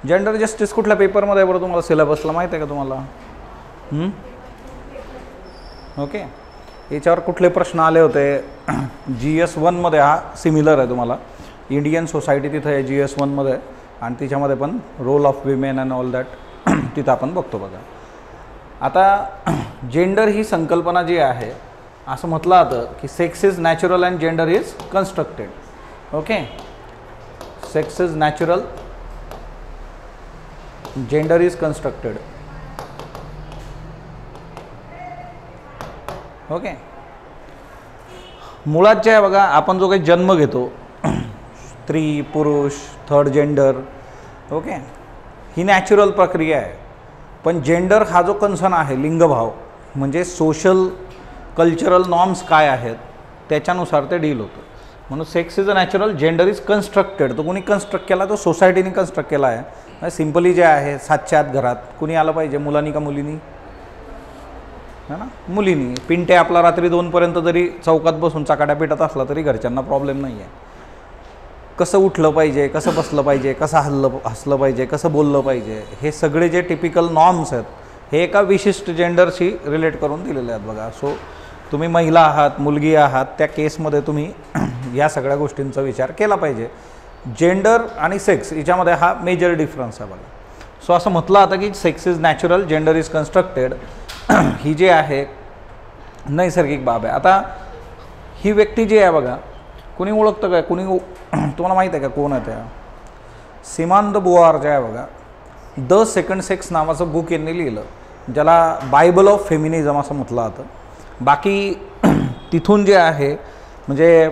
Gender justice कुठल्या पेपरमध्ये आहे बरं तुम्हाला, सिलेबसला माहीत आहे का तुम्हाला? ओके, याच्यावर कुठले प्रश्न आले होते? GS1 मध्ये हा सिमिलर आहे तुम्हाला, इंडियन सोसायटी तिथं आहे GS1 मध्ये, आणि तिच्यामध्ये पण role of women and all that तिथं आपण बघतो बघा. आता जेंडर ही संकल्पना जी आहे, असं म्हटलं जातं की sex is natural and gender is constructed. Okay, sex is natural, gender is constructed. Okay, मुळात जे आहे बघा, आपण जो काही जन्म घेतो, स्त्री पुरुष थर्ड जेंडर, ओके, ही नॅचरल प्रक्रिया आहे. पण जेंडर हा जो कन्सर्न आहे, लिंगभाव, म्हणजे सोशल कल्चरल नॉर्म्स काय आहेत त्याच्यानुसार ते डील होतं. म्हणून sex is a natural, gender is constructed. तो कोणी कन्स्ट्रक्ट केला? तो सोसायटीने कन्स्ट्रक्ट केला आहे. सिम्पली जे आहे, 7च्या आत घरात कुणी आलं पाहिजे, मुलांनी का मुलींनी? है ना, मुलींनी. पिंटे आपला रात्री 2पर्यंत जरी चौकात बसून चकाट्या पिटत असला तरी घरच्यांना प्रॉब्लेम नाही आहे. कसं उठलं पाहिजे, कसं बसलं पाहिजे, कसं हसलं पाहिजे, कसं बोललं पाहिजे, हे सगळे जे टिपिकल नॉर्म्स आहेत हे एका विशिष्ट जेंडरशी रिलेट करून दिलेले आहेत बघा. सो तुम्ही महिला आहात, मुलगी आहात, त्या केसमध्ये तुम्ही या सगळ्या गोष्टींचा विचार केला पाहिजे. जेंडर आणि सेक्स याच्यामध्ये हा मेजर डिफरन्स आहे बघा. सो असं म्हटलं आता की sex is natural, gender is constructed, ही जी आहे नैसर्गिक बाब आहे. आता ही व्यक्ती जी आहे बघा, कुणी ओळखतं काय? कुणी तुम्हाला माहीत आहे का कोण आहे त्या? सिमॉन द बुआर जे आहे बघा, द सेकंड सेक्स नावाचं बुक यांनी लिहिलं, ज्याला बायबल ऑफ फेमिनिझम असं म्हटलं जातं. बाकी तिथून जे आहे म्हणजे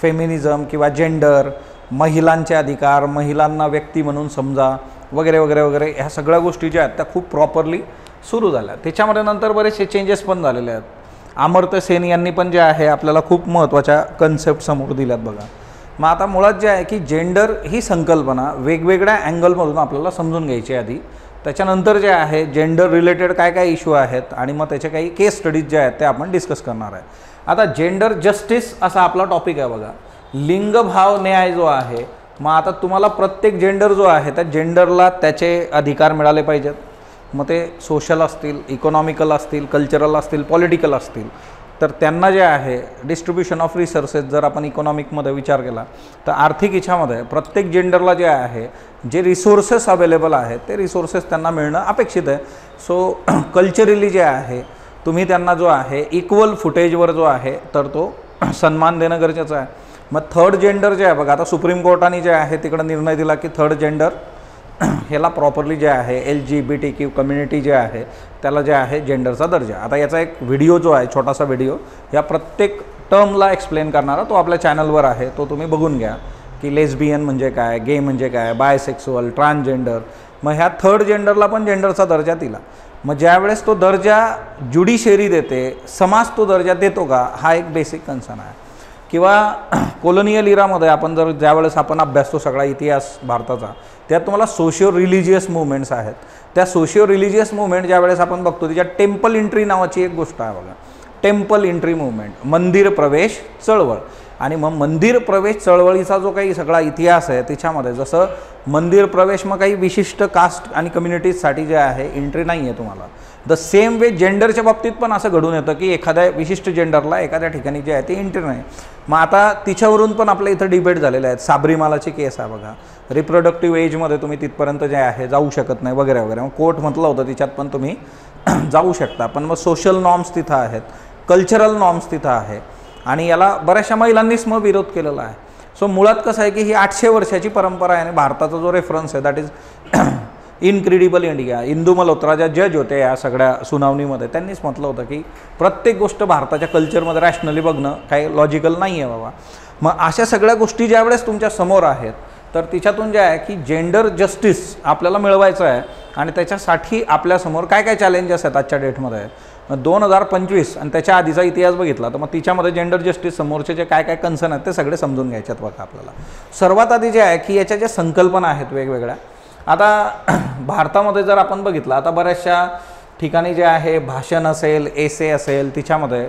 फेमिनिझम किंवा जेंडर, महिलांचे अधिकार, महिलांना व्यक्ती म्हणून समजा, वगैरे वगैरे वगैरे, ह्या सगळ्या गोष्टी ज्या आहेत त्या खूप प्रॉपरली सुरू झाल्या. त्याच्यामध्ये नंतर बरेचसे चेंजेस पण झालेले आहेत. अमर्त्य सेन यांनी पण जे आहे आपल्याला खूप महत्त्वाच्या कन्सेप्ट समोर दिल्यात बघा. मग आता मुळात जे आहे की जेंडर ही संकल्पना वेगवेगळ्या अँगलमधून आपल्याला समजून घ्यायची आधी. त्याच्यानंतर जे आहे जेंडर रिलेटेड काय काय इश्यू आहेत आणि मग त्याचे काही केस स्टडीज जे आहेत ते आपण डिस्कस करणार आहे. आता जेंडर जस्टिस असा आपला टॉपिक आहे बघा, लिंगभाव न्याय जो आहे. मग आता तुम्हाला प्रत्येक जेंडर जो आहे त्या जेंडरला त्याचे अधिकार मिळाले पाहिजेत. मग ते सोशल असतील, इकॉनॉमिकल असतील, कल्चरल असतील, पॉलिटिकल असतील, तर त्यांना जे आहे डिस्ट्रीब्युशन ऑफ रिसोर्सेस जर आपण इकॉनॉमिकमध्ये विचार केला तर आर्थिक इच्छामध्ये प्रत्येक जेंडरला जे आहे जे रिसोर्सेस अवेलेबल आहेत ते रिसोर्सेस त्यांना मिळणं अपेक्षित आहे. सो कल्चरली जे आहे तुम्ही त्यांना जो आहे इक्वल फुटेजवर जो आहे तर तो सन्मान देणं गरजेचं आहे. मग थर्ड जेंडर जे आहे बघा, आता सुप्रीम कोर्टाने जे आहे तिकडं निर्णय दिला की थर्ड जेंडर ह्याला प्रॉपरली जे आहे LGBTQ कम्युनिटी जे आहे त्याला जे आहे जेंडरचा दर्जा. आता याचा एक व्हिडिओ जो आहे, छोटासा व्हिडिओ, या प्रत्येक टर्मला एक्सप्लेन करणारा तो आपल्या चॅनलवर आहे, तो तुम्ही बघून घ्या की लेस्बियन म्हणजे काय, गे म्हणजे काय, बायसेक्सुअल, ट्रान्सजेंडर. मग ह्या थर्ड जेंडरला पण जेंडरचा दर्जा दिला. मग ज्यावेळेस तो दर्जा ज्युडिशरी देते, समाज तो दर्जा देतो का, हा एक बेसिक कन्सर्न आहे. किंवा कोलोनियल इरामध्ये आपण जर ज्यावेळेस आपण अभ्यासतो सगळा इतिहास भारताचा, त्यात तुम्हाला सोशिओ रिलिजियस मुवमेंट्स आहेत. त्या सोशिओ रिलिजियस मुवमेंट ज्यावेळेस आपण बघतो त्याच्यात टेम्पल एंट्री नावाची एक गोष्ट आहे बघा, टेम्पल एंट्री मुवमेंट, मंदिर प्रवेश चळवळ. आणि मग मंदिर प्रवेश चळवळीचा जो काही सगळा इतिहास आहे त्याच्यामध्ये जसं मंदिर प्रवेश मग काही विशिष्ट कास्ट आणि कम्युनिटीजसाठी जे आहे एंट्री नाही आहे तुम्हाला. द सेम वे जेंडरच्या बाबतीत पण असं घडून येतं की एखाद्या विशिष्ट जेंडरला एखाद्या ठिकाणी जे आहे ते एंट्री नाही. मग आता तिच्यावरून पण आपल्या इथं डिबेट झालेले आहेत. साबरीमालाची केस आहे बघा, रिप्रोडक्टिव्ह एजमध्ये तुम्ही तिथपर्यंत जे आहे जाऊ शकत नाही वगैरे वगैरे. मग कोर्ट म्हटलं होतं तिच्यात पण तुम्ही जाऊ शकता, पण मग सोशल नॉर्म्स तिथं आहेत, कल्चरल नॉर्म्स तिथं आहे, आणि याला बऱ्याचशा महिलांनीच मग विरोध केलेला आहे. सो मुळात कसं आहे की ही 800 वर्षाची परंपरा आहे आणि भारताचा जो रेफरन्स आहे that is incredible India. Indu Malhotra ज्या जज होते या सगळ्या सुनावणीमध्ये त्यांनीच म्हटलं होतं की प्रत्येक गोष्ट भारताच्या कल्चरमध्ये रॅशनली बघणं काही लॉजिकल नाही आहे बाबा. मग अशा सगळ्या गोष्टी ज्यावेळेस तुमच्या समोर आहेत तर तिच्यातून जे आहे की जेंडर जस्टिस आपल्याला मिळवायचं आहे आणि त्याच्यासाठी आपल्यासमोर काय काय चॅलेंजेस आहेत आजच्या डेटमध्ये. 2025 आणि त्याच्या आधीचा इतिहास बघितला तर मग तिच्यामध्ये जेंडर जस्टिस समोरचे जे काय काय कन्सर्न आहेत ते सगळे समजून घ्यायचे आहेत बघा आपल्याला. सर्वात आधी जे आहे की याच्या ज्या संकल्पना आहेत वेगवेगळ्या, आता भारतामध्ये जर आपण बघितलं आता बऱ्याचशा ठिकाणी जे आहे भाषण असेल, एसे असेल, तिच्यामध्ये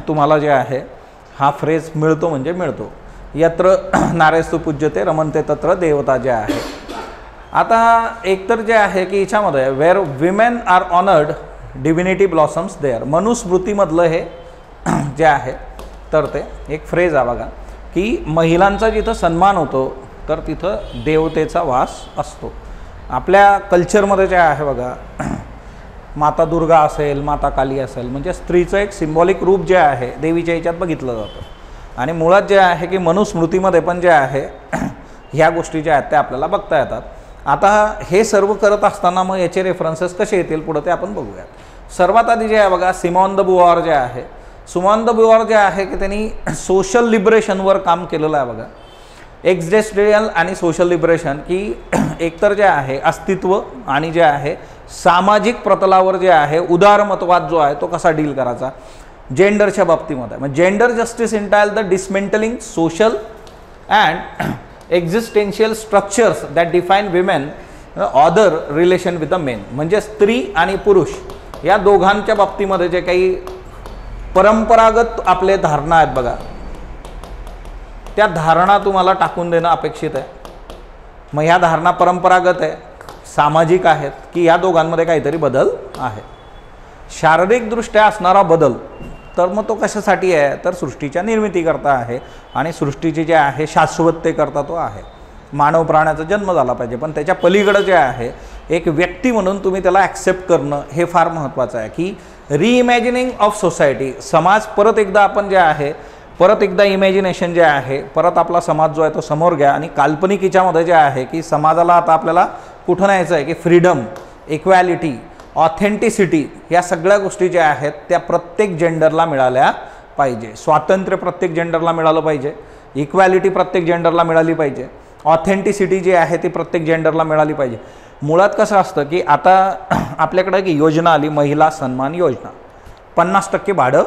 तुम्हाला जे आहे हा फ्रेज मिळतो म्हणजे मिळतो, यत्र नारेस्तु पूज्यते रमन्ते तत्र देवता जे आहे. आता एकतर जे आहे की याच्यामध्ये where women are honoured divinity blossoms there, मनुस्मृतीमधलं हे जे आहे तर ते एक फ्रेज आहे बघा की महिलांचा जिथं सन्मान होतो तर तिथं देवतेचा वास असतो. आपल्या कल्चरमध्ये जे आहे बघा माता दुर्गा असेल, माता काली असेल, म्हणजे स्त्रीचं एक सिम्बॉलिक रूप जे आहे देवीच्या ह्याच्यात बघितलं जातं. आणि मुळात जे आहे की मनुस्मृतीमध्ये पण जे आहे ह्या गोष्टी ज्या आहेत त्या आपल्याला बघता येतात. आता हे सर्व करत असताना मग याचे रेफरन्सेस कसे येतील पुढं ते आपण बघूयात. सर्वात आधी जे आहे बघा सिमॉन द बुआर जे आहे, सिमॉन द बुआर जे आहे की त्यांनी सोशल लिबरेशनवर काम केलेलं आहे बघा. एक्झिस्टेन्शियल आणि सोशल लिबरेशन की एकतर जे आहे अस्तित्व आणि जे आहे सामाजिक प्रतलावर जे आहे उदारमतवाद जो आहे तो कसा डील करायचा जेंडरच्या बाबतीमध्ये. मग gender justice entail the dismantling social and existential structures that define women other relation with the men. म्हणजे स्त्री आणि पुरुष या दोघांच्या बाबतीमध्ये जे काही परंपरागत आपले धारणा आहेत बघा त्या धारणा तुम्हाला टाकून देणं अपेक्षित आहे. मग ह्या धारणा परंपरागत आहे, सामाजिक आहेत की या दोघांमध्ये काहीतरी बदल आहे. शारीरिकदृष्ट्या असणारा बदल तर मग तो कशासाठी आहे तर सृष्टीच्या निर्मितीकरता आहे आणि सृष्टीची जे आहे शाश्वततेकरता तो आहे. मानव प्राण्याचा जन्म झाला पाहिजे पण त्याच्या पलीकडे जे आहे एक व्यक्ती म्हणून तुम्ही त्याला ॲक्सेप्ट करणं हे फार महत्त्वाचं आहे की रिइमॅजिनिंग ऑफ सोसायटी. समाज परत एकदा आपण जे आहे परत एकदा इमॅजिनेशन जे आहे परत आपला समाज जो आहे तो समोर घ्या आणि काल्पनिक हिच्यामध्ये जे आहे की समाजाला आता आपल्याला कुठं न्यायचं आहे की फ्रीडम, इक्वॅलिटी, ऑथेंटिसिटी या सगळ्या गोष्टी ज्या आहेत त्या प्रत्येक जेंडरला मिळाल्या पाहिजे. स्वातंत्र्य प्रत्येक जेंडरला मिळालं पाहिजे, इक्वॅलिटी प्रत्येक जेंडरला मिळाली पाहिजे, ऑथेंटिसिटी जी आहे ती प्रत्येक जेंडरला मिळाली पाहिजे. मुळात कसं असतं की आता आपल्याकडे की योजना आली महिला सन्मान योजना, 50% भाडं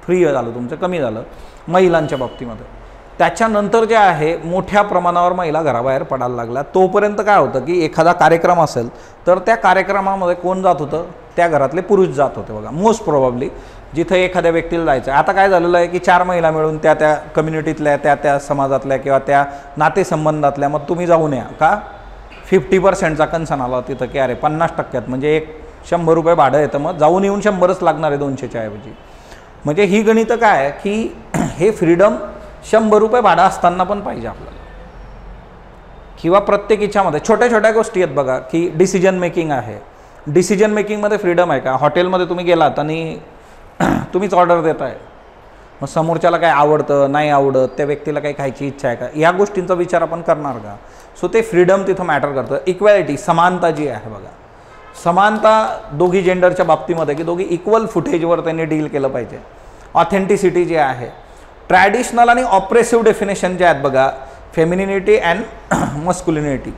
फ्री झालं तुमचं, कमी झालं महिलांच्या बाबतीमध्ये. त्याच्यानंतर जे आहे मोठ्या प्रमाणावर महिला घराबाहेर पडायला लागल्या. तोपर्यंत काय होतं की एखादा कार्यक्रम असेल तर त्या कार्यक्रमामध्ये कोण जात होतं त्या घरातले पुरुष जात होते बघा मोस्ट प्रोबॅबली जिथं एखाद्या व्यक्तीला जायचं. आता काय झालेलं आहे की 4 महिला मिळून त्या त्या कम्युनिटीतल्या त्या समाजातल्या किंवा त्या नातेसंबंधातल्या मग तुम्ही जाऊन या का 50%चा कन्सन आला तिथं की अरे 50% म्हणजे एक 100 रुपये भाडं येतं मग जाऊन येऊन 100च लागणार आहे 200च्या ऐवजी. म्हणजे ही गणितं काय आहे की हे फ्रीडम 100 रुपये भाडं असताना पण पाहिजे आपल्याला किंवा प्रत्येक इच्छामध्ये छोट्या छोट्या गोष्टी आहेत बघा की डिसिजन मेकिंग आहे. डिसिजन मेकिंगमध्ये फ्रीडम आहे का? हॉटेलमध्ये तुम्ही गेलात आणि तुम्हीच ऑर्डर देताय मग समोरच्याला काय आवडतं नाही आवडत, त्या व्यक्तीला काही खायची इच्छा आहे का, या गोष्टींचा विचार आपण करणार का? सो ते फ्रीडम तिथं मॅटर करतं. इक्वॅलिटी समानता जी आहे बघा, समानता दोघी जेंडरच्या बाबतीमध्ये की दोघी इक्वल फुटेजवर त्यांनी डील केलं पाहिजे. ऑथेंटिसिटी जी आहे, ट्रॅडिशनल आणि ऑप्रेसिव्ह डेफिनेशन जे आहेत बघा फेमिनिनिटी अँड मस्क्युलिनिटी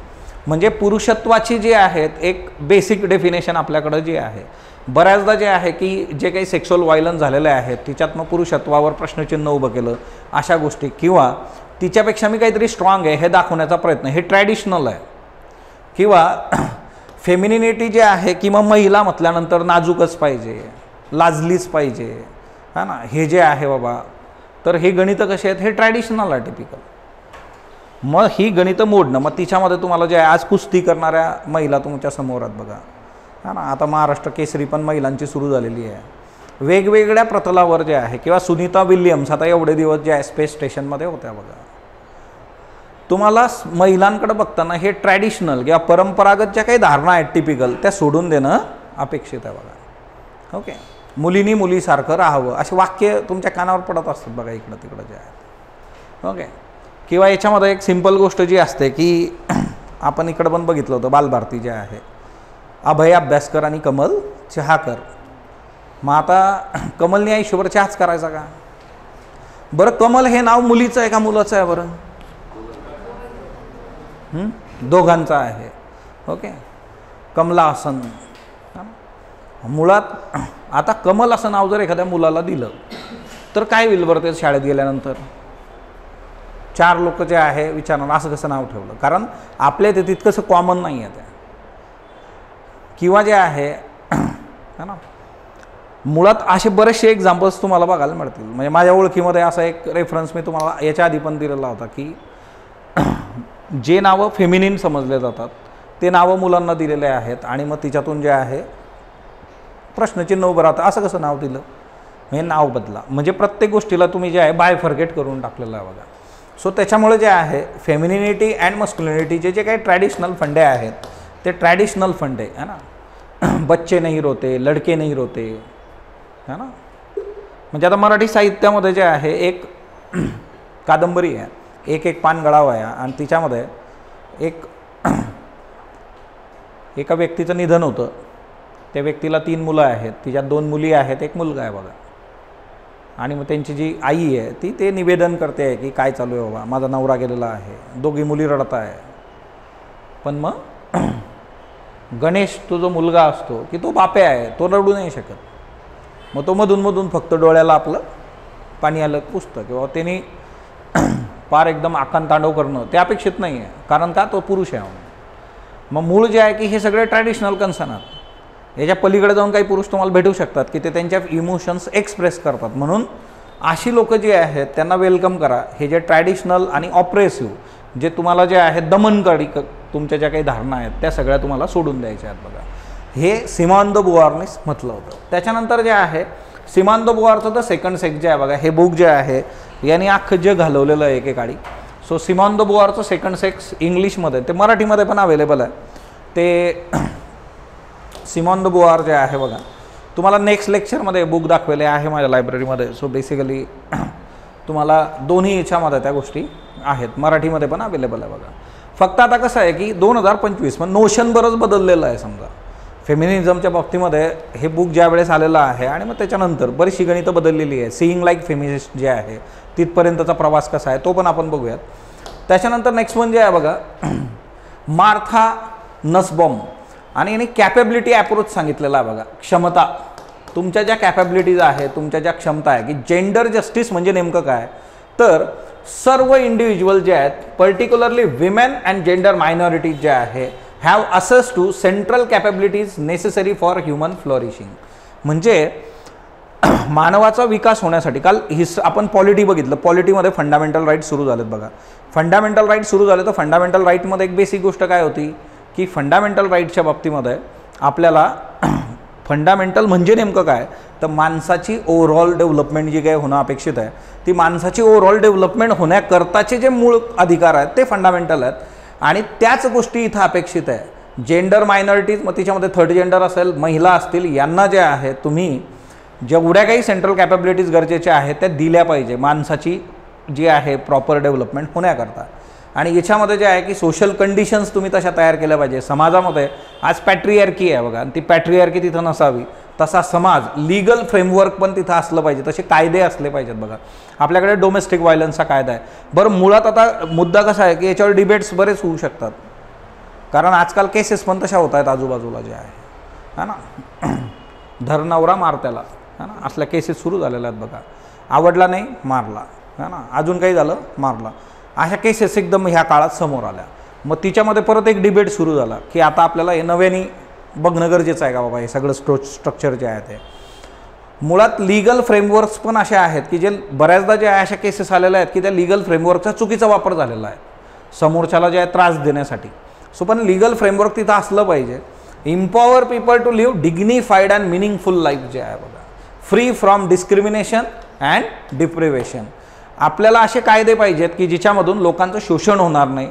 म्हणजे पुरुषत्वाची जी आहेत एक बेसिक डेफिनेशन आपल्याकडं जी आहे. बऱ्याचदा जे आहे की जे काही सेक्शुअल व्हायलन्स झालेले आहेत तिच्यात मग पुरुषत्वावर प्रश्नचिन्ह उभं केलं अशा गोष्टी किंवा तिच्यापेक्षा मी काहीतरी स्ट्रॉंग आहे हे दाखवण्याचा प्रयत्न, हे ट्रॅडिशनल आहे. किंवा फेमिनिनिटी जे आहे की मग महिला म्हटल्यानंतर नाजूकच पाहिजे, लाजलीच पाहिजे, हा ना, हे जे आहे बाबा तर हे गणितं कसे आहेत हे ट्रॅडिशनल आहे टिपिकल. मग ही गणितं मोडणं मग तिच्यामध्ये तुम्हाला जे आहे आज कुस्ती करणाऱ्या महिला तुमच्या समोर आहेत बघा, हा ना, आता महाराष्ट्र केसरी पण महिलांची सुरू झालेली आहे वेगवेगळ्या प्रतलावर जे आहे. किंवा सुनीता विल्यम्स आता एवढे दिवस जे आहे स्पेस स्टेशनमध्ये होत्या बघा. तुम्हाला महिलांकडे बघताना हे ट्रॅडिशनल किंवा परंपरागत ज्या काही धारणा आहेत टिपिकल त्या सोडून देणं अपेक्षित आहे बघा. ओके, मुलींनी मुलीसारखं राहावं असे वाक्य तुमच्या कानावर पडत असतात बघा इकडं तिकडं जे आहेत. ओके, किंवा याच्यामध्ये एक सिंपल गोष्ट जी असते की आपण इकडं पण बघितलं होतं बालभारती जे आहे, अभय अभ्यासकर आणि कमल चहाकर. मग आता कमलने आयुष्यभर चहाच करायचा का? बरं कमल हे नाव मुलीचं आहे का मुलाचं आहे बरं? दोघांचं आहे. ओके, कमला हसन. मुळात आता कमल असं नाव जर एखाद्या मुलाला दिलं तर काय होईल बरं ते शाळेत गेल्यानंतर? 4 लोक जे आहे विचारणार असं कसं नाव ठेवलं, कारण आपल्या ते तितकंसं कॉमन नाही आहे ते. किंवा जे आहे है ना, मुळात असे बरेचसे एक्झाम्पल्स तुम्हाला बघायला मिळतील. म्हणजे माझ्या ओळखीमध्ये असा एक रेफरन्स मी तुम्हाला याच्या आधी पण दिलेला होता की जे नावं फेमिनिन समजले जातात ते नावं मुलांना दिलेले आहेत आणि मग तिच्यातून जे आहे प्रश्नचिन्ह उभं राहतं, असं कसं नाव दिलं, हे नाव बदला. म्हणजे प्रत्येक गोष्टीला तुम्ही जे आहे बायफर्गेट करून टाकलेलं आहे बघा. सो त्याच्यामुळे जे आहे फेमिनिनिटी अँड मस्क्युलिनिटीचे जे काही ट्रॅडिशनल फंडे आहेत ते ट्रॅडिशनल फंडे है ना. बच्चे नहीं रोते, लडके नहीं रोते, है ना. म्हणजे आता मराठी साहित्यामध्ये जे आहे एक कादंबरी आहे, एक एक पान गळावया, आणि तिच्यामध्ये एका व्यक्तीचं निधन होतं. त्या व्यक्तीला 3 मुलं आहेत, तिच्यात 2 मुली आहेत, 1 मुलगा आहे बघा. आणि मग त्यांची जी आई आहे ती ते निवेदन करते आहे की काय चालू आहे बाबा, माझा नवरा गेलेला आहे, 2 मुली रडत आहे. पण मग गणेश तो जो मुलगा असतो की तो बापे आहे, तो रडू नाही शकत. मग तो मधून फक्त डोळ्याला आपलं पाणी आलं पुसतं किंवा त्यांनी पार एकदम आकांतांडव करणं ते अपेक्षित नाही आहे, कारण का तो पुरुष आहे. मग मूळ जे आहे की हे सगळे ट्रॅडिशनल कन्सर्न आहेत. याच्या पलीकडे जाऊन काही पुरुष तुम्हाला भेटू शकतात की ते त्यांच्या इमोशन्स एक्सप्रेस करतात. म्हणून अशी लोक जे आहेत त्यांना वेलकम करा. हे जे ट्रॅडिशनल आणि ऑप्रेसिव्ह जे तुम्हाला जे आहे दमनकारी तुमच्या ज्या काही धारणा आहेत त्या सगळ्या तुम्हाला सोडून द्यायच्या आहेत बघा. हे सिमॉन द बुवारनेच म्हटलं होतं. त्याच्यानंतर जे आहे सिमॉन द बुवारचं द सेकंड सेक्स जे आहे बघा, हे बुक जे आहे यांनी अख्खं जग घालवलेलं आहे एकेकाळी. सो सिमॉन द बुवारचं सेकंड सेक्स इंग्लिशमध्ये, ते मराठीमध्ये पण अवेलेबल आहे. ते सिमॉन द बुवार जे आहे बघा, तुम्हाला नेक्स्ट लेक्चरमध्ये बुक दाखवले आहे माझ्या लायब्ररीमध्ये. सो बेसिकली तुम्हाला दोन्ही याच्यामध्ये त्या गोष्टी आहेत, मराठीमध्ये पण अवेलेबल आहे बघा. फक्त आता कसं आहे की 2025 पण नोशन बरंच बदललेलं आहे. समजा फेमिनिझमच्या बाबतीमध्ये हे बुक ज्या वेळेस आलेलं आहे आणि मग त्याच्यानंतर बरीचशी गणितं बदललेली आहे. सीइंग लाईक फेमिनिस्ट जे आहे तिथपर्यंतचा प्रवास कसा आहे तो पण आपण बघूयात. त्याच्यानंतर नेक्स्ट वन जे आहे बघा मार्था नसबॉम, आणि याने कॅपेबिलिटी अप्रोच सांगितलेला आहे बघा. क्षमता, तुमच्या ज्या कॅपेबिलिटीज आहे, तुमच्या ज्या क्षमता आहे की जेंडर जस्टिस म्हणजे नेमकं काय, तर सर्व इंडिव्हिज्युअल जे आहेत particularly women and gender minorities जे आहे have access to central capabilities necessary for human flourishing. म्हणजे मानवाचा विकास होण्यासाठी, काल आपण पॉलिटी बघितलं, पॉलिटीमध्ये फंडामेंटल राईट सुरू झालेत बघा. फंडामेंटल राईट सुरू झाले तर फंडामेंटल राईटमध्ये एक बेसिक गोष्ट काय होती की फंडामेंटल राईटच्या बाबतीमध्ये आपल्याला फंडामेंटल म्हणजे नेमकं काय, तर माणसाची ओव्हरऑल डेव्हलपमेंट जी काही होणं अपेक्षित आहे ती माणसाची ओव्हरऑल डेव्हलपमेंट होण्याकरताचे जे मूळ अधिकार आहेत ते फंडामेंटल आहेत. आणि त्याच गोष्टी इथं अपेक्षित आहे. जेंडर मायनॉरिटीज, मग तिच्यामध्ये थर्ड जेंडर असेल, महिला असतील, यांना जे आहे तुम्ही जेवढ्या काही सेंट्रल कॅपेबिलिटीज गरजेच्या आहेत त्या दिल्या पाहिजे माणसाची जी आहे प्रॉपर डेव्हलपमेंट होण्याकरता. आणि याच्यामध्ये जे आहे की सोशल कंडिशन्स तुम्ही तशा तयार केल्या पाहिजे. समाजामध्ये आज पॅट्रियार्की आहे बघा, आणि ती पॅट्रियार्की तिथं नसावी, तसा समाज लीगल फ्रेमवर्क पण तिथं असलं पाहिजे, तसे कायदे असले पाहिजेत बघा. आपल्याकडे डोमेस्टिक व्हायलन्सचा कायदा आहे. बरं, मुळात आता मुद्दा कसा आहे की याच्यावर डिबेट्स बरेच होऊ शकतात, कारण आजकाल केसेस पण तशा होत आहेत आजूबाजूला जे आहे ना. धर नवरा मार त्याला, है ना, असल्या केसेस सुरू झालेल्या आहेत बघा. आवडला नाही मारला, है ना, अजून काही झालं मारला, अशा केसेस एकदम ह्या काळात समोर आल्या. मग तिच्यामध्ये परत एक डिबेट सुरू झाला की आता आपल्याला हे नव्याने बघणं गरजेचं आहे का बाबा हे सगळं स्ट्रक्चर जे आहे ते. मुळात लीगल फ्रेमवर्क्स पण असे आहेत की जे बऱ्याचदा जे आहे अशा केसेस आलेल्या आहेत की त्या लीगल फ्रेमवर्कचा चुकीचा वापर झालेला आहे समोरच्याला जे आहे त्रास देण्यासाठी. सो पण लीगल फ्रेमवर्क तिथं असलं पाहिजे. Empower people to live dignified and meaningful life जे आहे बघा, free from discrimination and deprivation. आपल्याला असे कायदे पाहिजेत की जिच्यामधून लोकांचं शोषण होणार नाही,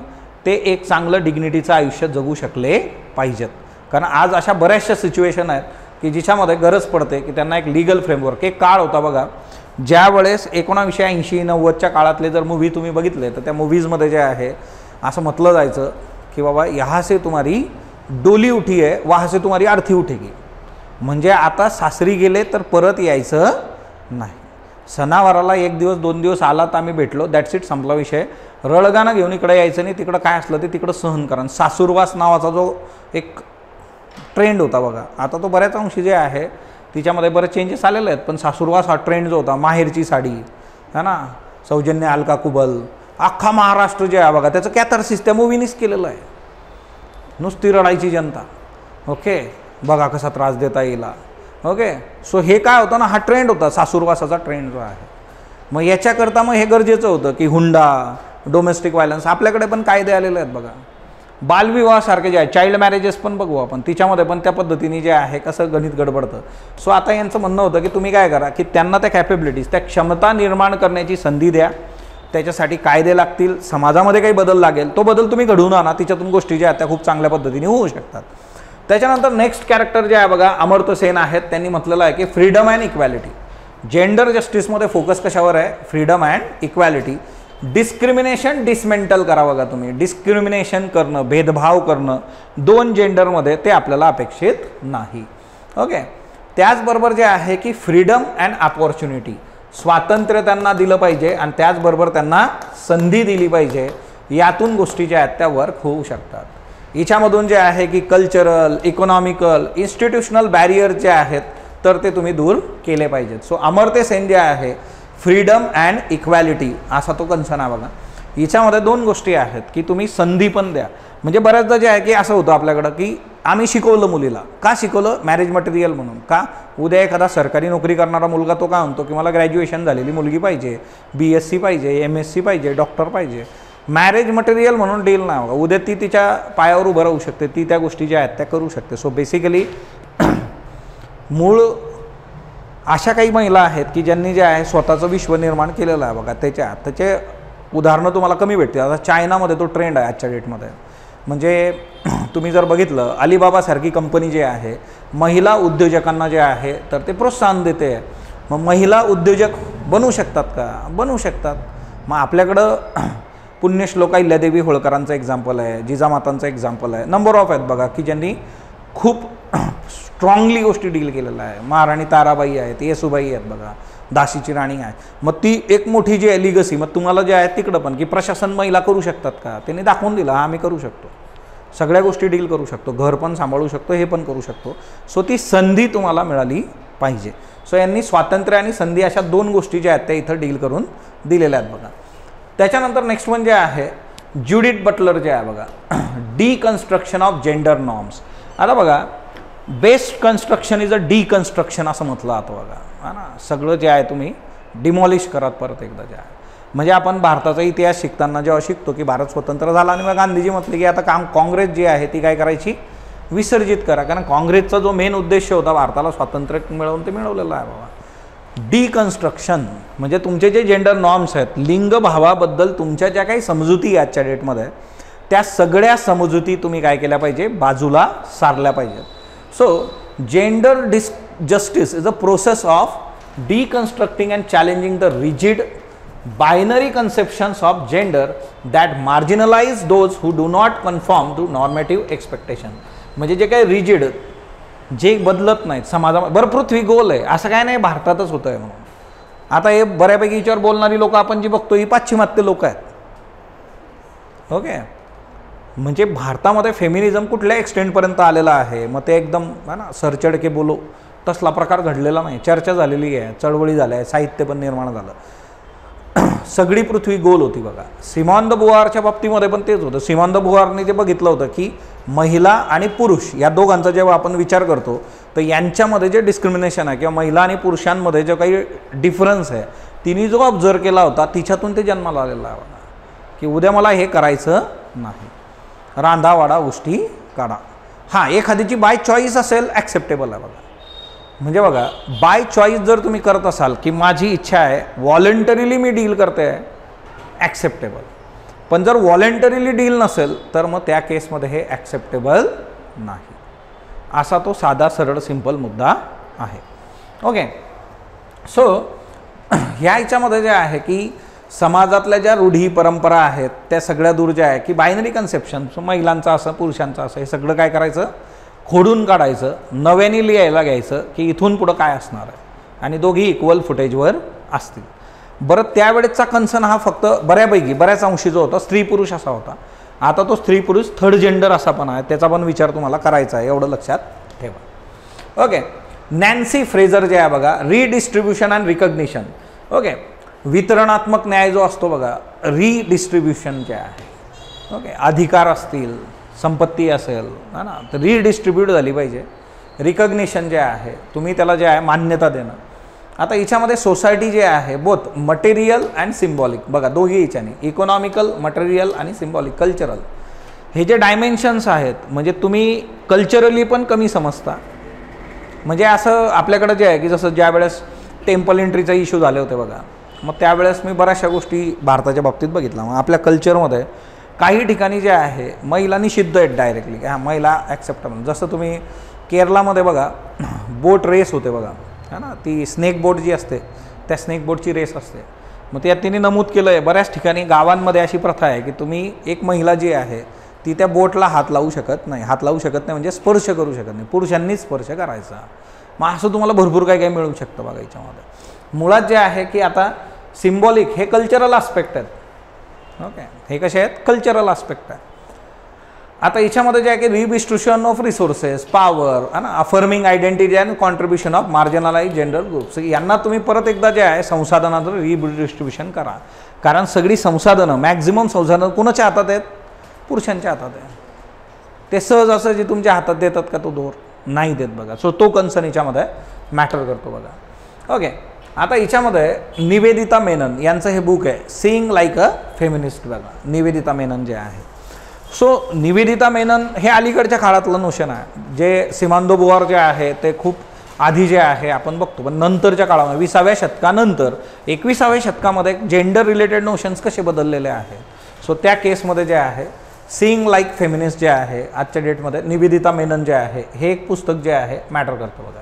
ते एक चांगलं डिग्निटीचं आयुष्य जगू शकले पाहिजेत. कारण आज अशा बऱ्याचशा सिच्युएशन आहेत की जिच्यामध्ये गरज पडते की त्यांना एक लीगल फ्रेमवर्क. एक काळ होता बघा ज्या वेळेस 1980-90च्या काळातले जर मूव्ही तुम्ही बघितले तर त्या मूव्हीजमध्ये जे आहे असं म्हटलं जायचं की बाबा यहाँ से तुम्हारी डोली उठी है वहाँ से तुम्हारी अर्थी उठेगी. म्हणजे आता सासरी गेले तर परत यायचं नाही. सणावाराला 1 दिवस 2 दिवस आला तर आम्ही भेटलो, दॅट्स इट, संपला विषय. रळगाणं घेऊन इकडे यायचं नाही, तिकडं काय असलं ते तिकडं सहन करा. सासूरवास नावाचा जो एक ट्रेंड होता बघा, आता तो बऱ्याच अंशी जे आहे तिच्यामध्ये बरेच चेंजेस आलेले आहेत, पण सासूरवास हा ट्रेंड जो होता, माहेरची साडी है ना, सौजन्य अलका कुबल, अख्खा महाराष्ट्र जे आहे बघा त्याचं कॅथार्सिस त्या मूवीनीच केलेलं आहे. नुसती रडायची जनता, ओके, बघा कसा त्रास देता येईल, ओके. सो हे काय होतं ना, हा ट्रेंड होता सासूरवासाचा ट्रेंड जो आहे. मग याच्याकरता मग हे गरजेचं होतं की हुंडा, डोमेस्टिक व्हायलन्स, आपल्याकडे पण कायदे आलेले आहेत बघा. बालविवाहासारखे जे आहे, चाइल्ड मॅरेजेस पण बघू आपण, तिच्यामध्ये पण त्या पद्धतीने जे आहे कसं गणित गडबडतं. सो आता यांचं म्हणणं होतं की तुम्ही काय करा की त्यांना त्या कॅपेबिलिटीज, त्या क्षमता निर्माण करण्याची संधी द्या, त्याच्यासाठी कायदे लागतील, समाजामध्ये काही बदल लागेल, तो बदल तुम्ही घडवून आणा, तिच्यातून गोष्टी ज्या आहेत त्या खूप चांगल्या पद्धतीने होऊ शकतात. त्याच्यानंतर नेक्स्ट कॅरेक्टर जे आहे बघा अमर्त्य सेन आहेत, त्यांनी म्हटलेलं आहे की फ्रीडम अँड इक्वॅलिटी. जेंडर जस्टिसमध्ये फोकस कशावर आहे? Freedom and equality. Discrimination dismantle करा बघा तुम्ही. डिस्क्रिमिनेशन करणं, भेदभाव करणं दोन जेंडरमध्ये ते आपल्याला अपेक्षित नाही. ओके. त्याचबरोबर जे आहे की फ्रीडम अँड अपॉर्च्युनिटी, स्वातंत्र्य त्यांना दिलं पाहिजे आणि त्याचबरोबर त्यांना संधी दिली पाहिजे. यातून गोष्टी ज्या आहेत त्या वर्क होऊ शकतात. याच्यामधून जे आहे की कल्चरल, इकॉनॉमिकल, इन्स्टिट्यूशनल बॅरियर जे आहेत तर ते तुम्ही दूर केले पाहिजेत. सो अमर्त्य सेन जे आहे फ्रीडम अँड इक्वॅलिटी असा तो कन्सर्न आहे बघा. याच्यामध्ये दोन गोष्टी आहेत की तुम्ही संधी पण द्या. म्हणजे बऱ्याचदा जे आहे की असं होतं आपल्याकडं की आम्ही शिकवलं मुलीला, का शिकवलं? मॅरेज मटेरियल म्हणून. का? उद्या एखादा सरकारी नोकरी करणारा मुलगा तो काय म्हणतो की मला ग्रॅज्युएशन झालेली मुलगी पाहिजे, BSc पाहिजे, MSc पाहिजे, डॉक्टर पाहिजे. मॅरेज मटेरियल म्हणून डील नाही बघा. उद्या ती तिच्या पायावर उभं राहू शकते, ती त्या गोष्टी ज्या आहेत त्या करू शकते. सो बेसिकली मूळ अशा काही महिला आहेत की ज्यांनी जे आहे स्वतःचं विश्व निर्माण केलेलं आहे बघा. त्याचे उदाहरणं तुम्हाला कमी भेटतील. आता चायनामध्ये तो ट्रेंड आहे आजच्या डेटमध्ये. म्हणजे तुम्ही जर बघितलं अलिबाबासारखी कंपनी जे आहे महिला उद्योजकांना जे आहे तर ते प्रोत्साहन देते. मग महिला उद्योजक बनू शकतात का? बनू शकतात. मग आपल्याकडं पुण्यश्लोक अहिल्यादेवी होळकरांचं एक्झाम्पल आहे, जिजामातांचं एक्झाम्पल आहे, नंबर ऑफ आहेत बघा की ज्यांनी खूप स्ट्रॉंगली गोष्टी डील केलेल्या आहे. महाराणी ताराबाई आहेत, येसुबाई आहेत बघा, दाशीची राणी आहे. मग ती एक मोठी जी आहे लिगसी. मग तुम्हाला जे आहे तिकडं पण की प्रशासन महिला करू शकतात का? त्यांनी दाखवून दिलं हा आम्ही करू शकतो, सगळ्या गोष्टी डील करू शकतो, घर पण सांभाळू शकतो, हे पण करू शकतो. सो ती संधी तुम्हाला मिळाली पाहिजे. सो यांनी स्वातंत्र्य आणि संधी अशा दोन गोष्टी ज्या आहेत त्या इथं डील करून दिलेल्या आहेत बघा. त्याच्यानंतर नेक्स्ट वन जे आहे ज्युडिथ बटलर जे आहे बघा, डिकन्स्ट्रक्शन ऑफ जेंडर नॉर्म्स. आता बघा best construction is a deconstruction असं म्हटलं आता बघा, हा ना. सगळं जे आहे तुम्ही डिमॉलिश करत परत एकदा जे आहे. म्हणजे आपण भारताचा इतिहास शिकताना जेव्हा शिकतो की भारत स्वतंत्र झाला आणि मग गांधीजी म्हटले की आता काँग्रेस जी आहे ती काय करायची? विसर्जित करा. कारण काँग्रेसचा जो मेन उद्देश होता भारताला स्वातंत्र्य मिळवून ते मिळवलेलं आहे बाबा. डिकन्स्ट्रक्शन म्हणजे तुमचे जे जेंडर नॉर्म्स आहेत, लिंगभावाबद्दल तुमच्या ज्या काही समजुती आजच्या डेटमध्ये त्या सगळ्या समजुती तुम्ही काय केल्या पाहिजे? बाजूला सारल्या पाहिजेत. So gender justice is a process of deconstructing and challenging the rigid binary conceptions of gender that marginalize those who do not conform to normative expectation. म्हणजे जे काही रिजिड, जे बदलत नाहीत समाजामध्ये. बरं पृथ्वी गोल आहे असं काय नाही, भारतातच होतं आहे म्हणून. आता हे बऱ्यापैकी याच्यावर बोलणारी लोक आपण जी बघतो ही पाश्चिमात्य लोक आहेत. ओके. म्हणजे भारतामध्ये फेमिनिझम कुठल्या एक्सटेंटपर्यंत आलेला आहे मग ते एकदम है ना सरचढ के बोलो तसला प्रकार घडलेला नाही. चर्चा झालेली आहे, चळवळी झाल्या आहे, साहित्य पण निर्माण झालं. सगळी पृथ्वी गोल होती बघा. सिमॉन द बुआरच्या बाबतीमध्ये पण तेच होतं. सिमॉन द बुआरने ते बघितलं होतं की महिला आणि पुरुष या दोघांचा जेव्हा आपण विचार करतो तर यांच्यामध्ये जे डिस्क्रिमिनेशन आहे किंवा महिला आणि पुरुषांमध्ये जो काही डिफरन्स आहे तिने जो ऑब्झर्व केला होता तिच्यातून ते जन्माला आलेला आहे की उद्या मला हे करायचं नाही, रांधावाडा गोष्टी काढा. हां, एखादीची बाय चॉईस असेल ॲक्सेप्टेबल आहे बघा. म्हणजे बघा बाय चॉईस जर तुम्ही करत असाल की माझी इच्छा आहे व्हॉलंटरीली मी डील करते आहे, ॲक्सेप्टेबल. पण जर व्हॉलंटरीली डील नसेल तर मग त्या केसमध्ये हे ॲक्सेप्टेबल नाही. असा तो साधा सरळ सिंपल मुद्दा आहे. ओके. सो ह्या ह्याच्यामध्ये जे आहे की समाजातल्या ज्या रूढी परंपरा आहेत त्या सगळ्या दूर ज्या आहे की बायनरी कन्सेप्शन, महिलांचं असं पुरुषांचं असं, हे सगळं काय करायचं? खोडून काढायचं, नव्याने लिहायला घ्यायचं की इथून पुढं काय असणार आहे आणि दोघी इक्वल फुटेजवर असतील. बरं त्यावेळेचा कन्सर्न हा फक्त बऱ्याच अंशी जो होता स्त्री पुरुष असा होता. आता तो स्त्री पुरुष थर्ड जेंडर असा पण आहे, त्याचा पण विचार तुम्हाला करायचा आहे, एवढं लक्षात ठेवा. ओके. नॅन्सी फ्रेझर जे आहे बघा, रिडिस्ट्रीब्युशन अँड रिकग्निशन. ओके. वितरणात्मक न्याय जो असतो बघा, रिडिस्ट्रीब्युशन जे आहे, ओके, अधिकार असतील, संपत्ती असेल है ना, तर रिडिस्ट्रीब्यूट झाली पाहिजे. रिकग्निशन जे आहे तुम्ही त्याला जे आहे मान्यता देणं. आता याच्यामध्ये सोसायटी जे आहे बोथ मटेरियल अँड सिम्बॉलिक, बघा दोघी याच्याने, इकॉनॉमिकल, मटेरियल आणि सिम्बॉलिक, कल्चरल, हे जे डायमेन्शन्स आहेत, म्हणजे तुम्ही कल्चरली पण कमी समजता. म्हणजे असं आपल्याकडे जे आहे की जसं ज्या वेळेस टेम्पल एंट्रीचा इश्यू झाले होते बघा, मग त्यावेळेस मी बऱ्याचशा गोष्टी भारताच्या बाबतीत बघितल्या. मग आपल्या कल्चरमध्ये काही ठिकाणी जे आहे महिला निषिद्ध आहेत डायरेक्टली, हां महिला ॲक्सेप्टेबल. जसं तुम्ही केरलामध्ये बघा बोट रेस होते बघा, है ना, ती स्नेक बोट जी असते त्या स्नेक बोटची रेस असते. मग त्यात तिने नमूद केलं आहे बऱ्याच ठिकाणी गावांमध्ये अशी प्रथा आहे की तुम्ही एक महिला जी आहे ती त्या बोटला हात लावू शकत नाही. हात लावू शकत नाही म्हणजे स्पर्श करू शकत नाही, पुरुषांनीच स्पर्श करायचा. मग असं तुम्हाला भरपूर काही काही मिळू शकतं बघा याच्यामध्ये. मुळात जे आहे की आता सिम्बॉलिक हे कल्चरल आस्पेक्ट आहेत. ओके, हे कसे आहेत, कल्चरल आस्पेक्ट आहे. आता याच्यामध्ये जे आहे की रिडिस्ट्रिब्युशन ऑफ रिसोर्सेस, पॉवर, है ना, affirming identity and contribution of marginalise gender groups, यांना तुम्ही परत एकदा जे आहे संसाधनाचं रिडिस्ट्रिब्युशन करा. कारण सगळी संसाधनं, मॅक्झिमम संसाधनं कुणाच्या हातात आहेत, पुरुषांच्या हातात आहे. ते सहज असं जे तुमच्या हातात देतात का तो दोर नाही देत बघा. सो तो कन्सर्न याच्यामध्ये मॅटर करतो बघा. ओके, आता याच्यामध्ये निवेदिता मेनन यांचं हे बुक आहे सीइंग लाईक अ फेमिनिस्ट बघा, निवेदिता मेनन जे आहे. सो निवेदिता मेनन हे अलीकडच्या काळातलं नोशन आहे. जे सिमांदो बुआर जे आहे ते खूप आधी जे आहे आपण बघतो, पण नंतरच्या काळामध्ये 20व्या शतकानंतर 21व्या शतकामध्ये जेंडर रिलेटेड नोशन्स कसे बदललेले आहेत. सो त्या केसमध्ये जे आहे सीइंग लाईक फेमिनिस्ट जे आहे आजच्या डेटमध्ये निवेदिता मेनन जे आहे हे एक पुस्तक जे आहे मॅटर करतं बघा.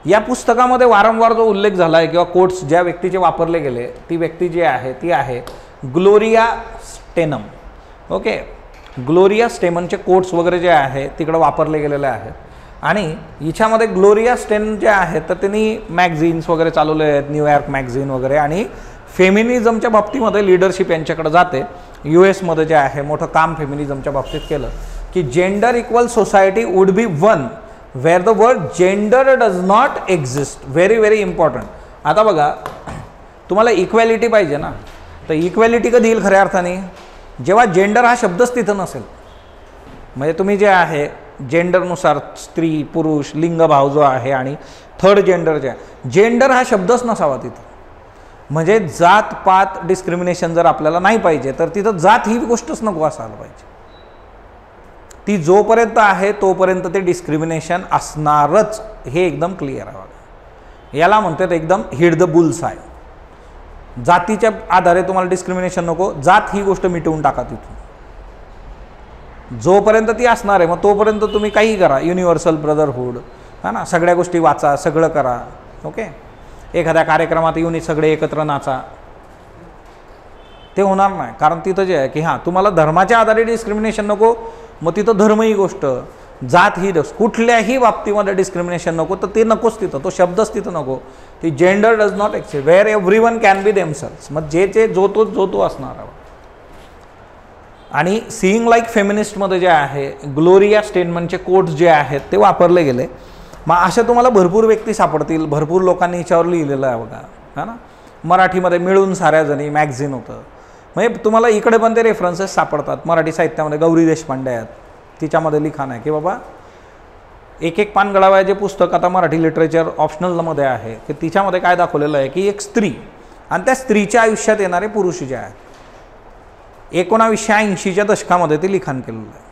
या पुस्तकामध्ये वारंवार जो उल्लेख झाला आहे किंवा कोट्स ज्या व्यक्तीचे वापरले गेले, ती व्यक्ती जी आहे ती आहे ग्लोरिया स्टेनम. ओके, ग्लोरिया स्टेनमचे कोट्स वगैरे जे आहे तिकडं वापरले गेलेले आहेत. आणि याच्यामध्ये ग्लोरिया स्टेनम जे आहेत तर त्यांनी मॅगझिन्स वगैरे चालवले आहेत, न्यूयॉर्क मॅगझिन वगैरे, आणि फेमिनिझमच्या बाबतीमध्ये लीडरशिप यांच्याकडे जाते. US मध्ये जे आहे मोठं काम फेमिनिझमच्या बाबतीत केलं की gender equal society would be one where the word gender does not exist. Very very important. आता बघा तुम्हाला इक्वॅलिटी पाहिजे ना, तर इक्वॅलिटी कधी येईल खऱ्या अर्थाने, जेव्हा जेंडर हा शब्दच तिथं नसेल. म्हणजे तुम्ही जे आहे जेंडरनुसार स्त्री, पुरुष, लिंगभाव जो आहे आणि थर्ड जेंडर जे आहे, जेंडर हा शब्दच नसावा तिथं. म्हणजे जात पात डिस्क्रिमिनेशन जर आपल्याला नाही पाहिजे तर तिथं जात ही गोष्टच नको असायला पाहिजे. ती जोपर्यंत आहे तोपर्यंत ते डिस्क्रिमिनेशन असणारच, हे एकदम क्लिअर आहे. याला म्हणतात एकदम हिट द बुल्स आहे. जातीच्या आधारे तुम्हाला डिस्क्रिमिनेशन नको, जात ही गोष्ट मिटवून टाका तिथून. जोपर्यंत ती असणार आहे मग तोपर्यंत तुम्ही काही करा, युनिव्हर्सल ब्रदरहूड, हा ना, सगळ्या गोष्टी वाचा, सगळं करा. ओके, एखाद्या कार्यक्रमात येऊन सगळे एकत्र नाचा, ते होणार नाही. कारण तिथं जे आहे की हां तुम्हाला धर्माच्या आधारे डिस्क्रिमिनेशन नको, मग तिथं धर्म ही गोष्ट, जात ही कुठल्याही बाबतीमध्ये डिस्क्रिमिनेशन नको, तर ते नकोच तिथं, तो शब्दच तिथं नको. ती gender does not exist where everyone can be themselves. मग जे जो तो असणार आहे. आणि सीइंग लाईक फेमिनिस्टमध्ये जे आहे ग्लोरिया स्टेनमनचे कोट्स जे आहेत ते वापरले गेले. मग अशा तुम्हाला भरपूर व्यक्ती सापडतील, भरपूर लोकांनी याच्यावर लिहिलेलं आहे बघा, है ना. मराठीमध्ये मिळून साऱ्याजणी मॅगझिन होतं. म्हणजे तुम्हाला इकडे पण ते रेफरन्सेस सापडतात. मराठी साहित्यामध्ये गौरी देशपांडे आहेत, तिच्यामध्ये लिखाण आहे की बाबा एक एक पान गळावयाचे पुस्तक आता मराठी लिटरेचर ऑप्शनलमध्ये आहे की तिच्यामध्ये काय दाखवलेलं आहे की एक स्त्री आणि त्या स्त्रीच्या आयुष्यात येणारे पुरुष जे आहेत 1980च्या दशकामध्ये ते लिखाण केलेलं आहे.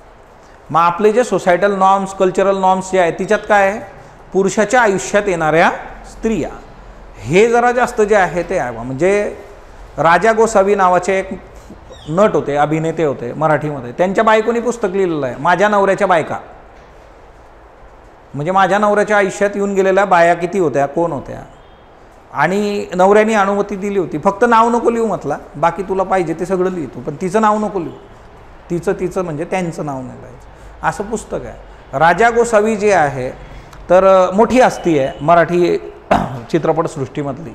मग आपले जे सोसायटल नॉर्म्स, कल्चरल नॉर्म्स जे आहेत तिच्यात काय आहे, पुरुषाच्या आयुष्यात येणाऱ्या स्त्रिया, हे जरा जास्त जे आहे ते आहे. म्हणजे राजा गोसावी नावाचे एक नट होते, अभिनेते होते मराठीमध्ये, त्यांच्या बायकोनी पुस्तक लिहिलेलं आहे माझ्या नवऱ्याच्या बायका. म्हणजे माझ्या नवऱ्याच्या आयुष्यात येऊन गेलेल्या बाया किती होत्या, कोण होत्या, आणि नवऱ्याने अनुमती दिली होती, फक्त नाव नको लिहू म्हटला, बाकी तुला पाहिजे ते सगळं लिहितो, पण तिचं नाव नको लिहू, तिचं म्हणजे त्यांचं नाव नाही लिहायचं. असं पुस्तक आहे. राजा गोसावी जे आहे तर मोठी हस्ती आहे मराठी चित्रपटसृष्टीमधली.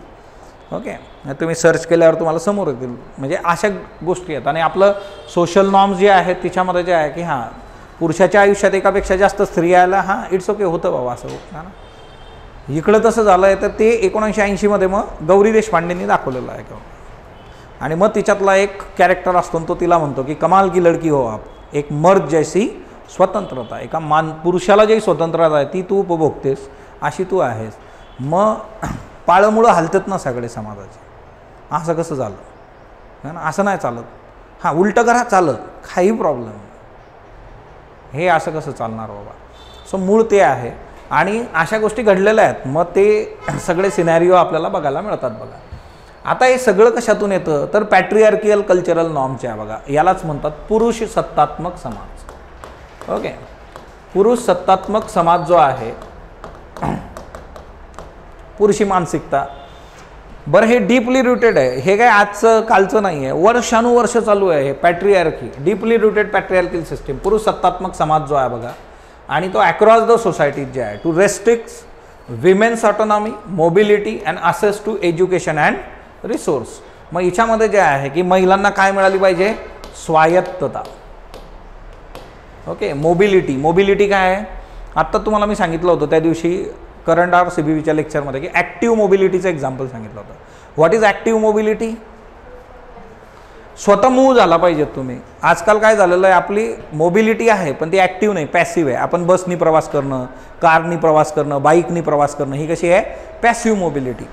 ओके, तुम्ही सर्च केल्यावर तुम्हाला समोर येतील. म्हणजे अशा गोष्टी आहेत. आणि आपलं सोशल नॉर्म्स जे आहेत तिच्यामध्ये जे आहे की हां पुरुषाच्या आयुष्यात एकापेक्षा जास्त स्त्री यायला, हां इट्स ओके, होतं बाबा असं होतं ना. इकडं तसं झालं आहे तर ते 1980मध्ये मग गौरी देशपांडेंनी दाखवलेलं आहे. आणि मग तिच्यातला एक कॅरेक्टर असतो तो तिला म्हणतो की कमाल की लडकी हो आप, एक मर्द जैसी स्वतंत्रता, एका पुरुषाला जी स्वतंत्रता आहे ती तू उपभोगतेस अशी तू आहेस. मग पाळमुळं हलतात ना सगळे समाजाचे, असं कसं झालं है ना, असं नाही चालत. हां उलटं करा चालत, काही प्रॉब्लेम नाही. हे असं कसं चालणार बाबा. सो मूळ ते आहे आणि अशा गोष्टी घडलेल्या आहेत. मग ते सगळे सिनॅरिओ आपल्याला बघायला मिळतात बघा. आता हे सगळं कशातून येतं तर पॅट्रियार्कियल कल्चरल नॉर्मचे आहे बघा. यालाच म्हणतात पुरुष सत्तात्मक समाज. ओके, पुरुष सत्तात्मक समाज जो आहे, पुरुषी मानसिकता. बरं हे डीपली रुटेड आहे, हे काय आजचं कालचं नाही आहे, वर्षानुवर्ष चालू आहे हे पॅट्रियार्की, डीपली रुटेड पॅट्रियार्कियल सिस्टीम, पुरुष सत्तात्मक समाज जो आहे बघा. आणि तो अक्रॉस द सोसायटीज जे आहे, to restricts women's autonomy, mobility and access to education and resource. मग याच्यामध्ये जे आहे की महिलांना काय मिळाली पाहिजे, स्वायत्तता. Okay, mobility. मोबिलिटी काय आहे, आत्ता तुम्हाला मी सांगितलं होतं त्या दिवशी करंट आवर CBVच्या लेक्चरमध्ये की ॲक्टिव्ह मोबिलिटीचं एक्झाम्पल सांगितलं होतं. What is active mobility? स्वतः मूव्ह झाला पाहिजेत तुम्ही. आजकाल काय झालेलं आहे, आपली मोबिलिटी आहे पण ती ॲक्टिव्ह नाही, पॅसिव्ह आहे. आपण बसनी प्रवास करणं, कारनी प्रवास करणं, बाईकनी प्रवास करणं, ही कशी आहे, पॅसिव्ह मोबिलिटी.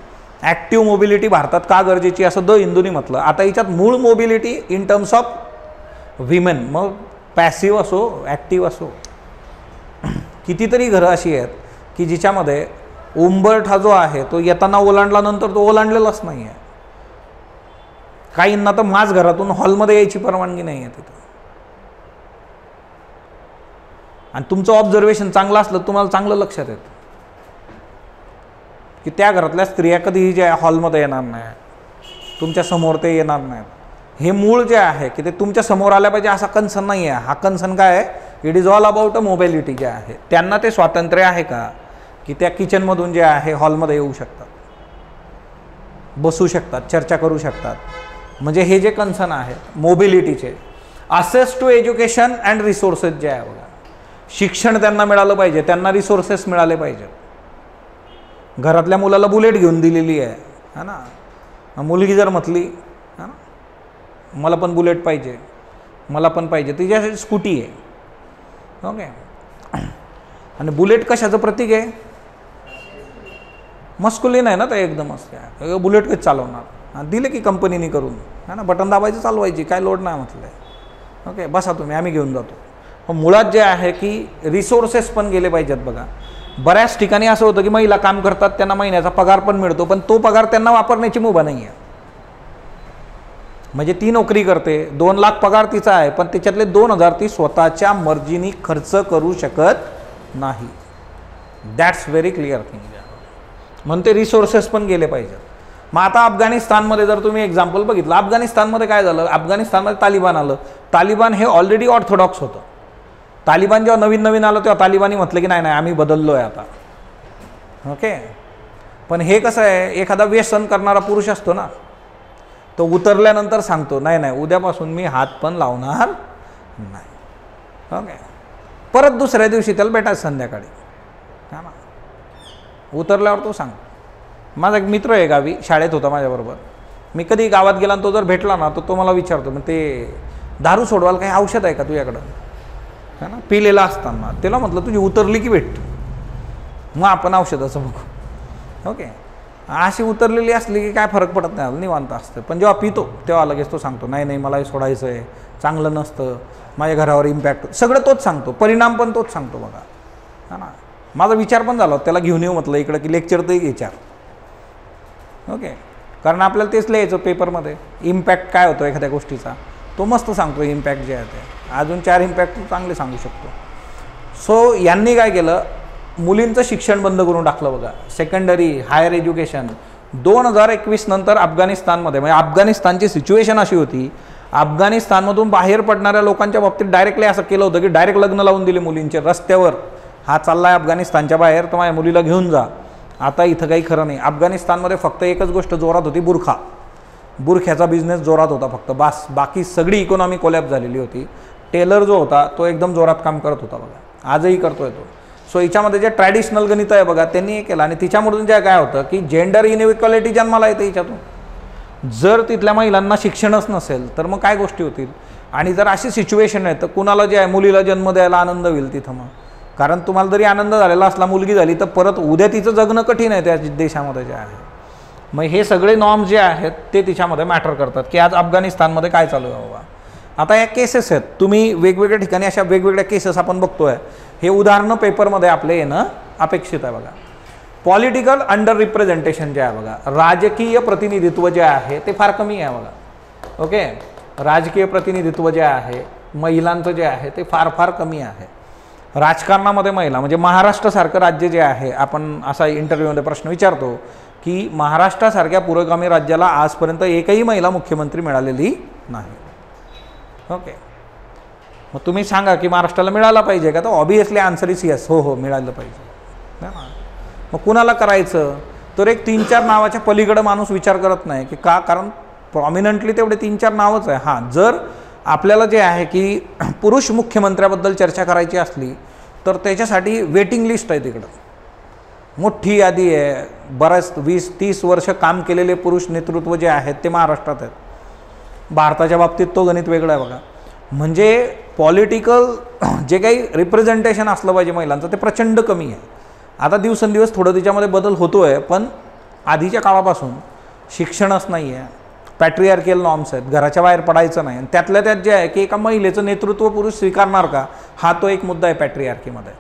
ॲक्टिव्ह मोबिलिटी भारतात का गरजेची असं द हिंदूनी म्हटलं. आता याच्यात मूळ mobility in terms of women, मग पॅसिव्ह असो ॲक्टिव्ह असो. कितीतरी घरं अशी आहेत की जिच्यामध्ये उंबरठा जो आहे तो येताना ओलांडल्यानंतर तो ओलांडलेलाच नाही आहे. काहींना तर माझ घरातून हॉलमध्ये यायची परवानगी नाही आहे तिथं. आणि तुमचं ऑब्झर्वेशन चांगलं असलं तुम्हाला चांगलं लक्षात येतं की त्या घरातल्या स्त्रिया कधीही जे हॉलमध्ये येणार नाही, तुमच्या समोर ते येणार नाहीत. हे मूळ जे आहे की ते तुमच्या समोर आल्या पाहिजे असा कन्सर्न नाही आहे. हा कन्सर्न काय आहे, it is all about a mobility जे आहे. त्यांना ते स्वातंत्र्य आहे का की त्या किचनमधून जे आहे हॉलमध्ये येऊ शकतात, बसू शकतात, चर्चा करू शकतात. म्हणजे हे जे कन्सर्न आहेत मोबिलिटीचे, access to education and resources जे आहे बघा, शिक्षण त्यांना मिळालं पाहिजे, त्यांना रिसोर्सेस मिळाले पाहिजेत. घरातल्या मुलाला बुलेट घेऊन दिलेली आहे ना, मुलगी जर म्हटली है ना मला पण बुलेट पाहिजे, मला पण पाहिजे, तिच्यासाठी स्कूटी आहे. ओके, आणि बुलेट कशाचं प्रतीक आहे, मस्कुलिन आहे ना ते एकदमच. काय बुलेट कधी चालवणार, दिले की कंपनीने करून है ना, बटन दाबायचं चालवायची, काय लोड नाही म्हटलं आहे. ओके, बसा तुम्ही, आम्ही घेऊन जातो. पण मुळात जे आहे की रिसोर्सेस पण गेले पाहिजेत बघा. बऱ्याच ठिकाणी असं होतं की महिला काम करतात, त्यांना महिन्याचा पगार पण मिळतो, पण तो पगार त्यांना वापरण्याची मुभा नाही आहे. म्हणजे ती नोकरी करते, 2 लाख पगार तिचा आहे, पण त्याच्यातले 2,000 ती स्वतःच्या मर्जीने खर्च करू शकत नाही. That's very clear thing. म्हणून ते रिसोर्सेस पण गेले पाहिजेत. मग आता अफगाणिस्तानमध्ये जर तुम्ही एक्झाम्पल बघितलं, अफगाणिस्तानमध्ये काय झालं, अफगाणिस्तानमध्ये तालिबान आलं. तालिबान हे ऑलरेडी ऑर्थोडॉक्स होतं. तालिबान जेव्हा नवीन नवीन आलं तेव्हा तालिबानी म्हटलं की नाही नाही आम्ही बदललो आहे आता. ओके, पण हे कसं आहे, एखादा व्यसन करणारा पुरुष असतो ना, तो उतरल्यानंतर सांगतो नाही नाही उद्यापासून मी हात पण लावणार नाही. ओके, परत दुसऱ्या दिवशी त्याला भेटायचं संध्याकाळी हा ना, उतरल्यावर तो सांगतो. माझा एक मित्र आहे गावी, शाळेत होता माझ्याबरोबर. मी कधी गावात गेला तो जर भेटला ना, तो मला विचारतो मग ते दारू सोडवायला काही औषध आहे का तुझ्याकडं है ना, पिलेला असताना. त्याला म्हटलं तुझी उतरली की भेट, मग आपण औषधाचं बघू. ओके, अशी उतरलेली असली की काय फरक पडत नाही, निवांत असतं. पण जेव्हा पितो तेव्हा लगेच तो सांगतो नाही नाही मला हे सोडायचं आहे, चांगलं नसतं, माझ्या घरावर इम्पॅक्ट, सगळं तोच सांगतो, परिणाम पण तोच सांगतो बघा हा ना. माझा विचार पण झाला त्याला घेऊन येऊ म्हटलं इकडं की लेक्चर तर विचार. ओके, कारण आपल्याला तेच लिहायचं पेपरमध्ये, इम्पॅक्ट काय होतो एखाद्या गोष्टीचा, तो मस्त सांगतो इम्पॅक्ट जे आहे ते. अजून 4 इम्पॅक्ट चांगले सांगू शकतो. सो यांनी काय केलं, मुलींचं शिक्षण बंद करून टाकलं बघा. सेकंडरी हायर एज्युकेशन 2021 नंतर अफगाणिस्तानमध्ये, म्हणजे अफगाणिस्तानची सिच्युएशन अशी होती, अफगाणिस्तानमधून बाहेर पडणाऱ्या लोकांच्या बाबतीत डायरेक्टली असं केलं होतं की डायरेक्ट लग्न लावून दिले मुलींचे रस्त्यावर. हा चालला आहे अफगाणिस्तानच्या बाहेर, तर माझ्या मुलीला घेऊन जा. आता इथं काही खरं नाही. अफगाणिस्तानमध्ये फक्त एकच गोष्ट जोरात होती, बुरखा. बुरख्याचा बिझनेस जोरात होता फक्त, बास. बाकी सगळी इकॉनॉमी कोलॅप्स झालेली होती. टेलर जो होता तो एकदम जोरात काम करत होता बघा, आजही करतोय तो. सो याच्यामध्ये जे ट्रॅडिशनल गणित आहे बघा त्यांनी हे केलं. आणि तिच्यामधून जे काय होतं की जेंडर इनइक्वालिटी जन्माला येते याच्यातून. जर तिथल्या महिलांना शिक्षणच नसेल तर मग काय गोष्टी होतील. आणि जर अशी सिच्युएशन आहे तर कुणाला जे आहे मुलीला जन्म द्यायला आनंद होईल तिथं. मग कारण तुम्हाला जरी आनंद झालेला असला, मुलगी झाली, तर परत उद्या तिचं जगणं कठीण आहे त्या देशामध्ये जे आहे. मग हे सगळे नॉर्म्स जे आहेत ते तिच्यामध्ये मॅटर करतात की आज अफगाणिस्तानमध्ये काय चालू आहे बाबा. आता या केसेस आहेत, तुम्ही वेगवेगळ्या ठिकाणी अशा वेगवेगळ्या केसेस आपण बघतोय, हे उदाहरणं पेपरमध्ये आपले येणं अपेक्षित आहे बघा. पॉलिटिकल अंडर रिप्रेझेंटेशन जे आहे बघा, राजकीय प्रतिनिधित्व जे आहे ते फार कमी आहे बघा. ओके, राजकीय प्रतिनिधित्व जे आहे महिलांचं जे आहे ते फार फार कमी आहे. राजकारणामध्ये महिला म्हणजे महाराष्ट्रासारखं राज्य जे आहे, आपण असा इंटरव्ह्यूमध्ये प्रश्न विचारतो की महाराष्ट्रासारख्या पुरोगामी राज्याला आजपर्यंत एकही महिला मुख्यमंत्री मिळालेली नाही. ओके, मग तुम्ही सांगा की महाराष्ट्राला मिळाला पाहिजे का, तर ऑब्वियसली आन्सर इज येस, हो हो मिळालं पाहिजे. मग कुणाला करायचं, तर एक 3-4 नावाच्या पलीकडे माणूस विचार करत नाही की का, कारण प्रॉमिनंटली तेवढे 3-4 नावच आहे. हां, जर आपल्याला जे आहे की पुरुष मुख्यमंत्र्याबद्दल चर्चा करायची असली तर त्याच्यासाठी वेटिंग लिस्ट आहे, तिकडं मोठी यादी आहे. बऱ्याच 20-30 वर्ष काम केलेले पुरुष नेतृत्व जे आहेत ते महाराष्ट्रात आहेत. भारताच्या बाबतीत तो गणित वेगळं आहे बघा. म्हणजे पॉलिटिकल जे काही रिप्रेझेंटेशन असलं पाहिजे महिलांचं ते प्रचंड कमी आहे. आता दिवसेंदिवस थोडं त्याच्यामध्ये बदल होतो आहे, पण आधीच्या काळापासून शिक्षणच नाही आहे, पॅट्रियार्कियल नॉर्म्स आहेत, घराच्या बाहेर पडायचं नाही. आणि त्यातल्या त्यात जे आहे की एका महिलेचं नेतृत्व पुरुष स्वीकारणार का, हा तो एक मुद्दा आहे पॅट्रियार्कीमध्ये.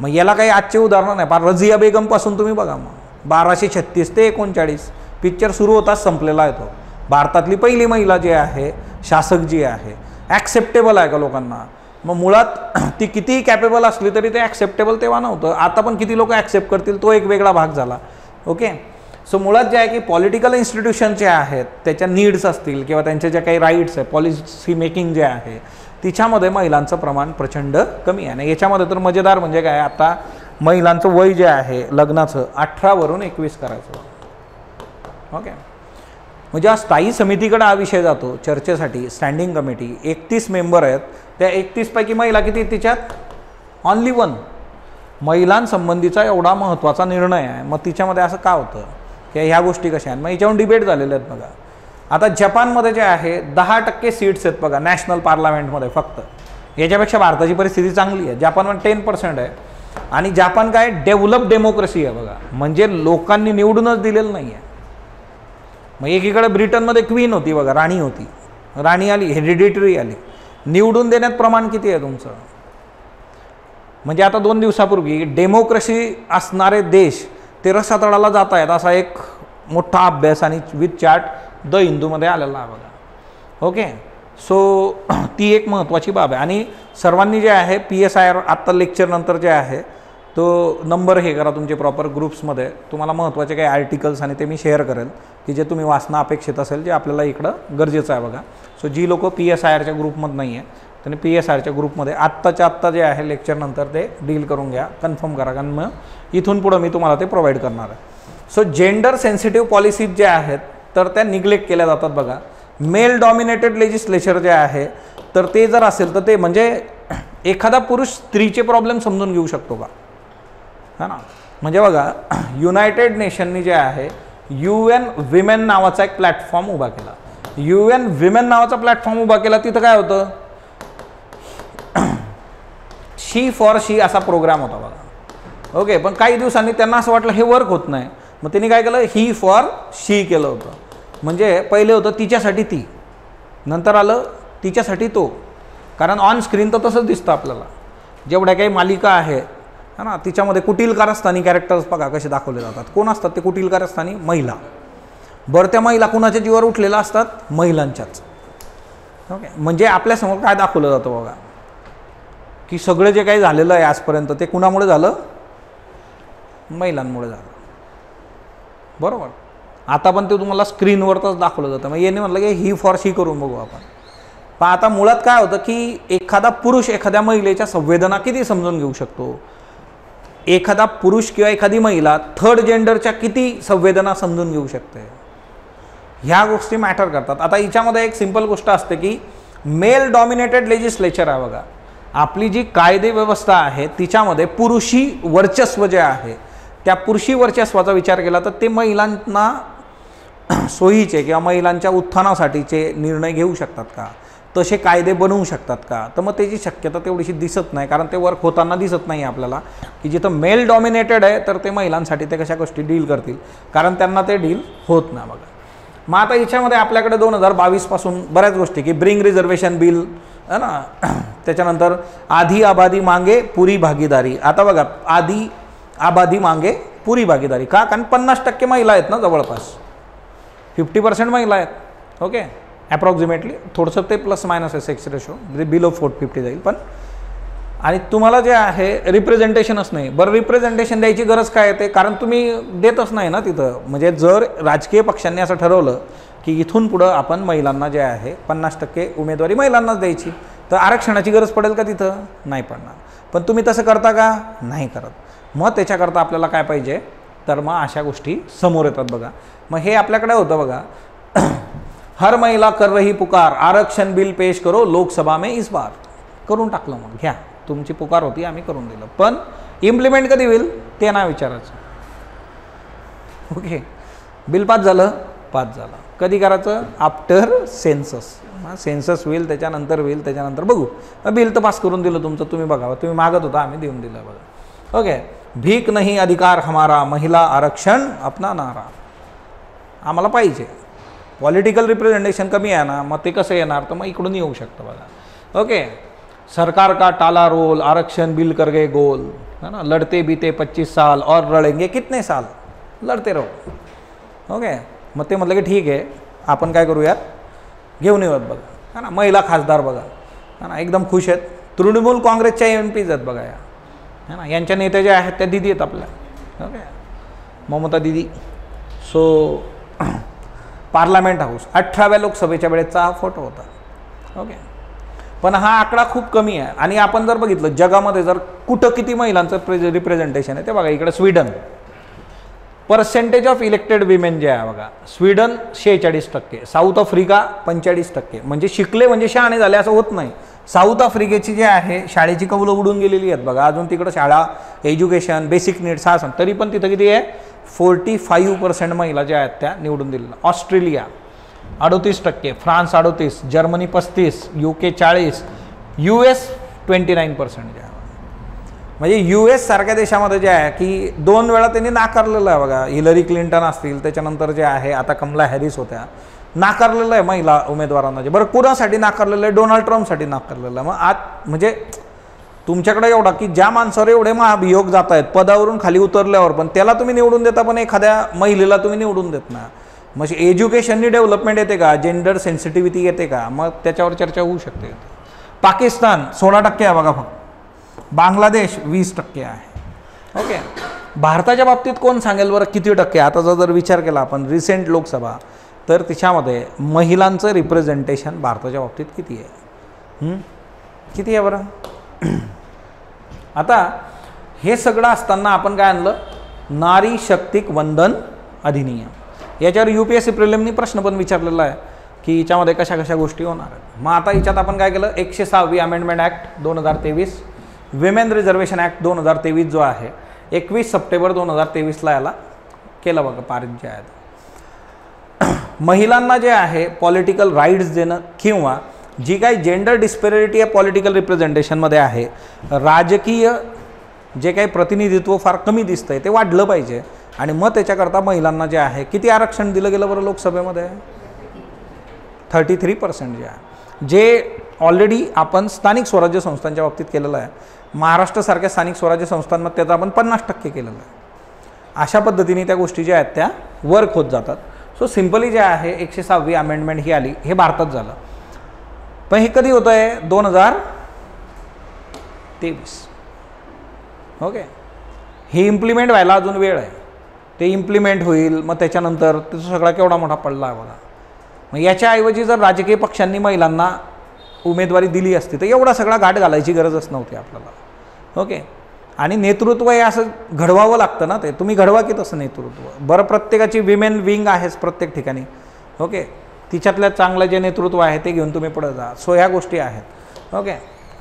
मग याला काही आजचे उदाहरणं नाही, फार रझिया बेगमपासून तुम्ही बघा, मग 1236 ते 39 पिक्चर सुरू होताच संपलेला आहे तो. भारतातली पहिली महिला जी आहे शासक जी आहे, ॲक्सेप्टेबल आहे का लोकांना. मग मुळात ती कितीही कॅपेबल असली तरी ते ॲक्सेप्टेबल तेव्हा नव्हतं. आता पण किती लोक ॲक्सेप्ट करतील तो एक वेगळा भाग झाला. ओके, सो मुळात जे आहे की पॉलिटिकल इन्स्टिट्यूशन जे आहेत त्याच्या नीड्स असतील किंवा त्यांच्या ज्या काही राईट्स आहे, पॉलिसी मेकिंग जे आहे तिच्यामध्ये महिलांचं प्रमाण प्रचंड कमी आहे. आणि याच्यामध्ये तर मजेदार म्हणजे काय, आता महिलांचं वय जे आहे लग्नाचं 18 वरून 21 करायचं. ओके, म्हणजे हा स्थायी समितीकडे हा विषय जातो चर्चेसाठी. स्टँडिंग कमिटी 31 मेंबर आहेत, त्या 31 पैकी महिला किती, तिच्यात ऑनली 1 महिलांसंबंधीचा एवढा महत्त्वाचा निर्णय आहे. मग तिच्यामध्ये असं का होतं की ह्या गोष्टी कशा आहेत. मग याच्यावर डिबेट झालेले आहेत बघा. आता जपानमध्ये जे आहे 10% सीट्स आहेत बघा नॅशनल पार्लमेंटमध्ये फक्त. याच्यापेक्षा भारताची परिस्थिती चांगली आहे. जपानमध्ये 10% आहे. आणि जपान काय डेव्हलप डेमोक्रेसी आहे बघा, म्हणजे लोकांनी निवडूनच दिलेलं नाही आहे. मग एकीकडे ब्रिटनमध्ये क्वीन होती बघा, राणी होती, राणी आली, हेरिडिटरी आली, निवडून देण्यात प्रमाण किती आहे तुमचं. म्हणजे आता 2 दिवसापूर्वी डेमोक्रेसी असणारे देश ते रसातळाला जात आहेत असा एक मोठा अभ्यास आणि विथ चार्ट द हिंदूमध्ये आलेला आहे बघा. ओके, सो ती एक महत्त्वाची बाब आहे. आणि सर्वांनी जे आहे PSIR आत्ता लेक्चरनंतर जे आहे तो नंबर हे करा तुमचे प्रॉपर ग्रुप्समध्ये. तुम्हाला महत्त्वाचे काही आर्टिकल्स आणि ते मी शेअर करेल की जे तुम्ही वाचणं अपेक्षित असेल, जे आपल्याला इकडं गरजेचं आहे बघा. सो जी लोक PSIRच्या ग्रुपमध्ये नाही आहे त्यांनी PSIRच्या ग्रुपमध्ये आत्ताच्या आत्ता जे आहे लेक्चरनंतर ते डील करून घ्या, कन्फर्म करा, कारण मग इथून पुढं मी तुम्हाला ते प्रोव्हाइड करणार आहे. सो जेंडर सेन्सिटिव्ह पॉलिसीज जे आहेत तर त्या निग्लेक्ट केल्या जातात बघा. मेल डॉमिनेटेड लेजिस्लेचर जे आहे तर ते जर असेल तर ते म्हणजे एखादा पुरुष स्त्रीचे प्रॉब्लेम समजून घेऊ शकतो का, है ना. म्हणजे बघा युनायटेड नेशननी जे आहे UN विमेन नावाचा एक प्लॅटफॉर्म उभा केला. UN विमेन नावाचा प्लॅटफॉर्म उभा केला, तिथं काय होतं शी फॉर शी असा प्रोग्राम होता बघा. ओके, पण काही दिवसांनी त्यांना असं वाटलं हे वर्क होत नाही, मग त्यांनी काय केलं ही फॉर शी केलं होतं. म्हणजे पहिले होतं तिच्यासाठी ती, नंतर आलं तिच्यासाठी तो. कारण ऑन स्क्रीन तर तसंच दिसतं आपल्याला, जेवढ्या काही मालिका आहे है ना तिच्यामध्ये कुटील कारस्थानी कॅरेक्टर्स बघा कसे दाखवले जातात. कोण असतात ते कुटील कारस्थानी, महिला. बरं, त्या महिला कुणाच्या जीवावर उठलेल्या असतात, महिलांच्याच. ओके, म्हणजे आपल्यासमोर काय दाखवलं जातं बघा की सगळं जे काही झालेलं आहे आजपर्यंत ते कुणामुळे झालं, महिलांमुळे झालं. बरोबर, आता पण ते तुम्हाला स्क्रीनवरच दाखवलं जातं. मग याने म्हटलं की ही फॉर शी करून बघू आपण. पण आता मुळात काय होतं की एखादा पुरुष एखाद्या महिलेच्या संवेदना किती समजून घेऊ शकतो, एखादा पुरुष किंवा एखादी महिला थर्ड जेंडरच्या किती संवेदना समजून घेऊ शकते, ह्या गोष्टी मॅटर करतात. आता हिच्यामध्ये एक सिंपल गोष्ट असते की मेल डॉमिनेटेड लेजिस्लेचर आहे बघा. आपली जी कायदे व्यवस्था आहे तिच्यामध्ये पुरुषी वर्चस्व जे आहे त्या पुरुषी वर्चस्वाचा विचार केला तर ते महिलांना सोयीचे किंवा महिलांच्या उत्थानासाठीचे निर्णय घेऊ शकतात का, तसे कायदे बनवू शकतात का, तर मग त्याची शक्यता तेवढीशी दिसत नाही, कारण ते वर्क होताना दिसत नाही आपल्याला की जिथं मेल डॉमिनेटेड आहे तर ते महिलांसाठी ते कशा गोष्टी डील करतील, कारण त्यांना ते डील होत नाही बघा. मग आता याच्यामध्ये आपल्याकडे 2022 पासून बऱ्याच गोष्टी की ब्रिंग रिझर्वेशन बिल है ना, त्याच्यानंतर आधी आबादी मागे पुरी भागीदारी. आता बघा, आधी आबादी मागे पुरी भागीदारी का, कारण 50% महिला आहेत ना, जवळपास 50% महिला आहेत. ओके, ॲप्रॉक्सिमेटली थोडंसं ते प्लस मायनस आहे सेक्स रेशो, म्हणजे बिलो 450 जाईल. पण आणि तुम्हाला जे आहे रिप्रेझेंटेशनच नाही. बरं, रिप्रेझेंटेशन द्यायची गरज काय येते, कारण तुम्ही देतच नाही ना तिथं. म्हणजे जर राजकीय पक्षांनी असं ठरवलं की इथून पुढं आपण महिलांना जे आहे 50% उमेदवारी महिलांनाच द्यायची, तर आरक्षणाची गरज पडेल का तिथं? नाही पडणार. पण तुम्ही तसं करता का? नाही करत. मग त्याच्याकरता आपल्याला काय पाहिजे, तर मग अशा गोष्टी समोर येतात बघा. मग हे आपल्याकडे होतं बघा, हर महिला कर रही पुकार, आरक्षण बिल पेश करो लोकसभा में इस बार. करून टाकलं, मग घ्या, तुमची पुकार होती, आम्ही करून दिलं. पण इम्प्लिमेंट कधी होईल ते नाही विचारायचं. ओके, बिल पास झालं, पास झालं. कधी करायचं? After census. सेन्सस होईल, त्याच्यानंतर होईल, त्याच्यानंतर बघू. बिल तर पास करून दिलं तुमचं, तुम्ही बघावं, तुम्ही मागत होता, आम्ही देऊन दिलं बघा. ओके, भीक नाही अधिकार हमारा, महिला आरक्षण अपना नारा. आम्हाला पाहिजे. पॉलिटिकल रिप्रेझेंटेशन कमी आहे ना, मग ते कसं येणार, तर मग इकडून येऊ शकतं बघा. ओके, सरकार का टाला रोल, आरक्षण बिल कर गए गोल, है ना, लड़ते बीते 25 साल और लड़ेंगे कितने साल, लढते राहू. ओके, मग ते म्हटलं की ठीक आहे, आपण काय करूयात, घेऊन येऊयात बघा, है ना. महिला खासदार बघा, है ना, एकदम खुश आहेत. तृणमूल काँग्रेसच्या MPs आहेत बघा या, है ना. यांच्या नेत्या ज्या आहेत त्या दिदी आहेत आपल्या. ओके, ममता दिदी. सो पार्लमेंट हाऊस 18व्या लोकसभेच्या वेळेचा हा फोटो होता. ओके, पण हा आकडा खूप कमी आहे. आणि आपण जर बघितलं जगामध्ये जर कुठं किती महिलांचं रिप्रेझेंटेशन आहे ते बघा, इकडे Sweden, percentage of elected women जे आहे बघा, स्वीडन 46%, साऊथ आफ्रिका 45%. म्हणजे शिकले म्हणजे शहाणे झाले असं होत नाही. साऊथ आफ्रिकेची जे आहे शाळेची कौलं उडून गेलेली आहेत बघा, अजून तिकडं शाळा, एज्युकेशन, बेसिक नीड्स हा, तरी पण तिथं किती आहे, 45% महिला ज्या आहेत त्या निवडून दिलेल्या. Australia 38%, France 38%, Germany 35%, UK 40%, US 29% जे आहे. म्हणजे US सारख्या देशामध्ये जे आहे की 2 वेळा त्यांनी नाकारलेलं आहे बघा. हिलरी क्लिंटन असतील, त्याच्यानंतर जे आहे आता कमला हॅरिस होत्या, नाकारलेलं आहे महिला उमेदवारांना. जे बरं कुणासाठी नाकारलेलं आहे, डोनाल्ड ट्रम्पसाठी नाकारलेलं आहे. मग आज म्हणजे तुमच्याकडे एवढा की ज्या माणसावर एवढे महाभियोग जात आहेत पदावरून खाली उतरल्यावर, पण त्याला तुम्ही निवडून देता, पण एखाद्या महिलेला तुम्ही निवडून देत ना. मग एज्युकेशननी डेव्हलपमेंट येते का, जेंडर सेन्सिटिव्हिटी येते का, मग त्याच्यावर चर्चा होऊ शकते. पाकिस्तान 16% आहे बघा फक्त, बांगलादेश 20% आहे. ओके, भारताच्या बाबतीत कोण सांगेल बरं किती टक्के. आता जर विचार केला आपण रिसेंट लोकसभा, तर तिच्यामध्ये महिलांचं रिप्रेझेंटेशन भारताच्या बाबतीत किती आहे, किती आहे बरं. आता हे सगळं असताना आपण काय आणलं, नारी शक्तिक वंदन अधिनियम. याच्यावर UPSC प्रिलिमनी प्रश्न पण विचारलेला आहे की याच्यामध्ये कशा कशा गोष्टी होणार आहेत. मग आता याच्यात आपण काय केलं, 106वी amendment act 2023, women reservation act 2023 जो आहे 21 सप्टेंबर 2023ला याला केलं बघा, पारित जे आहेत. महिलांना जे आहे पॉलिटिकल राईट्स देणं, किंवा जी काही जेंडर डिस्पॅरिटी या पॉलिटिकल रिप्रेझेंटेशनमध्ये आहे, राजकीय जे काही प्रतिनिधित्व फार कमी दिसतंय ते वाढलं पाहिजे. आणि मग त्याच्याकरता महिलांना जे आहे किती आरक्षण दिलं गेलं बरं लोकसभेमध्ये, 33% जे आहे, जे ऑलरेडी आपण स्थानिक स्वराज्य संस्थांच्या बाबतीत केलेलं आहे. महाराष्ट्रासारख्या स्थानिक स्वराज्य संस्थांमध्ये त्याचा आपण 50% केलेलं आहे. अशा पद्धतीने त्या गोष्टी ज्या आहेत त्या वर्क होत जातात. सो सिम्पली जे आहे 106वी अमेंडमेंट ही आली, हे भारतात झालं. पण हे कधी होतं आहे, 2023. ओके, हे इम्प्लिमेंट व्हायला अजून वेळ आहे. ते इम्प्लिमेंट होईल, मग त्याच्यानंतर त्याचा सगळा केवढा मोठा पडला आहे बघा. मग याच्याऐवजी जर राजकीय पक्षांनी महिलांना उमेदवारी दिली असती तर एवढा सगळा घाट घालायची गरजच नव्हती आपल्याला. ओके, आणि नेतृत्व हे असं घडवावं लागतं ना, ते तुम्ही घडवा की तसं नेतृत्व. बरं, प्रत्येकाची विमेन विंग आहेच प्रत्येक ठिकाणी. ओके, तिच्यातल्या चांगलं जे नेतृत्व आहे ते घेऊन तुम्ही पुढे जा. सो ह्या गोष्टी आहेत. ओके,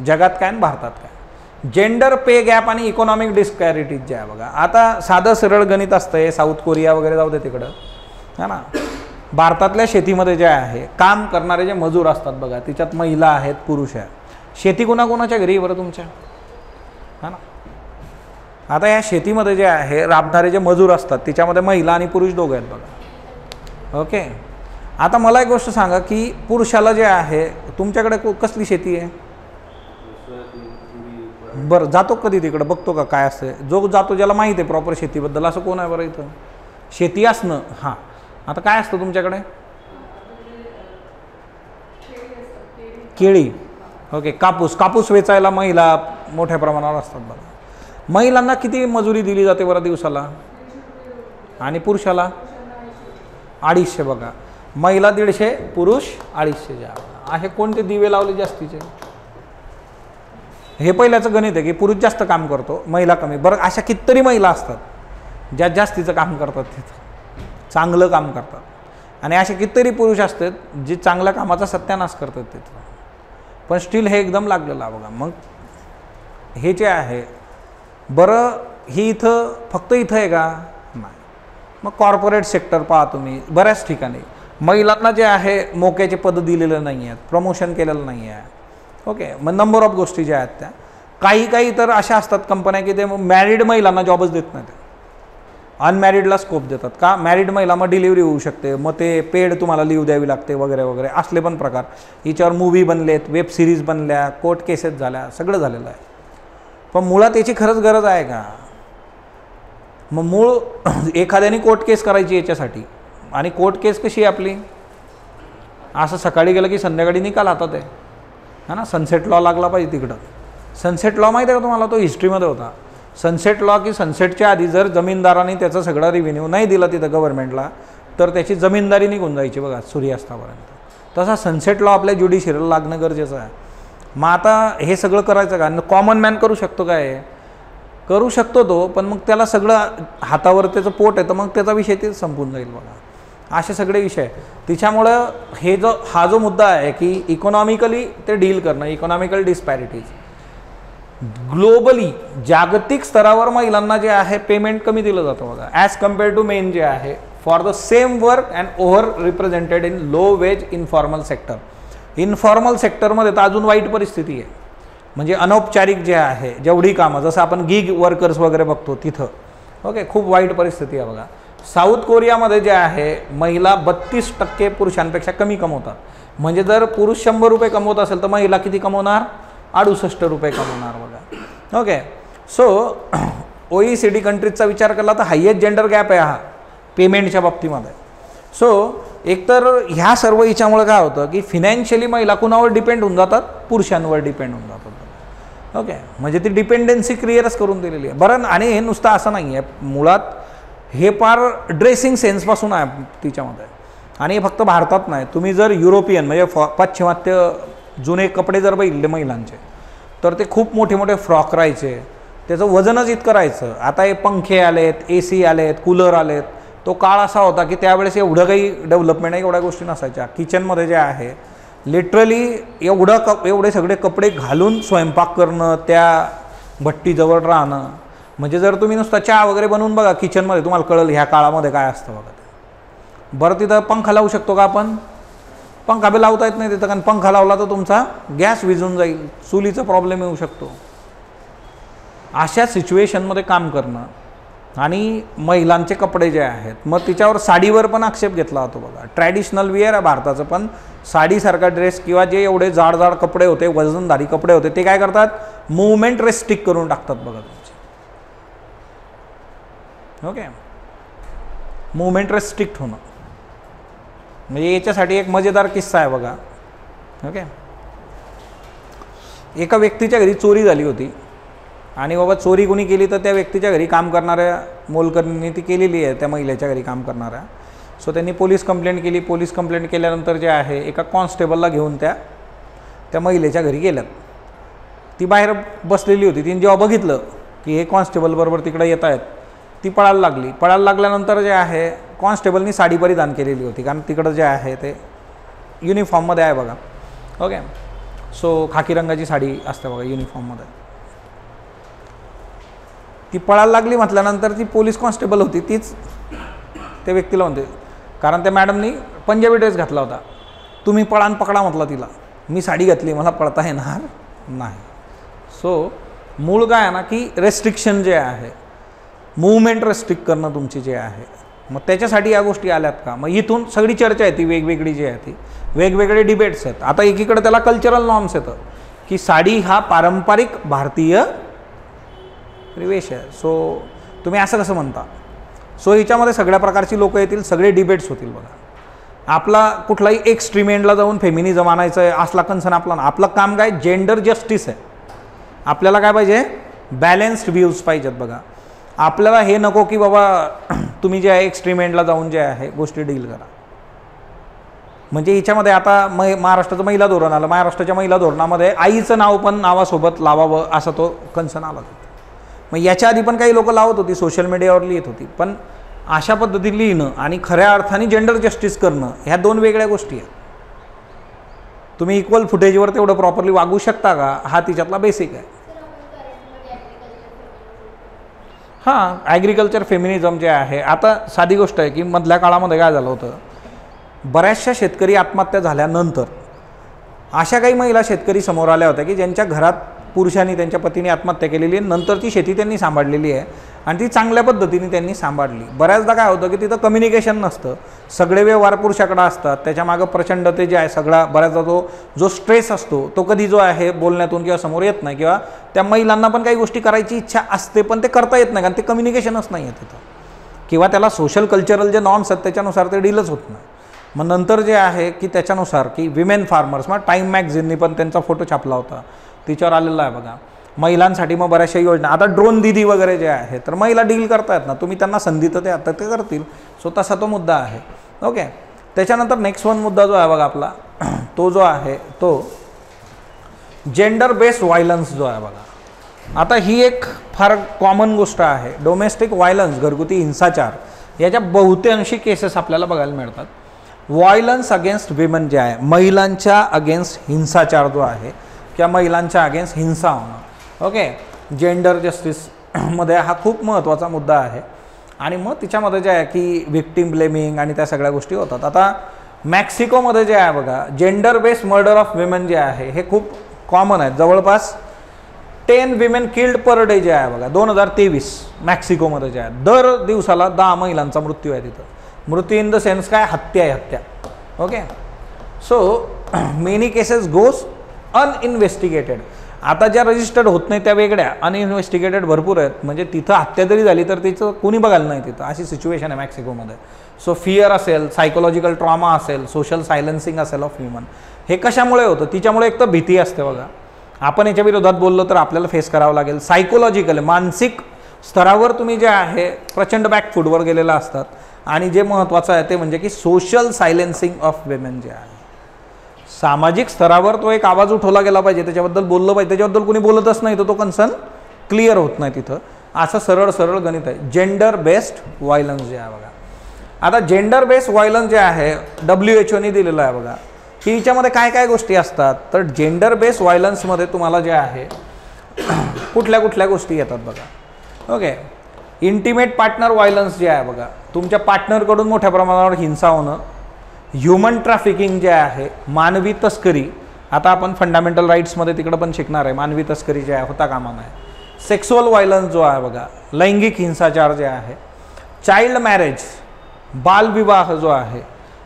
जगात काय आणि भारतात काय. जेंडर पे गॅप आणि इकॉनॉमिक डिस्पॅरिटीज जे आहे बघा. आता साधं सरळ गणित असतं, साऊथ कोरिया वगैरे जाऊ दे तिकडं, है ना. भारतातल्या शेतीमध्ये जे आहे काम करणारे जे मजूर असतात बघा, तिच्यात महिला आहेत, पुरुष आहेत. शेती कोणाकोणाच्या घरी बरं तुमच्या, हा ना. आता या शेतीमध्ये जे आहे राबणारे जे मजूर असतात तिच्यामध्ये महिला आणि पुरुष दोघं आहेत बघा. ओके. आता मला एक गोष्ट सांगा की पुरुषाला जे आहे तुमच्याकडे कसली शेती आहे? बरं, जातो कधी तिकडं, बघतो का काय असतं? जो जातो ज्याला माहीत आहे प्रॉपर शेतीबद्दल, असं कोण आहे बरं इथं? शेती असणं, हां. आता काय असतं तुमच्याकडे? केळी. ओके. कापूस. कापूस वेचायला महिला मोठ्या प्रमाणावर असतात बघा. महिलांना किती मजुरी दिली जाते बरं दिवसाला? आणि पुरुषाला 250 बघा. महिला 150, पुरुष 250 ज्या. असे कोणते दिवे लावले जास्तीचे? हे पहिल्याचं गणित आहे की पुरुष जास्त काम करतो, महिला कमी. बरं, अशा कितीतरी महिला असतात ज्या जास्तीचं काम करतात, तिथं चांगलं काम करतात. आणि असे कितीतरी पुरुष असतात जे चांगल्या कामाचा सत्यानाश करतात तिथं, पण स्टील हे एकदम लागलेलं आहे बघा. मग हे जे आहे बरं, ही इथं फक्त इथं आहे का? नाही. मग कॉर्पोरेट सेक्टर पहा तुम्ही, बऱ्याच ठिकाणी महिलांना जे आहे मोक्याचे पद दिलेलं नाही आहेत, प्रमोशन केलेलं नाही आहे. ओके. मग नंबर ऑफ गोष्टी ज्या आहेत त्या काही तर अशा असतात कंपन्या की ते मॅरिड महिलांना जॉबच देत नाहीत, अनमॅरिडला स्कोप देतात. का? मॅरिड महिला मग डिलिव्हरी होऊ शकते, मग ते पेड तुम्हाला लीव द्यावी लागते वगैरे वगैरे, असले पण प्रकार. हिच्यावर मूव्ही बनलेत, वेब सिरीज बनल्या, कोर्ट केसेस झाल्या, सगळं झालेलं आहे. पण मुळात याची खरंच गरज आहे का? मग मूळ एखाद्याने कोर्ट केस करायची याच्यासाठी, आणि कोर्ट केस कशी आहे आपली? असं सकाळी गेलं की संध्याकाळी निकाल हातात आहे, है ना. सनसेट लॉ लागला पाहिजे तिकडं. सनसेट लॉ माहिती आहे का तुम्हाला? तो हिस्ट्रीमध्ये होता. सनसेट लॉ की सनसेटच्या आधी जर जमीनदारांनी त्याचा सगळा रिव्हेन्यू नाही दिला तिथं गव्हर्नमेंटला, तर त्याची जमीनदारी निघून जायची बघा सूर्यास्तापर्यंत. तसा सनसेट लॉ आपल्या ज्युडिशियरीला लागणं गरजेचं आहे. मग आता हे सगळं करायचं का? कॉमन मॅन करू शकतो काय? करू शकतो तो, पण मग त्याला सगळं हातावर त्याचं पोट आहे, तर मग त्याचा विषय ते संपून जाईल बघा. असे सगळे विषय. तिच्यामुळं हा जो मुद्दा आहे की इकॉनॉमिकली ते डील करणं, इकॉनॉमिकल डिस्पॅरिटीज ग्लोबली जागतिक स्तरावर महिलांना जे आहे पेमेंट कमी दिलं जातं बघा, ॲज कम्पेअर टू मेन जे आहे for the same work and over represented in low wage informal sector. Informal सेक्टरमध्ये तर अजून वाईट परिस्थिती आहे. म्हणजे अनौपचारिक जे आहे जेवढी कामं, जसं आपण गिग वर्कर्स वगैरे बघतो तिथं, ओके, खूप वाईट परिस्थिती आहे बघा. साऊथ कोरियामध्ये जे आहे महिला 32% पुरुषांपेक्षा कमी कमवतात. म्हणजे जर पुरुष 100 रुपये कमवत असेल तर महिला किती कमवणार? 68 रुपये कमवणार बघा. ओके. सो OECD कंट्रीजचा विचार केला तर हायेस्ट जेंडर गॅप आहे हा पेमेंटच्या बाबतीमध्ये. सो एकतर ह्या सर्व हिच्यामुळे काय होतं की फिनॅन्शियली महिला कुणावर डिपेंड होऊन जातात? पुरुषांवर डिपेंड होऊन जातात. ओके. म्हणजे ती डिपेंडन्सी क्लिअरच करून दिलेली आहे बरं. आणि हे नुसतं असं नाही आहे, मुळात हे फार ड्रेसिंग सेन्सपासून आहे तिच्यामध्ये. आणि हे फक्त भारतात नाही, तुम्ही जर युरोपियन म्हणजे पाश्चिमात्य जुने कपडे जर बघितले महिलांचे, तर ते खूप मोठे मोठे फ्रॉक राहायचे, त्याचं वजनच इतकं राहायचं. आता हे पंखे आलेत, AC आलेत, कूलर आलेत. तो काळ असा होता की त्यावेळेस एवढं काही डेव्हलपमेंट एवढ्या गोष्टी नसायच्या. किचनमध्ये जे आहे लिटरली एवढे सगळे कपडे घालून स्वयंपाक करणं, त्या भट्टीजवळ राहणं. म्हणजे जर तुम्ही नुसता चहा वगैरे बनवून बघा किचनमध्ये, तुम्हाला कळेल ह्या काळामध्ये काय असतं बघा. बरं, तिथं पंखा लावू शकतो का आपण? पंखा बी लावता येत नाही तिथं, कारण पंखा लावला तर तुमचा गॅस विझून जाईल, चुलीचा प्रॉब्लेम येऊ शकतो. अशा सिच्युएशनमध्ये काम करणं. आणि महिलांचे कपडे जे आहेत, मग तिच्यावर साडीवर पण आक्षेप घेतला जातो बघा. ट्रॅडिशनल वेअर आहे भारताचं, पण साडीसारखा ड्रेस किंवा जे एवढे जाड कपडे होते, वजनदारी कपडे होते, ते काय करतात? मूवमेंट रेस्ट्रिक्ट करून टाकतात बघा तुमची. ओके. मूवमेंट रेस्ट्रिक्ट होणं म्हणजे याच्यासाठी एक मजेदार किस्सा आहे बघा. ओके. एका व्यक्तीच्या घरी चोरी झाली होती, आणि बाबा चोरी कोणी केली तर त्या व्यक्तीच्या घरी काम करणाऱ्या मोलकरणींनी ती केलेली आहे, त्या महिलेच्या घरी काम करणाऱ्या. सो त्यांनी पोलीस कंप्लेंट केली. पोलीस कंप्लेंट केल्यानंतर जे आहे एका कॉन्स्टेबलला घेऊन त्या महिलेच्या घरी गेल्यात. ती बाहेर बसलेली होती. तिने जेव्हा बघितलं की हे कॉन्स्टेबल बरोबर तिकडे येत आहेत, ती पळायला लागली. पळायला लागल्यानंतर जे आहे कॉन्स्टेबलनी साडी परिधान केलेली होती, कारण तिकडं जे आहे ते युनिफॉर्ममध्ये आहे बघा. ओके. सो खाकी रंगाची साडी असते बघा युनिफॉर्ममध्ये. ती पळायला लागली म्हटल्यानंतर ती पोलीस कॉन्स्टेबल होती तीच त्या व्यक्तीला म्हणते, कारण त्या मॅडमनी पंजाबी ड्रेस घातला होता, तुम्ही पळा आणि पकडा म्हटलं तिला, मी साडी घातली मला पळता येणार नाही. सो मूळ काय आहे ना की रेस्ट्रिक्शन जे आहे, मूवमेंट रेस्ट्रिक्ट करणं तुमची जे आहे, मग त्याच्यासाठी या गोष्टी आल्यात का. मग इथून सगळी चर्चा आहे ती वेगवेगळी जी आहे ती वेगवेगळे डिबेट्स आहेत. आता एकीकडे त्याला कल्चरल नॉर्म्स येतं की साडी हा पारंपरिक भारतीय परिवेश आहे. सो तुम्ही असं कसं म्हणता. सो हिच्यामध्ये सगळ्या प्रकारची लोकं येतील, सगळे डिबेट्स होतील. बघा आपला कुठलाही एक्स्ट्रीम एंडला जाऊन फेमिनिझम आणायचं आहे असला कन्सर्न आपला, आपलं काम काय जेंडर जस्टिस आहे. आपल्याला काय पाहिजे, बॅलेन्स्ड व्ह्यूज पाहिजेत. बघा आपल्याला हे नको की बाबा तुम्ही जे आहे एक्स्ट्रीम एंडला जाऊन जे आहे गोष्टी डील करा. म्हणजे हिच्यामध्ये आता महाराष्ट्राचं महिला धोरण आलं, महाराष्ट्राच्या महिला धोरणामध्ये आईचं नाव पण नावासोबत लावावं असा तो कन्सर्न आला होता. मग याच्या आधी पण काही लोक लावत होती, सोशल मीडियावर लिहित होती, पण अशा पद्धतीने लिहिणं आणि खऱ्या अर्थाने जेंडर जस्टिस करणं ह्या दोन वेगळ्या गोष्टी आहेत. तुम्ही इक्वल फुटेजवर तेवढं प्रॉपरली वागू शकता का, हा तिच्यातला बेसिक आहे. हां, ॲग्रिकल्चर फेमिनिझम जे आहे, आता साधी गोष्ट आहे की मधल्या काळामध्ये काय झालं होतं, बऱ्याचशा शेतकरी आत्महत्या झाल्यानंतर अशा काही महिला शेतकरी समोर आल्या होत्या की ज्यांच्या घरात पुरुषांनी त्यांच्या पतीने आत्महत्या केलेली आहे, नंतर ती शेती त्यांनी सांभाळलेली आहे आणि ती चांगल्या पद्धतीने त्यांनी सांभाळली. बऱ्याचदा काय होतं की तिथं कम्युनिकेशन नसतं, सगळे व्यवहार पुरुषाकडे असतात, त्याच्यामागं प्रचंड ते जे आहे सगळा बऱ्याचदा जो स्ट्रेस असतो तो कधी जो आहे बोलण्यातून किंवा समोर येत नाही, किंवा त्या महिलांना पण काही गोष्टी करायची इच्छा असते पण ते करता येत नाही कारण ते कम्युनिकेशनच नाही आहे तिथं, किंवा त्याला सोशल कल्चरल जे नॉर्म्स आहेत त्याच्यानुसार ते डीलच होत नाही. मग नंतर जे आहे की त्याच्यानुसार की विमेन फार्मर्स, मग टाईम मॅगझिननी पण त्यांचा फोटो छापला होता, तिच्यावर आलेला आहे बघा. महिलांसाठी मग बऱ्याचशा योजना, आता ड्रोन दीदी वगैरे जे आहे तर महिला डील करतायत ना, तुम्ही त्यांना संधी तर द्या, तर ते करतील. सो तसा तो मुद्दा आहे. ओके, त्याच्यानंतर नेक्स्ट वन मुद्दा जो आहे बघा आपला, तो जो आहे तो जेंडर बेस्ड व्हायलन्स जो आहे बघा. आता ही एक फार कॉमन गोष्ट आहे, डोमेस्टिक व्हायलन्स, घरगुती हिंसाचार, याच्या बहुतांशी केसेस आपल्याला बघायला मिळतात. व्हायलन्स अगेन्स्ट विमेन जे आहे, महिलांच्या अगेन्स्ट हिंसाचार जो आहे किंवा महिलांच्या अगेन्स्ट हिंसा होणं. ओके, जेंडर जस्टिसमध्ये हा खूप महत्त्वाचा मुद्दा आहे. आणि मग तिच्यामध्ये जे आहे की विक्टिम ब्लेमिंग आणि त्या सगळ्या गोष्टी होतात. आता मॅक्सिकोमध्ये जे आहे बघा, gender based murder of women जे आहे हे खूप कॉमन आहे. जवळपास 10 विमेन किल्ड पर डे जे आहे बघा, 2023 मॅक्सिकोमध्ये जे आहे, दर दिवसाला 10 महिलांचा मृत्यू आहे तिथं. मृत्यू इन द सेन्स काय, हत्या आहे, हत्या. Okay, so many cases goes uninvestigated. आता ज्या रजिस्टर्ड होत नाही त्या वेगळ्या, अनइन्व्हेस्टिगेटेड भरपूर आहेत. म्हणजे तिथं हत्या जरी झाली तर तिचं कोणी बघायला नाही तिथं, अशी सिच्युएशन आहे मॅक्सिकोमध्ये. सो फिअर असेल, सायकोलॉजिकल ट्रॉमा असेल, सोशल सायलेन्सिंग असेल ऑफ ह्युमन, हे कशामुळे होतं, तिच्यामुळे एक तर भीती असते बघा. आपण याच्या विरोधात बोललो तर आपल्याला फेस करावं लागेल. सायकोलॉजिकल, मानसिक स्तरावर तुम्ही जे आहे प्रचंड बॅकफूटवर गेलेला असतात. आणि जे महत्त्वाचं आहे ते म्हणजे की सोशल सायलेन्सिंग ऑफ विमेन जे आहे, सामाजिक स्तरावर तो एक आवाज उठवला गेला पाहिजे, त्याच्याबद्दल बोललं पाहिजे. त्याच्याबद्दल कोणी बोलतच नाही तर तो कन्सर्न क्लिअर होत नाही तिथं. असं सरळ सरळ गणित आहे. जेंडर बेस्ड व्हायलन्स जे आहे बघा, आता जेंडर बेस्ड व्हायलन्स जे आहे WHO दिलेलं आहे बघा, की हिच्यामध्ये काय काय गोष्टी असतात. तर जेंडर बेस्ड व्हायलन्समध्ये तुम्हाला जे आहे कुठल्या कुठल्या गोष्टी येतात बघा. ओके, इंटिमेट पार्टनर व्हायलन्स जे आहे बघा, तुमच्या पार्टनरकडून मोठ्या प्रमाणावर हिंसा होणं. ह्युमन ट्रॅफिकिंग जे आहे, मानवी तस्करी, आता आपण फंडामेंटल राईट्समध्ये तिकडं पण शिकणार आहे, मानवी तस्करी जे आहे होता कामा नये. सेक्सुअल व्हायलन्स जो आहे बघा, लैंगिक हिंसाचार जे आहे. चाइल्ड मॅरेज, बालविवाह जो आहे.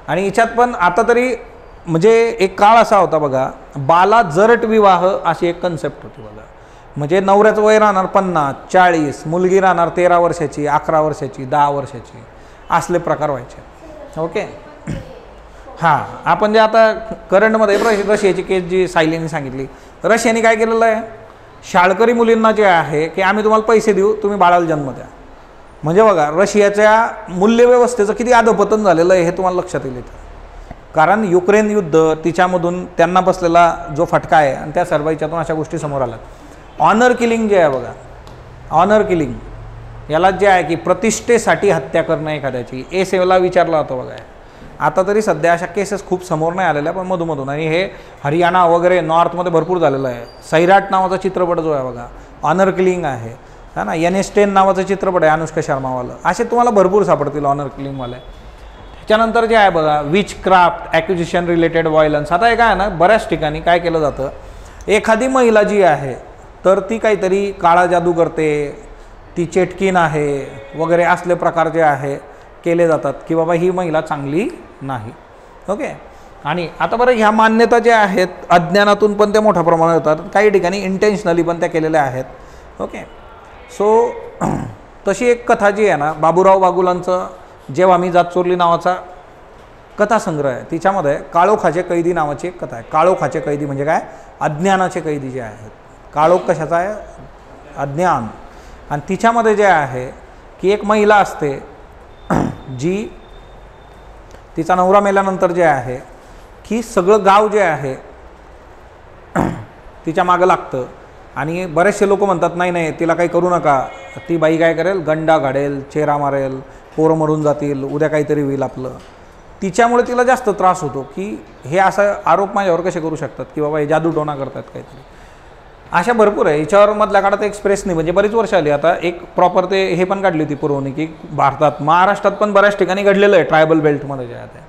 आणि याच्यात पण आता तरी म्हणजे एक काळ असा होता बघा, बाला जरट विवाह अशी एक कन्सेप्ट होती बघा. म्हणजे नवऱ्याचं वय राहणार 50, 40, मुलगी राहणार 13 वर्षाची, 11 वर्षाची, 10 वर्षाची, असले प्रकार व्हायचे. ओके, हां, आपण जे आता करंटमध्ये रशियाची केस जी सायलीने सांगितली, रशियाने काय केलेलं आहे, शाळकरी मुलींना जे आहे की आम्ही तुम्हाला पैसे देऊ, तुम्ही बाळाला जन्म द्या. म्हणजे बघा रशियाच्या मूल्यव्यवस्थेचं किती अधपतन झालेलं आहे हे तुम्हाला लक्षात येईल. कारण युक्रेन युद्ध, तिच्यामधून त्यांना बसलेला जो फटका आहे आणि त्या सर्व याच्यातून अशा गोष्टी समोर आल्यात. ऑनर किलिंग जे आहे बघा, ऑनर किलिंग याला जे आहे की प्रतिष्ठेसाठी हत्या करणं एखाद्याची, सेवेला विचारला होता बघा. आता तरी सध्या अशा केसेस खूप समोर नाही आलेल्या, पण मधून आणि हे हरियाणा वगैरे नॉर्थमध्ये भरपूर झालेलं आहे. सैराट नावाचा चित्रपट जो आहे बघा, ऑनर किलिंग आहे ना. NS10 नावाचा चित्रपट आहे अनुष्का शर्मावाला. असे तुम्हाला भरपूर सापडतील ऑनर किलिंगवाले. त्याच्यानंतर जे आहे बघा which craft acquisition related violence. आता हे काय आहे ना, बऱ्याच ठिकाणी काय केलं जातं, एखादी महिला जी आहे तर ती काहीतरी काळा जादू करते, ती चेटकीन आहे वगैरे असले प्रकार जे आहे केले जातात की बाबा ही महिला चांगली नाही. ओके. आणि आता बरं ह्या मान्यता ज्या आहेत अज्ञानातून पण त्या मोठ्या प्रमाणात होतात, काही ठिकाणी इंटेन्शनली पण त्या केलेल्या आहेत. ओके. सो तशी एक कथा जी आहे ना, बाबूराव बागुलांचं जेव्हा मी जात चोरली नावाचा कथासंग्रह आहे, तिच्यामध्ये काळोखाचे कैदी नावाची एक कथा आहे. काळोखाचे कैदी म्हणजे काय, अज्ञानाचे कैदी जे आहेत. काळोख कशाचा आहे, अज्ञान. आणि तिच्यामध्ये जे आहे की एक महिला असते जी तिचा नवरा मेल्यानंतर जे आहे की सगळं गाव जे आहे तिच्या मागं लागतं. आणि बरेचसे लोक म्हणतात नाही नाही तिला काही करू नका, ती बाई काय करेल, गंडा घाडेल, चेहरा मारेल, पोरं मरून जातील, उद्या काहीतरी होईल आपलं. तिच्यामुळे तिला जास्त त्रास होतो की हे असं आरोप माझ्यावर कसे करू शकतात की बाबा हे जादूटोणा करतात काहीतरी. अशा भरपूर आहे. याच्यावर मधल्या काळात एक्सप्रेसनी म्हणजे बरीच वर्ष आली आता एक प्रॉपर ते हे पण काढली होती पुरवणी की भारतात महाराष्ट्रात पण बऱ्याच ठिकाणी घडलेलं आहे ट्रायबल बेल्टमध्ये जे आहे ते.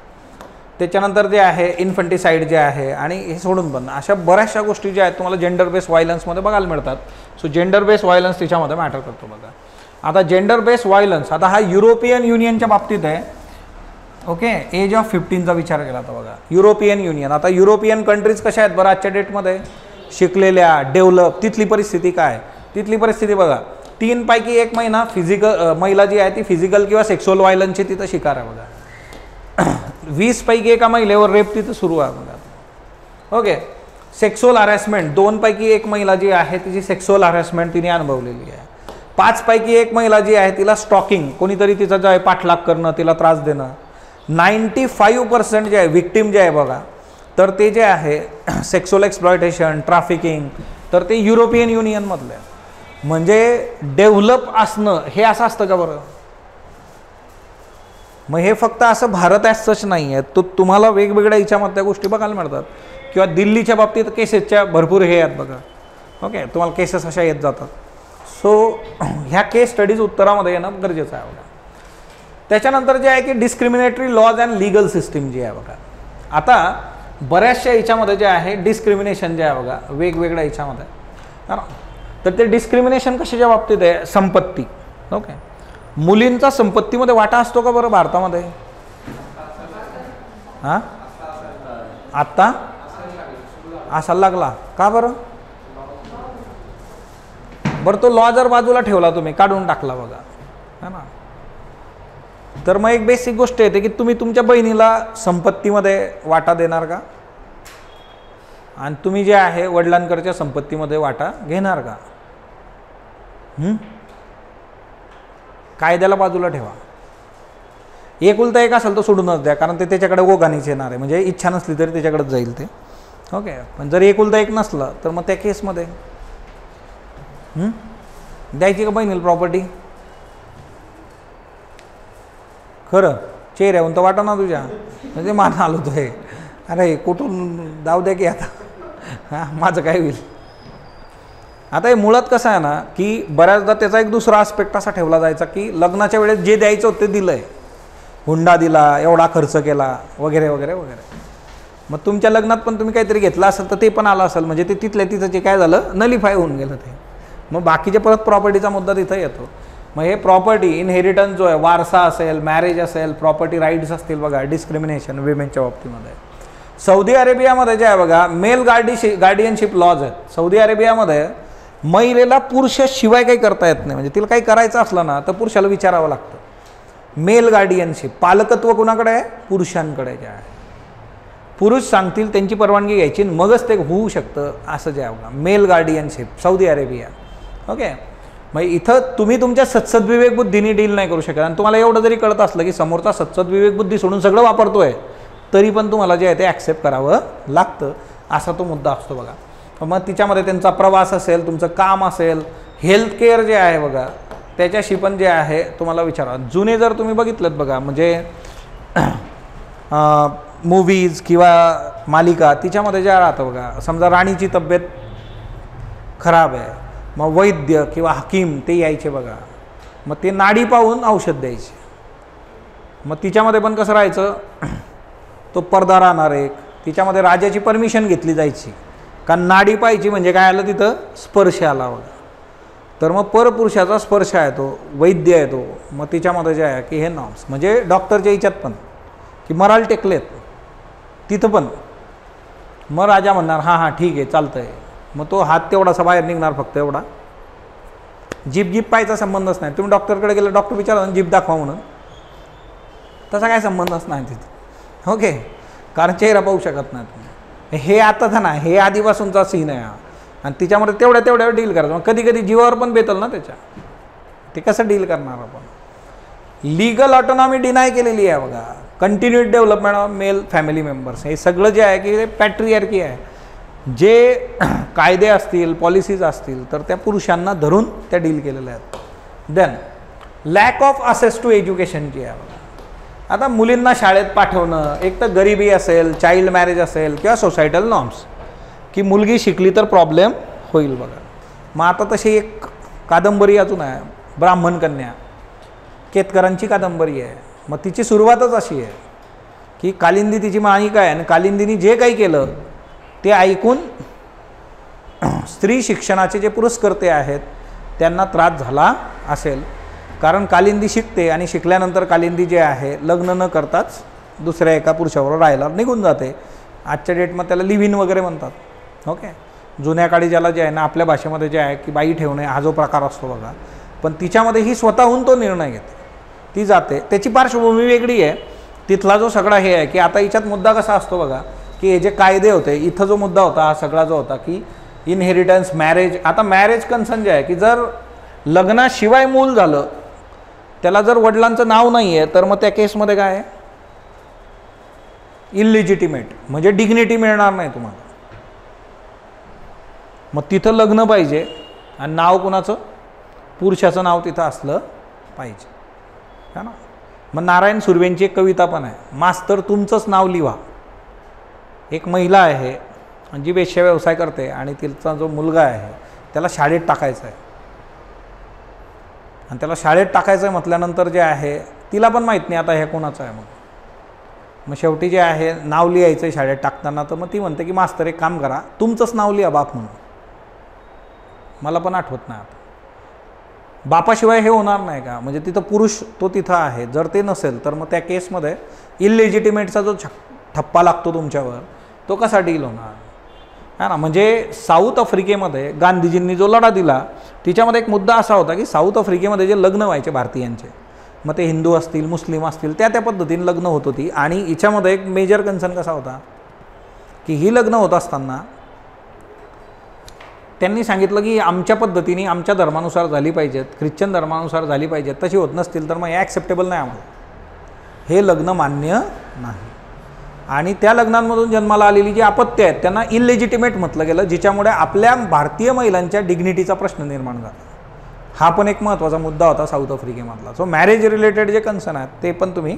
त्याच्यानंतर जे आहे इन्फंटिसाईड जे आहे आणि हे सोडून पण अशा बऱ्याचशा गोष्टी ज्या आहेत तुम्हाला जेंडर बेस व्हायलन्समध्ये बघायला मिळतात. सो जेंडर बेस व्हायलन्स त्याच्यामध्ये मॅटर करतो बघा. आता जेंडर बेस व्हायलन्स आता हा युरोपियन युनियनच्या बाबतीत आहे. ओके. एज ऑफ 15चा विचार केला आता बघा. युरोपियन युनियन, आता युरोपियन कंट्रीज कशा आहेत बरं आजच्या डेटमध्ये, शिकलेल्या, डेव्हलप. तिथली परिस्थिती काय, तिथली परिस्थिती बघा. 3 पैकी 1 महिला जी आहे ती फिजिकल किंवा सेक्शुअल व्हायलन्सची तिथं शिकार आहे बघा. 20 पैकी एका महिलेवर रेप तिथं सुरू आहे बघा. ओके. सेक्शुअल हॅरॅसमेंट 2 पैकी 1 महिला जी आहे तिची सेक्शुअल हॅरॅसमेंट तिने अनुभवलेली आहे. 5 पैकी 1 महिला जी आहे तिला स्टॉकिंग, कोणीतरी तिचा जो आहे पाठलाग करणं, तिला त्रास देणं. 95% जे आहे विक्टिम जे आहे बघा तर ते जे आहे सेक्शुअल एक्सप्लॉयटेशन, ट्रॅफिकिंग, तर ते युरोपियन युनियनमधलं आहे. म्हणजे डेव्हलप असणं हे असं असतं का बरं. मग हे फक्त असं भारत ॲज सच नाही आहे, तो तुम्हाला वेगवेगळ्या याच्यामधल्या गोष्टी बघायला मिळतात. किंवा दिल्लीच्या बाबतीत केसेसच्या भरपूर हे आहेत बघा. ओके. तुम्हाला केसेस अशा येत जातात. सो ह्या केस स्टडीज उत्तरामध्ये येणं गरजेचं आहे बघा. त्याच्यानंतर जे आहे की discriminatory laws and legal system जी आहे बघा. आता बऱ्याचशा याच्यामध्ये जे आहे डिस्क्रिमिनेशन जे आहे बघा वेगवेगळ्या याच्यामध्ये, तर ते डिस्क्रिमिनेशन कशाच्या बाबतीत आहे, संपत्ती. ओके. मुलींचा संपत्तीमध्ये वाटा असतो का बरं भारतामध्ये. हां आत्ता असायला लागला का बरं. बरं तो लॉ जर बाजूला ठेवला तुम्ही, काढून टाकला बघा, है ना, तर मग एक बेसिक गोष्ट येते की तुम्ही तुमच्या बहिणीला संपत्तीमध्ये वाटा देणार का, आणि तुम्ही जे आहे वडिलांकडच्या संपत्तीमध्ये वाटा घेणार का. कायद्याला बाजूला ठेवा. एकुलता एक असेल तर सोडूनच द्या, कारण ते त्याच्याकडे ओघानीच येणार आहे, म्हणजे इच्छा नसली तरी त्याच्याकडेच जाईल ते. ओके. पण जर एकुलता एक नसलं तर मग त्या केसमध्ये द्यायची का बहिणीला प्रॉपर्टी. खरं चेहऱ्याहून तर वाटा ना तुझ्या, म्हणजे मान आलो तो हे, अरे कुठून जाऊ द्या की आता, हां माझं काय होईल. आता हे मुळात कसं आहे ना की बऱ्याचदा त्याचा एक दुसरा आस्पेक्ट असा ठेवला जायचा की लग्नाच्या वेळेस जे द्यायचं होतं ते दिलं आहे, हुंडा दिला, एवढा खर्च केला वगैरे वगैरे वगैरे. मग तुमच्या लग्नात पण तुम्ही काहीतरी घेतलं असेल तर ते पण आलं असेल, म्हणजे ते तिथल्या तिथं जे काय झालं नलिफाय होऊन गेलं ते. मग बाकीचे परत प्रॉपर्टीचा मुद्दा तिथं येतो. मग हे प्रॉपर्टी इनहेरिटन्स जो आहे, वारसा असेल, मॅरेज असेल, प्रॉपर्टी राईट्स असतील बघा, डिस्क्रिमिनेशन विमेनच्या बाबतीमध्ये. सौदी अरेबियामध्ये जे आहे बघा मेल गार्डियनशिप लॉज आहेत. सौदी अरेबियामध्ये महिलेला पुरुषाशिवाय काही करता येत नाही, म्हणजे तिला काही करायचं असलं ना तर पुरुषाला विचारावं लागतं. मेल गार्डियनशिप, पालकत्व कुणाकडे आहे, पुरुषांकडे जे आहे. पुरुष सांगतील, त्यांची परवानगी घ्यायची, मगच ते होऊ शकतं, असं जे आहे बघा male guardianship Saudi Arabia. Okay. मग इथं तुम्ही तुमच्या सत्सद्विवेक बुद्धीने डील नाही करू शकत. आणि तुम्हाला एवढं जरी कळत असलं की समोरचा सत्सद्विवेक बुद्धी सोडून सगळं वापरतोय, तरी पण तुम्हाला जे आहे ते ॲक्सेप्ट करावं लागतं, असा तो मुद्दा असतो बघा. मग तिच्यामध्ये त्यांचा प्रवास असेल, तुमचं काम असेल, हेल्थकेअर जे आहे बघा त्याच्याशी पण जे आहे तुम्हाला विचारा. जुने जर तुम्ही बघितलं बघा, म्हणजे मूवीज किंवा मालिका, तिच्यामध्ये ज्या राहतं बघा, समजा राणीची तब्येत खराब आहे, मग वैद्य किंवा हकीम ते यायचे बघा, मग ते नाडी पाहून औषध द्यायचे. मग तिच्यामध्ये पण कसं राहायचं, तो पडदा राहणार एक, तिच्यामध्ये राजाची परमिशन घेतली जायची, कारण नाडी पाहायची म्हणजे काय आलं तिथं स्पर्श आला बघा, तर मग परपुरुषाचा स्पर्श आहे तो, वैद्य आहे तो, मग तिच्यामध्ये जे आहे की हे नॉर्म्स म्हणजे डॉक्टरच्या याच्यात पण की मराल टेकलेत तिथं पण, मग राजा म्हणणार हां हां ठीक आहे चालतं आहे, मग तो हात तेवढासा बाहेर निघणार फक्त एवढा, जीप पाहायचा संबंधच नाही. तुम्ही डॉक्टरकडे गेलं, डॉक्टर विचारला जीप दाखवा म्हणून, तसा काय संबंधच नाही तिथं. ओके, कारण चेहरा पाहू शकत नाही तुम्ही. हे आताचा ना, हे आधीपासूनचा सीन आहे आणि तिच्यामध्ये तेवढ्या डील करायचं. मग कधी कधी जीवावर पण बेतल ना त्याच्या, ते कसं डील करणार आपण. लीगल ऑटोनॉमी डिनाय केलेली आहे बघा, continued development of male family members, हे सगळं जे आहे की ते पॅट्रियार्की आहे. जे कायदे असतील, पॉलिसीज असतील तर त्या पुरुषांना धरून त्या डील केलेल्या आहेत. Then lack of access to एज्युकेशनची आहे बघा. आता मुलींना शाळेत पाठवणं, एक तर गरिबी असेल, चाइल्ड मॅरेज असेल किंवा सोसायटल नॉर्म्स, की मुलगी शिकली तर प्रॉब्लेम होईल बघा. मग आता तशी एक कादंबरी अजून आहे, ब्राह्मण कन्या, केतकरांची कादंबरी आहे. मग तिची सुरुवातच अशी आहे की कालिंदी तिची माणिका आहे आणि कालिंदीने जे काही केलं ते ऐकून स्त्री शिक्षणाचे जे पुरस्कर्ते आहेत त्यांना त्रास झाला असेल, कारण कालिंदी शिकते आणि शिकल्यानंतर कालिंदी जे आहे लग्न न करताच दुसऱ्या एका पुरुषाबरोबर राहायला निघून जाते. आजच्या डेटमध्ये त्याला लिव्ह इन वगैरे म्हणतात. ओके, जुन्या काळी ज्याला जे आहे ना आपल्या भाषेमध्ये जे आहे की बाई ठेवणे हा जो प्रकार असतो बघा, पण तिच्यामध्ये ही स्वतःहून तो निर्णय घेते, ती जाते. त्याची पार्श्वभूमी वेगळी आहे, तिथला जो सगळा हे आहे की आता हिच्यात मुद्दा कसा असतो बघा की हे जे कायदे होते, इथं जो मुद्दा होता हा सगळा जो होता की इनहेरिटन्स, मॅरेज. आता मॅरेज कन्सर्न जे आहे की जर लग्नाशिवाय मूल झालं, त्याला जर वडिलांचं नाव नाही आहे तर मग त्या केसमध्ये काय आहे, इलिजिटिमेट, म्हणजे डिग्निटी मिळणार नाही तुम्हाला. मग तिथं लग्न पाहिजे आणि नाव कुणाचं, पुरुषाचं नाव तिथं असलं पाहिजे, है ना. मग नारायण सुर्वेंची एक कविता पण आहे, मास्तर तुमचंच नाव लिहा. एक महिला आहे आणि जी वेश्या व्यवसाय करते आणि तिचा जो मुलगा आहे त्याला शाळेत टाकायचं आहे, आणि त्याला शाळेत टाकायचं आहे म्हटल्यानंतर जे आहे तिला पण माहीत नाही आता हे कोणाचं आहे. मग शेवटी जे आहे नाव लिहायचं आहे शाळेत टाकताना, तर मग ती म्हणते की मास्तर एक काम करा, तुमचंच नाव लिहा बाप म्हणून. मला पण आठवत नाही आता, बापाशिवाय हे होणार नाही का, म्हणजे तिथं पुरुष तो तिथं आहे, जर ते नसेल तर मग त्या केसमध्ये इलिजिटिमेटचा जो ठप्पा लागतो तुमच्यावर तो कसा डील होणार, है ना. म्हणजे साऊथ आफ्रिकेमध्ये गांधीजींनी जो लढा दिला तिच्यामध्ये एक मुद्दा असा होता की साऊथ आफ्रिकेमध्ये जे लग्न व्हायचे भारतीयांचे, मग ते हिंदू असतील, मुस्लिम असतील, त्या पद्धतीने लग्न होत होती. आणि हिच्यामध्ये एक मेजर कन्सर्न कसा होता की ही लग्न होत असताना त्यांनी सांगितलं की आमच्या पद्धतीने, आमच्या धर्मानुसार झाली पाहिजेत, ख्रिश्चन धर्मानुसार झाली पाहिजेत, तशी होत नसतील तर मग हे ॲक्सेप्टेबल नाही आम्हाला, हे लग्न मान्य नाही. आणि त्या लग्नांमधून जन्माला आलेली जी अपत्य आहेत त्यांना इलिजिटिमेट म्हटलं गेलं, जिच्यामुळे आपल्या भारतीय महिलांच्या डिग्निटीचा प्रश्न निर्माण झाला. हा पण एक महत्त्वाचा मुद्दा होता साऊथ आफ्रिकेमधला. सो मॅरेज रिलेटेड जे कन्सर्न आहेत ते पण तुम्ही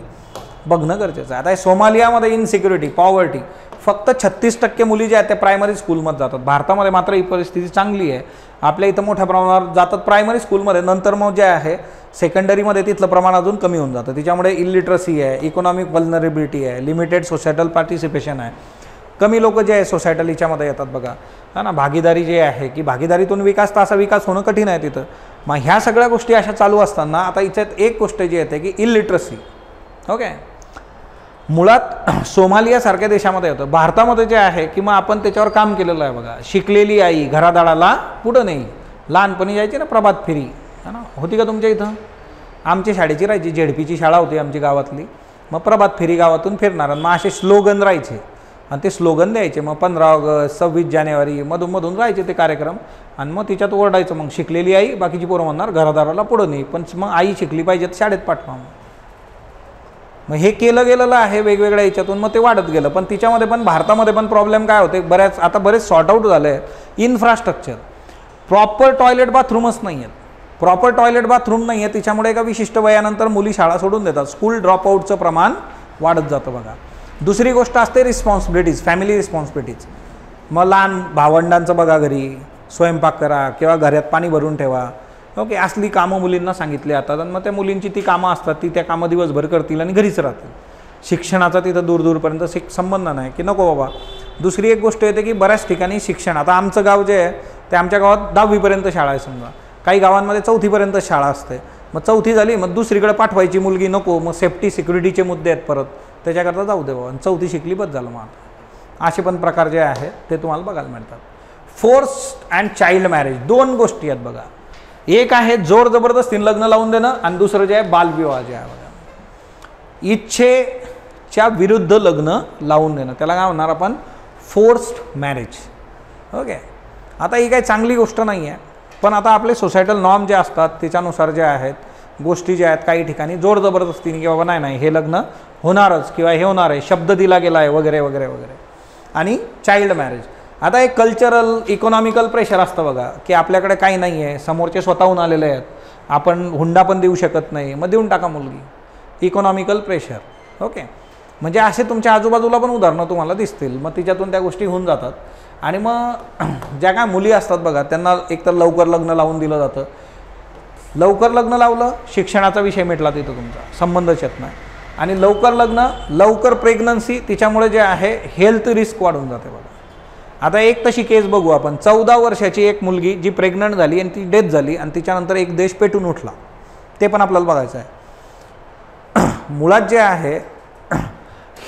बघणं गरजेचं आहे. आता सोमालियामध्ये इनसिक्युरिटी, पॉवर्टी, फक्त 36% मुली ज्या आहेत त्या प्रायमरी स्कूलमध्ये जातात. भारतामध्ये मात्र ही परिस्थिती चांगली आहे. आपल्या इथं मोठ्या प्रमाणावर जातात प्रायमरी स्कूलमध्ये, नंतर मग जे आहे सेकंडरीमध्ये तिथलं प्रमाण अजून कमी होऊन जातं. तिच्यामुळे इलिटरसी आहे, इकॉनॉमिक वल्नरेबिलिटी आहे, लिमिटेड सोसायटल पार्टिसिपेशन आहे, कमी लोक जे आहे सोसायटल याच्यामध्ये येतात बघा, है ना. भागीदारी जे आहे की भागीदारीतून विकास, तर असा विकास होणं कठीण आहे तिथं. मग ह्या सगळ्या गोष्टी अशा चालू असताना आता याच्यात एक गोष्ट जी येते की इलिटरसी. ओके, मुळात सोमालियासारख्या देशामध्ये होतं, भारतामध्ये जे आहे की मग आपण त्याच्यावर काम केलेलं आहे बघा. शिकलेली आई घरादाराला पुढं नाही. लहानपणी जायची ना प्रभात फेरी, है ना, होती का तुमच्या इथं? आमच्या शाळेची राहायची, झेडपीची शाळा होती आमची गावातली. मग प्रभात फेरी गावातून फिरणार आणि मग असे स्लोगन राहायचे आणि ते स्लोगन द्यायचे. मग 15 ऑगस्ट, 26 जानेवारी मधून राहायचे ते कार्यक्रम. आणि मग तिच्यात ओरडायचं, मग शिकलेली आई, बाकीची पोरं म्हणणार घरादाराला पुढं नाही, पण मग आई शिकली पाहिजेत, शाळेत पाठवा. मग हे केलं गेलेलं आहे वेगवेगळ्या याच्यातून, मग ते वाढत गेलं. पण तिच्यामध्ये पण भारतामध्ये पण प्रॉब्लेम काय होते, बरेच सॉर्ट आऊट झालं आहे. इन्फ्रास्ट्रक्चर, प्रॉपर टॉयलेट बाथरूमच नाही आहेत, प्रॉपर टॉयलेट बाथरूम नाही आहे. तिच्यामुळे एका विशिष्ट वयानंतर मुली शाळा सोडून देतात, स्कूल ड्रॉपआउटचं प्रमाण वाढत जातं बघा. दुसरी गोष्ट असते रिस्पॉन्सिबिलिटीज, फॅमिली रिस्पॉन्सिबिलिटीज. मग लहान भावंडांचं बघा, घरी स्वयंपाक करा किंवा घरात पाणी भरून ठेवा, ओके, असली कामं मुलींना सांगितली जातात आणि मग त्या मुलींची ती कामं असतात, ती त्या कामं दिवसभर करतील आणि घरीच राहतील. शिक्षणाचा तिथं दूरपर्यंत संबंध नाही की नको बाबा. दुसरी एक गोष्ट येते की बऱ्याच ठिकाणी शिक्षण, आता आमचं गाव जे आहे ते आमच्या गावात 10वीपर्यंत शाळा आहे समजा, काही गावांमध्ये 4थीपर्यंत शाळा असते. मग 4थी झाली मग दुसरीकडे पाठवायची मुलगी नको, मग सेफ्टी सिक्युरिटीचे मुद्दे आहेत परत, त्याच्याकरता जाऊ दे बाबा, आणि 4थी शिकली बस झालं. मग असे पण प्रकार जे आहेत ते तुम्हाला बघायला मिळतात. फोर्स्ड अँड चाइल्ड मॅरेज, दोन गोष्टी आहेत बघा. एक आहे जोर जबरदस्तीने लग्न लावून देणं आणि दुसरं जे आहे बालविवाह जे आहे बघा, इच्छेच्या विरुद्ध लग्न लावून देणं, त्याला काय म्हणणार आपण फोर्स्ड मॅरेज. ओके, आता ही काही चांगली गोष्ट नाही आहे, पण आता आपले सोसायटल नॉर्म जे असतात त्याच्यानुसार जे आहेत गोष्टी ज्या आहेत काही ठिकाणी जोर जबरदस्तीने की बाबा नाही हे लग्न होणारच किंवा हे होणार आहे, शब्द दिला गेला आहे वगैरे वगैरे वगैरे. आणि चाइल्ड मॅरेज, आता एक कल्चरल इकॉनॉमिकल प्रेशर असतं बघा की आपल्याकडे काही नाही आहे, समोरचे स्वतःहून आलेले आहेत, आपण हुंडा पण देऊ शकत नाही, मग देऊन टाका मुलगी. Economical pressure. ओके, म्हणजे असे तुमच्या आजूबाजूला पण उदाहरणं तुम्हाला दिसतील. मग तिच्यातून त्या गोष्टी होऊन जातात आणि मग ज्या काय मुली असतात बघा त्यांना एकतर लवकर लग्न लावून दिलं जातं. लवकर लग्न लावलं, शिक्षणाचा विषय मिटला, तिथं तुमचा संबंधच येत नाही. आणि लवकर लग्न, लवकर प्रेग्नन्सी, तिच्यामुळे जे आहे हेल्थ रिस्क वाढून जाते बघा. आता एक तशी केस बघू आपण. 14 वर्षाची एक मुलगी जी प्रेग्नंट झाली आणि ती डेथ झाली आणि तिच्यानंतर एक देश पेटून उठला, ते पण आपल्याला बघायचं आहे. मुळात जे आहे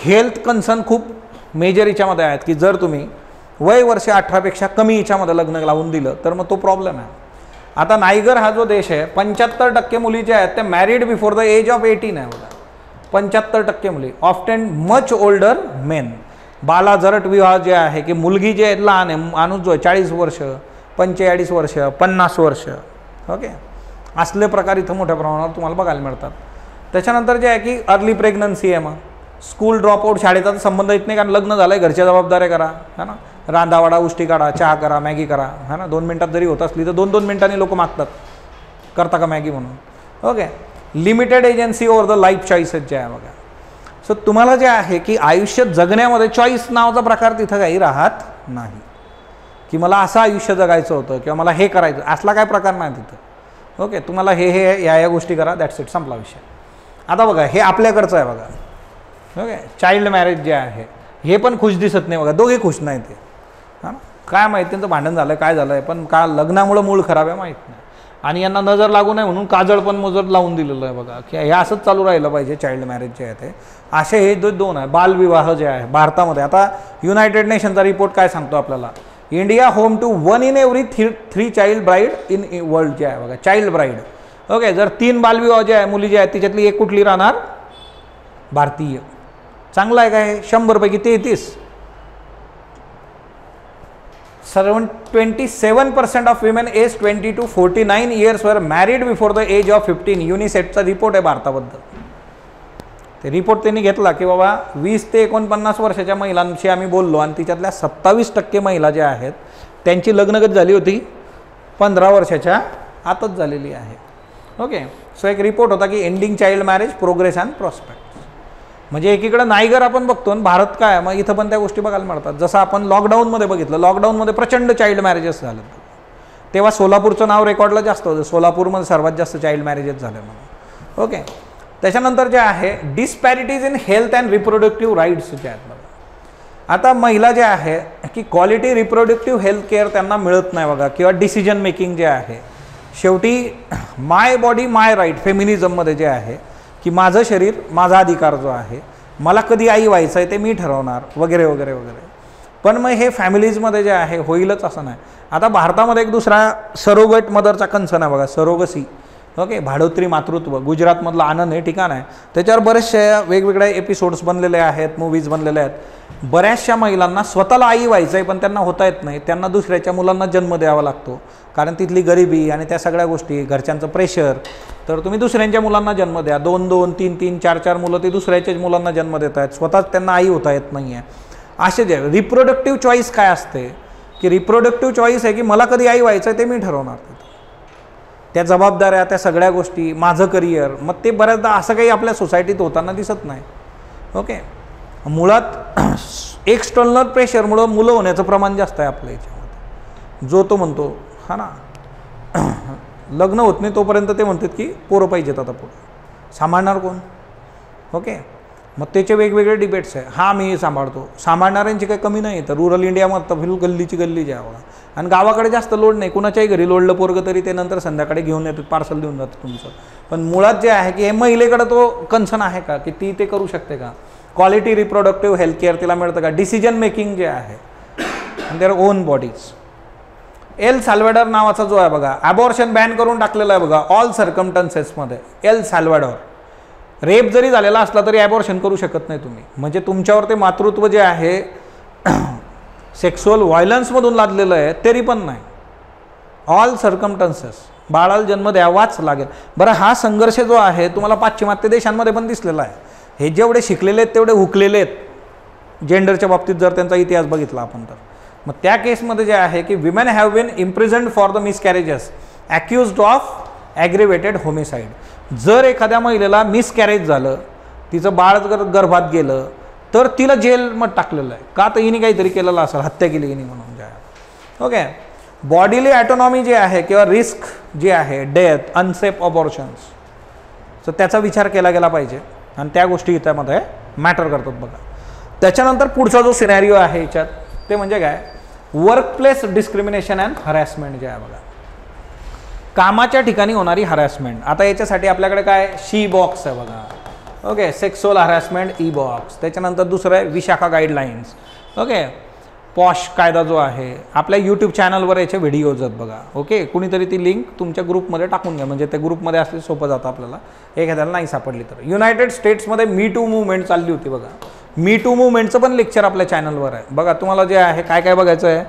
हेल्थ कन्सर्न खूप मेजर याच्यामध्ये आहेत की जर तुम्ही वय वर्ष 18पेक्षा कमी याच्यामध्ये लग्न लावून दिलं तर मग तो प्रॉब्लेम आहे. आता नायगर हा जो देश आहे 75% मुली ज्या आहेत त्या married before the age of 18 आहे बघा. 75% मुली, ऑफ्टन मच ओल्डर मेन. बालाजरट विवाह जे आहे की मुलगी जे आहे लहान आहे, माणूस जो आहे 40 वर्ष 45 वर्ष 50 वर्ष. ओके, असले प्रकार इथं मोठ्या प्रमाणावर तुम्हाला बघायला मिळतात. त्याच्यानंतर जे आहे की अर्ली प्रेग्नन्सी आहे, मग स्कूल ड्रॉपआउट, शाळेचा तर संबंध येत नाही कारण लग्न झालं आहे, घरच्या जबाबदाऱ्या करा, है ना, रांधावाडा उष्टी काढा, चहा करा, मॅगी करा, है ना. 2 मिनिटात जरी होत असली तर 2-2 मिनिटांनी लोक मागतात करता का मॅगी म्हणून. Okay, limited agency over the life choices जे आहे बघा. सो तुम्हाला जे आहे की आयुष्य जगण्यामध्ये चॉईस नावाचा प्रकार तिथं काही राहत नाही की मला असं आयुष्य जगायचं होतं किंवा मला हे करायचं, असला काय प्रकार नाही तिथं. ओके, तुम्हाला हे या गोष्टी करा, दॅट्स इट, संपला विषय. आता बघा हे आपल्याकडचं आहे बघा. ओके, चाइल्ड मॅरेज जे आहे हे पण खुश दिसत नाही बघा, दोघे खुश नाही ते. हां, काय माहीत त्यांचं भांडण झालं काय झालं आहे, पण का लग्नामुळं मूळ खराब आहे माहीत नाही. आणि यांना नजर लागू नये म्हणून काजळ पण मोजर लावून दिलेलं आहे बघा की हे असंच चालू राहिलं पाहिजे. चाइल्ड मॅरेज जे आहे ते असे हे दोन आहे. बालविवाह जे आहे भारतामध्ये, आता युनायटेड नेशनचा रिपोर्ट काय सांगतो आपल्याला, India home to 1 in every 3 child bride in world जे आहे बघा, चाइल्ड ब्राईड. ओके, जर 3 बालविवाह जे आहे मुली जे आहेत तिच्यातली एक कुठली राहणार, भारतीय. चांगलं आहे काय, 100 पैकी 33. 27% of women age 20 to 49 years वर married before the age of 15. युनिसेफचा रिपोर्ट आहे भारताबद्दल. ते रिपोर्ट त्यांनी घेतला की बाबा 20 ते 49 वर्षाच्या महिलांशी आम्ही बोललो आणि तिच्यातल्या 27% महिला ज्या आहेत त्यांची लग्नगत झाली होती 15 वर्षाच्या आतच झालेली आहे. ओके, सो एक रिपोर्ट होता की ending child marriage progress and prospect. म्हणजे एकीकडे नायगर आपण बघतो आणि भारत काय, मग इथं पण त्या गोष्टी बघायला मिळतात. जसं आपण लॉकडाऊनमध्ये बघितलं, लॉकडाऊनमध्ये प्रचंड चाइल्ड मॅरेजेस झाले. तेव्हा सोलापूरचं नाव रेकॉर्डला जास्त होतं, सोलापूरमध्ये सर्वात जास्त चाइल्ड मॅरेजेस झाले म्हणून. ओके, त्याच्यानंतर जे आहे disparities in health and reproductive rights जे आहेत बघा. आता महिला जे आहे की क्वालिटी रिप्रोडक्टिव्ह हेल्थ केअर त्यांना मिळत नाही बघा, किंवा डिसिजन मेकिंग जे आहे शेवटी माय बॉडी माय राईट फेमिनिझममध्ये जे आहे की माझं शरीर माझा अधिकार जो आहे, मला कधी आई व्हायचं आहे ते मी ठरवणार वगैरे वगैरे वगैरे. पण मग हे फॅमिलीजमध्ये जे आहे होईलच असं नाही. आता भारतामध्ये एक दुसरा सरोगेट मदरचा कन्सर्न आहे बघा, सरोगसी. ओके, भाडोत्री मातृत्व, गुजरातमधलं आनंद हे ठिकाण आहे, त्याच्यावर बरेचसे वेगवेगळे एपिसोड्स बनलेले आहेत, मूवीज बनलेले आहेत. बऱ्याचशा महिलांना स्वतःला आई व्हायचं आहे पण त्यांना होता येत नाही, त्यांना दुसऱ्याच्या मुलांना जन्म द्यावा लागतो कारण तिथली गरिबी आणि त्या सगळ्या गोष्टी, घरच्यांचं प्रेशर. तर तुम्ही दुसऱ्यांच्या मुलांना जन्म द्या, 2-2, 3-3, 4-4 मुलं ते दुसऱ्याच्याच मुलांना जन्म देत आहेत, स्वतःच त्यांना आई होता येत नाही आहे. असे जे रिप्रोडक्टिव्ह चॉईस काय असते की रिप्रोडक्टिव्ह चॉईस आहे की मला कधी आई व्हायचं आहे ते मी ठरवणार. त्या जबाबदाऱ्या, त्या सगळ्या गोष्टी, माझं करिअर, मग ते बऱ्याचदा असं काही आपल्या सोसायटीत होताना दिसत नाही. ओके, मुळात एक्सटर्नल प्रेशरमुळं मुलं होण्याचं प्रमाण जास्त आहे आपल्या याच्यामध्ये, जो तो म्हणतो हा ना लग्न होत नाही तोपर्यंत ते म्हणतात की पोरं पाहिजेत आता पुढे, सांभाळणार कोण? ओके, मग त्याचे वेगवेगळे डिबेट्स आहे. हा मी सांभाळतो, सांभाळणाऱ्यांची काही कमी नाही. तर रुरल इंडियामध्ये तर फिरू गल्लीची गल्ली जी आहे, आणि गावाकडे जास्त लोड नाही. कुणाच्याही घरी लोडलं पोरगं तरी ते नंतर संध्याकाळी घेऊन येतात, पार्सल देऊन जातं तुमचं. पण मुळात जे आहे की हे महिलेकडे तो कन्सर्न आहे का की ती ते करू शकते का? क्वालिटी रिप्रोडक्टिव्ह हेल्थ केअर तिला मिळतं का? डिसिजन मेकिंग जे आहे in their own bodies. El Salvador नावाचा जो आहे बघा, ॲबॉर्शन बॅन करून टाकलेला आहे बघा ऑल सर्कमस्टन्सेसमध्ये. एल सॅल्व्हॅडोर रेप जरी झालेला असला तरी ॲबॉर्शन करू शकत नाही तुम्ही. म्हणजे तुमच्यावर ते मातृत्व जे आहे सेक्शुअल व्हायलन्समधून लादलेलं आहे तरी पण नाही. ऑल सर्कमस्टन्सेस, बाळाला जन्म द्यावाच लागेल. बरं, हा संघर्ष जो आहे तुम्हाला पाश्चिमात्य देशांमध्ये पण दिसलेला आहे. हे जेवढे शिकलेले आहेत तेवढे हुकलेले आहेत जेंडरच्या बाबतीत जर त्यांचा इतिहास बघितला आपण तर. मग त्या केसमध्ये जे आहे की women have been imprisoned for the miscarriages accused of aggravated homicide. जर एखाद्या महिलेला मिसकॅरेज झालं, तिचं बाळ जर गर्भात गेलं तर तिला जेलमध्ये टाकलेलं आहे. का? तर हिने काहीतरी केलेलं असेल, हत्या केली हिने म्हणून जे आहे. ओके, बॉडीली ॲटोनॉमी जे आहे किंवा रिस्क जे आहे, डेथ, अनसेफ अबॉर्शन्स, तर त्याचा विचार केला गेला पाहिजे आणि त्या गोष्टी त्यामध्ये मॅटर करतात बघा. त्याच्यानंतर पुढचा जो सिनॅरिओ आहे याच्यात ते म्हणजे काय, वर्कप्लेस डिस्क्रिमिनेशन अँड हरॅसमेंट जे आहे बघा, कामाच्या ठिकाणी होणारी हरॅसमेंट. आता याच्यासाठी आपल्याकडे काय शी बॉक्स आहे बघा. Okay, sexual harassment e box. त्याच्यानंतर दुसरं आहे विशाखा गाईडलाईन्स. ओके, पॉश कायदा जो आहे, आपल्या यूट्यूब चॅनलवर याचे व्हिडिओज आहेत बघा. ओके, कुणीतरी ती लिंक तुमच्या ग्रुपमध्ये टाकून घ्या, म्हणजे त्या ग्रुपमध्ये असले सोपं जातं आपल्याला, एखाद्याला नाही सापडली तर. युनायटेड स्टेट्समध्ये मी टू मूवमेंट चालली होती बघा. मी टू मूवमेंटचं पण लेक्चर आपल्या चॅनलवर आहे बघा. तुम्हाला जे आहे काय काय बघायचं आहे,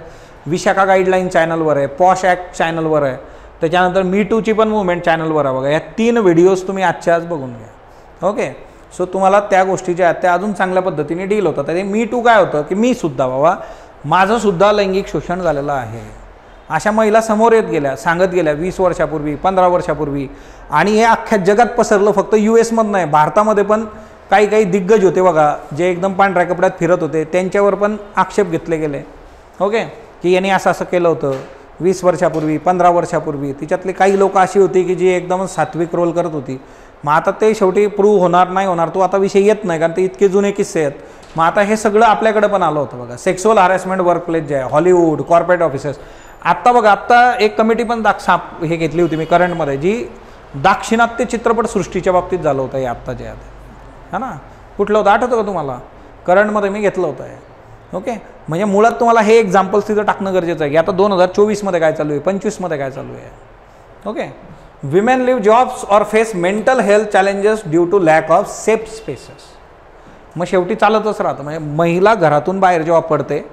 विशाखा गाईडलाईन चॅनलवर आहे, पॉश ॲक्ट चॅनलवर आहे, त्याच्यानंतर मी टूची पण मूवमेंट चॅनलवर आहे बघा. या 3 व्हिडिओज तुम्ही आजच्या आज बघून घ्या. ओके, सो तुम्हाला त्या गोष्टी ज्या आहेत त्या अजून चांगल्या पद्धतीने डील होतात. ते मी टू काय होतं की मी सुद्धा बाबा माझंसुद्धा लैंगिक शोषण झालेलं आहे, अशा महिला समोर येत गेल्या, सांगत गेल्या 20 वर्षापूर्वी, 15 वर्षापूर्वी. आणि हे अख्ख्या जगात पसरलं, फक्त US नाही, भारतामध्ये पण काही काही दिग्गज होते बघा, जे एकदम पांढऱ्या कपड्यात फिरत होते, त्यांच्यावर पण आक्षेप घेतले गेले. ओके, की यांनी असं असं केलं होतं 20 वर्षापूर्वी, 15 वर्षापूर्वी. तिच्यातले काही लोक अशी होती की जी एकदम सात्विक रोल करत होती. मग आता ते शेवटी प्रूव्ह होणार नाही होणार तो आता विषय येत नाही, कारण ते इतके जुने किस्से आहेत. मग आता हे सगळं आपल्याकडे पण आलं होतं बघा. सेक्शुअल हॅरॅसमेंट वर्कप्लेस जे आहे, हॉलिवूड, कॉर्पोरेट ऑफिसेस. आत्ता बघा, आत्ता एक कमिटी पण हे घेतली होती मी करंटमध्ये, जी दाक्षिणात्य चित्रपटसृष्टीच्या बाबतीत झालं होतं. हे आत्ता जे आहे हा ना, कुठलं होतं आठवतं का तुम्हाला? करंटमध्ये मी घेतलं होतं हे. ओके, म्हणजे मुळात तुम्हाला हे एक्झाम्पल्स तिथं टाकणं गरजेचं आहे की आता 2024मध्ये काय चालू आहे, 25मध्ये काय चालू आहे. Okay, women leave jobs or face mental health challenges due to lack of safe spaces. मग शेवटी चालतच राहतं. म्हणजे महिला घरातून बाहेर जेव्हा पडते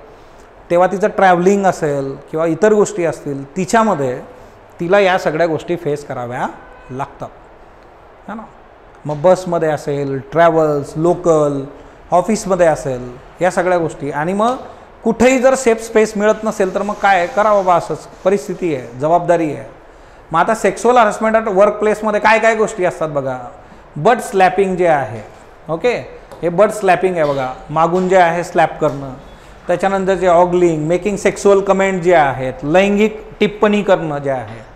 तेव्हा तिचं ट्रॅव्हलिंग असेल किंवा इतर गोष्टी असतील, तिच्यामध्ये तिला या सगळ्या गोष्टी फेस कराव्या लागतात है ना. मग बसमध्ये असेल, ट्रॅव्हल्स, लोकल, ऑफिसमध्ये असेल, या सगळ्या गोष्टी. आणि मग कुठेही जर सेफ स्पेस मिळत नसेल तर मग काय करा बाबा, असंच परिस्थिती आहे, जबाबदारी आहे. मग आता सेक्शुअल हॅरॅसमेंट ॲट वर्क प्लेसमध्ये काय काय गोष्टी असतात बघा. बट स्लॅपिंग जे आहे, ओके, हे बट स्लॅपिंग आहे बघा, मागून जे आहे स्लॅप करणं. त्याच्यानंतर जे ऑगलिंग, मेकिंग सेक्शुअल कमेंट जे आहेत, लैंगिक टिप्पणी करणं जे आहे.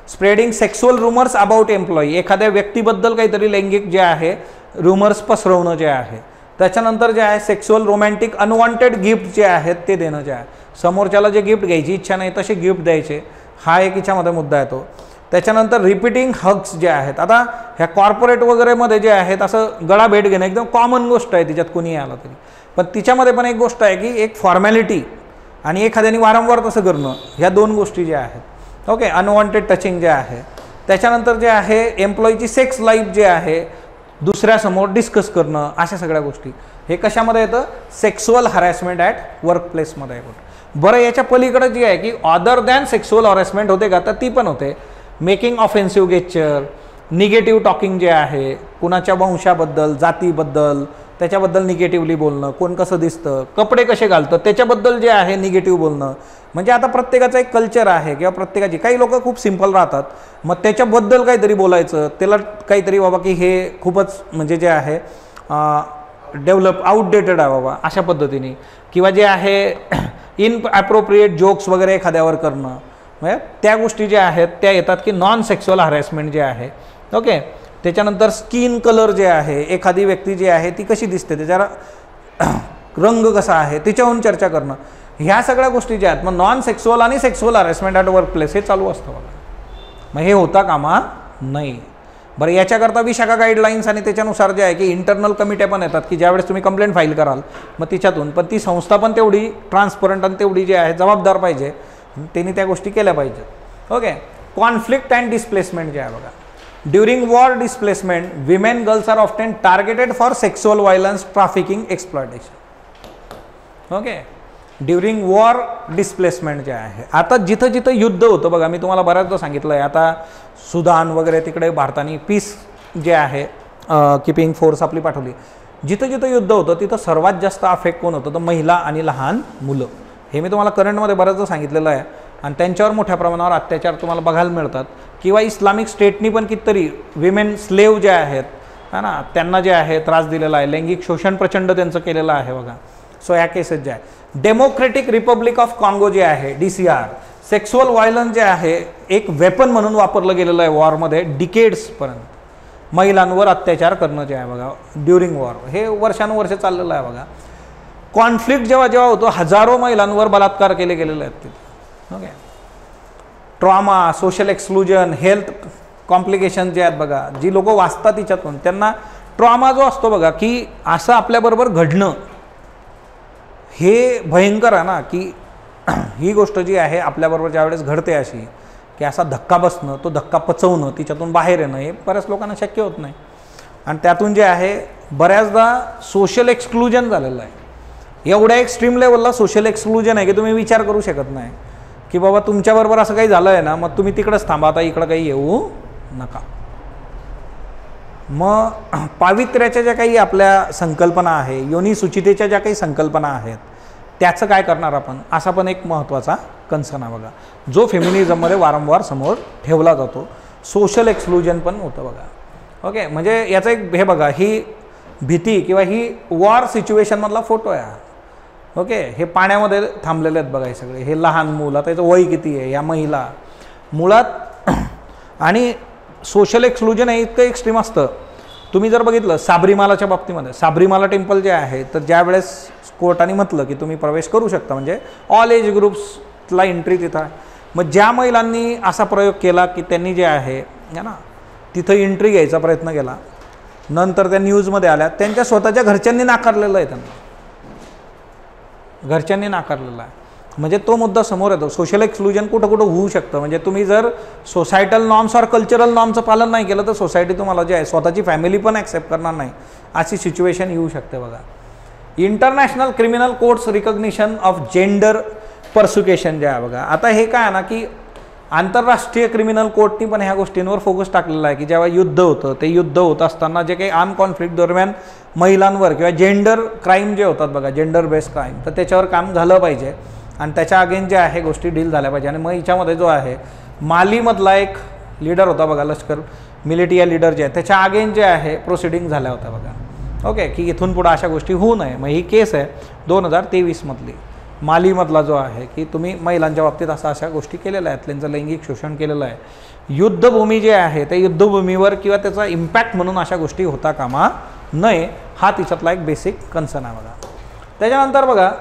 Spreading sexual rumours about employee, एखाद्या व्यक्तीबद्दल काहीतरी लैंगिक जे आहे रुमर्स पसरवणं जे आहे. त्याच्यानंतर जे आहे सेक्शुअल रोमॅन्टिक अनवॉन्टेड गिफ्ट जे आहेत ते देणं जे आहे. समोरच्याला जे गिफ्ट घ्यायची इच्छा नाही तसे गिफ्ट द्यायचे, हा एक याच्यामध्ये मुद्दा येतो. त्याच्यानंतर रिपीटिंग हग्स जे आहेत. आता ह्या कॉर्पोरेट वगैरेमध्ये जे आहेत असं गळा भेट घेणं एकदम कॉमन गोष्ट आहे, तिच्यात कोणी आलं तरी. पण तिच्यामध्ये पण एक गोष्ट आहे की एक फॉर्मॅलिटी आणि एखाद्याने वारंवार तसं करणं, ह्या 2 गोष्टी ज्या आहेत. ओके, अनवॉन्टेड टचिंग जे आहे. त्याच्यानंतर जे आहे एम्प्लॉईची सेक्स लाईफ जे आहे दुसऱ्यासमोर डिस्कस करणं, अशा सगळ्या गोष्टी. हे कशामध्ये येतं? सेक्शुअल हॅरॅसमेंट ॲट वर्क प्लेसमध्ये येतं. बरं, याच्या पलीकडे जी आहे की अदर दॅन सेक्शुअल हॅरॅसमेंट होते का, तर ती पण होते. Making offensive gesture, negative talking जे आहे, कुणाच्या वंशाबद्दल, जातीबद्दल, त्याच्याबद्दल निगेटिव्हली बोलणं, कोण कसं दिसतं, कपडे कसे घालतं त्याच्याबद्दल जे आहे निगेटिव्ह बोलणं. म्हणजे आता प्रत्येकाचं एक कल्चर आहे किंवा प्रत्येकाची, काही लोक खूप सिम्पल राहतात, मग त्याच्याबद्दल काहीतरी बोलायचं, त्याला काहीतरी बाबा की हे खूपच म्हणजे जे आहे डेव्हलप आउटडेटेड आहे बाबा अशा पद्धतीने. किंवा जे आहे इन ॲप्रोप्रिएट जोक्स वगैरे एखाद्यावर करणं. म्हणजे त्या गोष्टी ज्या आहेत त्या येतात की नॉन सेक्शुअल हॅरेसमेंट जे आहे. ओके. त्याच्यानंतर स्किन कलर जे आहे, एखादी व्यक्ती जी आहे ती कशी दिसते, त्याचा रंग कसा आहे, तिच्याहून चर्चा करणं, ह्या सगळ्या गोष्टी ज्या आहेत. मग नॉन सेक्शुअल आणि sexual harassment at work place हे चालू असतं बघा. मग हे होता कामा नाही. बरं, याच्याकरता विशाखा गाईडलाईन्स आणि त्याच्यानुसार जे आहे की इंटरनल कमिट्या पण येतात की ज्यावेळेस तुम्ही कंप्लेंट फाईल कराल मग तिच्यातून पण ती संस्था पण तेवढी ट्रान्सपरंट आणि तेवढी जी आहे जबाबदार पाहिजे, त्यांनी त्या गोष्टी केल्या पाहिजेत. ओके. कॉन्फ्लिक्ट अँड डिस्प्लेसमेंट जे आहे बघा, during war displacement women girls are often targeted for sexual violence, trafficking, exploitation. Okay. During war displacement जे आहे, आता जिथं जिथं युद्ध होतं बघा, मी तुम्हाला बऱ्याचदा सांगितलं आहे, आता सुदान वगैरे तिकडे भारताने पीस जे आहे किपिंग फोर्स आपली पाठवली. जिथं जिथं युद्ध होतं तिथं सर्वात जास्त अफेक्ट कोण होतं, तर महिला आणि लहान मुलं. हे मी तुम्हाला करंटमध्ये बऱ्याचदा सांगितलेलं आहे. आणि त्यांच्यावर मोठ्या प्रमाणावर अत्याचार तुम्हाला बघायला मिळतात. किंवा इस्लामिक स्टेटनी पण कितीतरी विमेन स्लेव जे आहेत है ना, त्यांना जे आहे त्रास दिलेला आहे, लैंगिक शोषण प्रचंड त्यांचं केलेलं आहे बघा. सो या केसेस जे आहे, डेमोक्रेटिक रिपब्लिक ऑफ काँगो जे आहे DCR, सेक्शुअल व्हायलन्स जे आहे एक वेपन म्हणून वापरलं गेलेलं आहे वॉरमध्ये डिकेड्सपर्यंत. महिलांवर अत्याचार करणं जे आहे बघा ड्युरिंग वॉर, हे वर्षानुवर्ष चाललेलं आहे बघा. कॉन्फ्लिक्ट जेव्हा जेव्हा होतो हजारो महिलांवर बलात्कार केले गेलेले आहेत तिथे. Okay. Trauma, social exclusion, health complication जे आहेत बघा, जी लोक वाचतात तिच्यातून त्यांना ट्रॉमा जो असतो बघा की असं आपल्याबरोबर घडणं हे भयंकर आहे ना, की ही गोष्ट जी आहे आपल्याबरोबर ज्यावेळेस घडते अशी की असा धक्का बसणं, तो धक्का पचवणं, तिच्यातून बाहेर येणं हे बऱ्याच लोकांना शक्य होत नाही. आणि त्यातून जे आहे बऱ्याचदा सोशल एक्सक्लुजन झालेलं आहे. एवढ्या एक्स्ट्रीम लेवलला सोशल एक्सक्लुजन आहे की तुम्ही विचार करू शकत नाही की बाबा तुमच्याबरोबर असं काही झालं आहे ना, मग तुम्ही तिकडंच थांबा, आता इकडं काही येऊ नका. मग पावित्र्याच्या ज्या काही आपल्या संकल्पना आहे, योनिसुचितेच्या ज्या काही संकल्पना आहेत त्याचं काय करणार आपण, असा पण एक महत्त्वाचा कन्सर्न आहे बघा, जो फेमिनिझममध्ये वारंवार समोर ठेवला जातो. सोशल एक्सक्लुजन पण होतं बघा. ओके. म्हणजे याचं एक हे बघा, ही भीती किंवा ही वॉर सिच्युएशनमधला फोटो आहे. ओके. हे पाण्यामध्ये थांबलेले आहेत बघा हे सगळे, हे लहान मूल, आता याचं वय किती आहे, या महिला मुळात. आणि सोशल एक्सक्लुजन हे इतकं एक्स्ट्रीम असतं. तुम्ही जर बघितलं साबरीमालाच्या बाबतीमध्ये, साबरीमाला टेम्पल जे आहे, तर ज्या वेळेस कोर्टाने म्हटलं की तुम्ही प्रवेश करू शकता, म्हणजे ऑल एज ग्रुप्सला एंट्री तिथं आहे. मग ज्या महिलांनी असा प्रयोग केला की त्यांनी जे आहे ना तिथं एंट्री घ्यायचा प्रयत्न केला, नंतर त्या न्यूजमध्ये आल्या, त्यांच्या स्वतःच्या घरच्यांनी नाकारलेलं आहे, त्यांना घरच्यांनी नाकारलेलं आहे. म्हणजे तो मुद्दा समोर येतो. सोशल एक्सक्लुजन कुठं कुठं होऊ शकतं. म्हणजे तुम्ही जर सोसायटल नॉर्म्स और कल्चरल नॉर्मचं पालन नाही केलं तर सोसायटी तुम्हाला जे आहे स्वतःची फॅमिली पण ॲक्सेप्ट करणार नाही, अशी सिच्युएशन येऊ शकते बघा. International criminal courts recognition of gender persecution जे आहे बघा, आता हे काय आहे ना की आंतरराष्ट्रीय क्रिमिनल कोर्टनी पण ह्या गोष्टींवर फोकस टाकलेला आहे की जेव्हा युद्ध होतं, ते युद्ध होत असताना जे काही आर्म कॉन्फ्लिक्ट दरम्यान महिलांवर किंवा जेंडर क्राईम जे होतात बघा, जेंडर बेस्ड क्राईम, तर त्याच्यावर काम झालं पाहिजे आणि त्याच्या अगेन जे आहे गोष्टी डील झाल्या पाहिजे. आणि मग हिच्यामध्ये जो आहे मालीमधला एक लीडर होता बघा, लष्कर मिलिटिया लीडर जे आहे, त्याच्या अगेन जे आहे प्रोसिडिंग झाल्या होत्या बघा. ओके. की इथून पुढं अशा गोष्टी होऊ नये. मग ही केस आहे 2023मधली मालीमधला जो आहे की तुम्ही महिलांच्या बाबतीत अशा गोष्टी केलेल्या आहेत, त्यांचं लैंगिक शोषण केलेलं आहे. युद्धभूमी जे आहे त्या युद्धभूमीवर किंवा त्याचा इम्पॅक्ट म्हणून अशा गोष्टी होता कामा नये, हा तिच्यातला एक बेसिक कन्सर्न आहे बघा. त्याच्यानंतर बघा,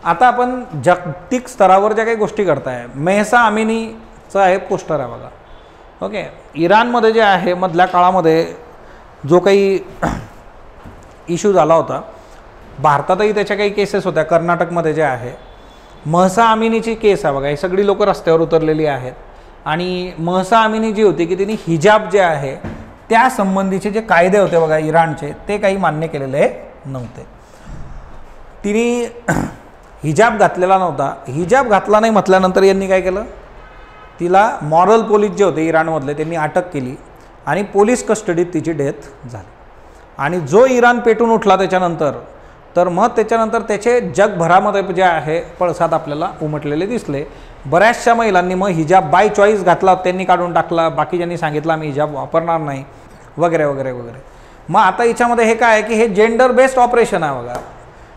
आता आपण जागतिक स्तरावर ज्या काही गोष्टी करताय, मेहसा अमिनीचं आहे पोस्टर आहे बघा. ओके. इराणमध्ये जे आहे मधल्या काळामध्ये जो काही इश्यू झाला होता, भारतातही त्याच्या काही केसेस होत्या, कर्नाटकमध्ये जे आहे महसा अमिनीची केस आहे बघा. ही सगळी लोक रस्त्यावर उतरलेली आहेत आणि महसा अमिनी जी होती की तिने हिजाब जे आहे त्या संबंधीचे जे कायदे होते बघा इराणचे, ते काही मान्य केलेले नव्हते. तिने हिजाब घातलेला नव्हता. हिजाब घातला नाही म्हटल्यानंतर यांनी काय केलं, तिला मॉरल पोलीस जे होते इराणमधले त्यांनी अटक केली आणि पोलीस कस्टडीत तिची डेथ झाली. आणि जो इराण पेटून उठला त्याच्यानंतर, तर मग त्याच्यानंतर त्याचे जगभरामध्ये जे आहे पळसाद आपल्याला उमटलेले दिसले. बऱ्याचशा महिलांनी मग हिजाब बाय चॉईस घातला, त्यांनी काढून टाकला, बाकीच्यांनी सांगितलं आम्ही हिजाब वापरणार नाही वगैरे वगैरे वगैरे. मग आता याच्यामध्ये हे काय आहे की हे जेंडर बेस्ड ऑपरेशन आहे बघा.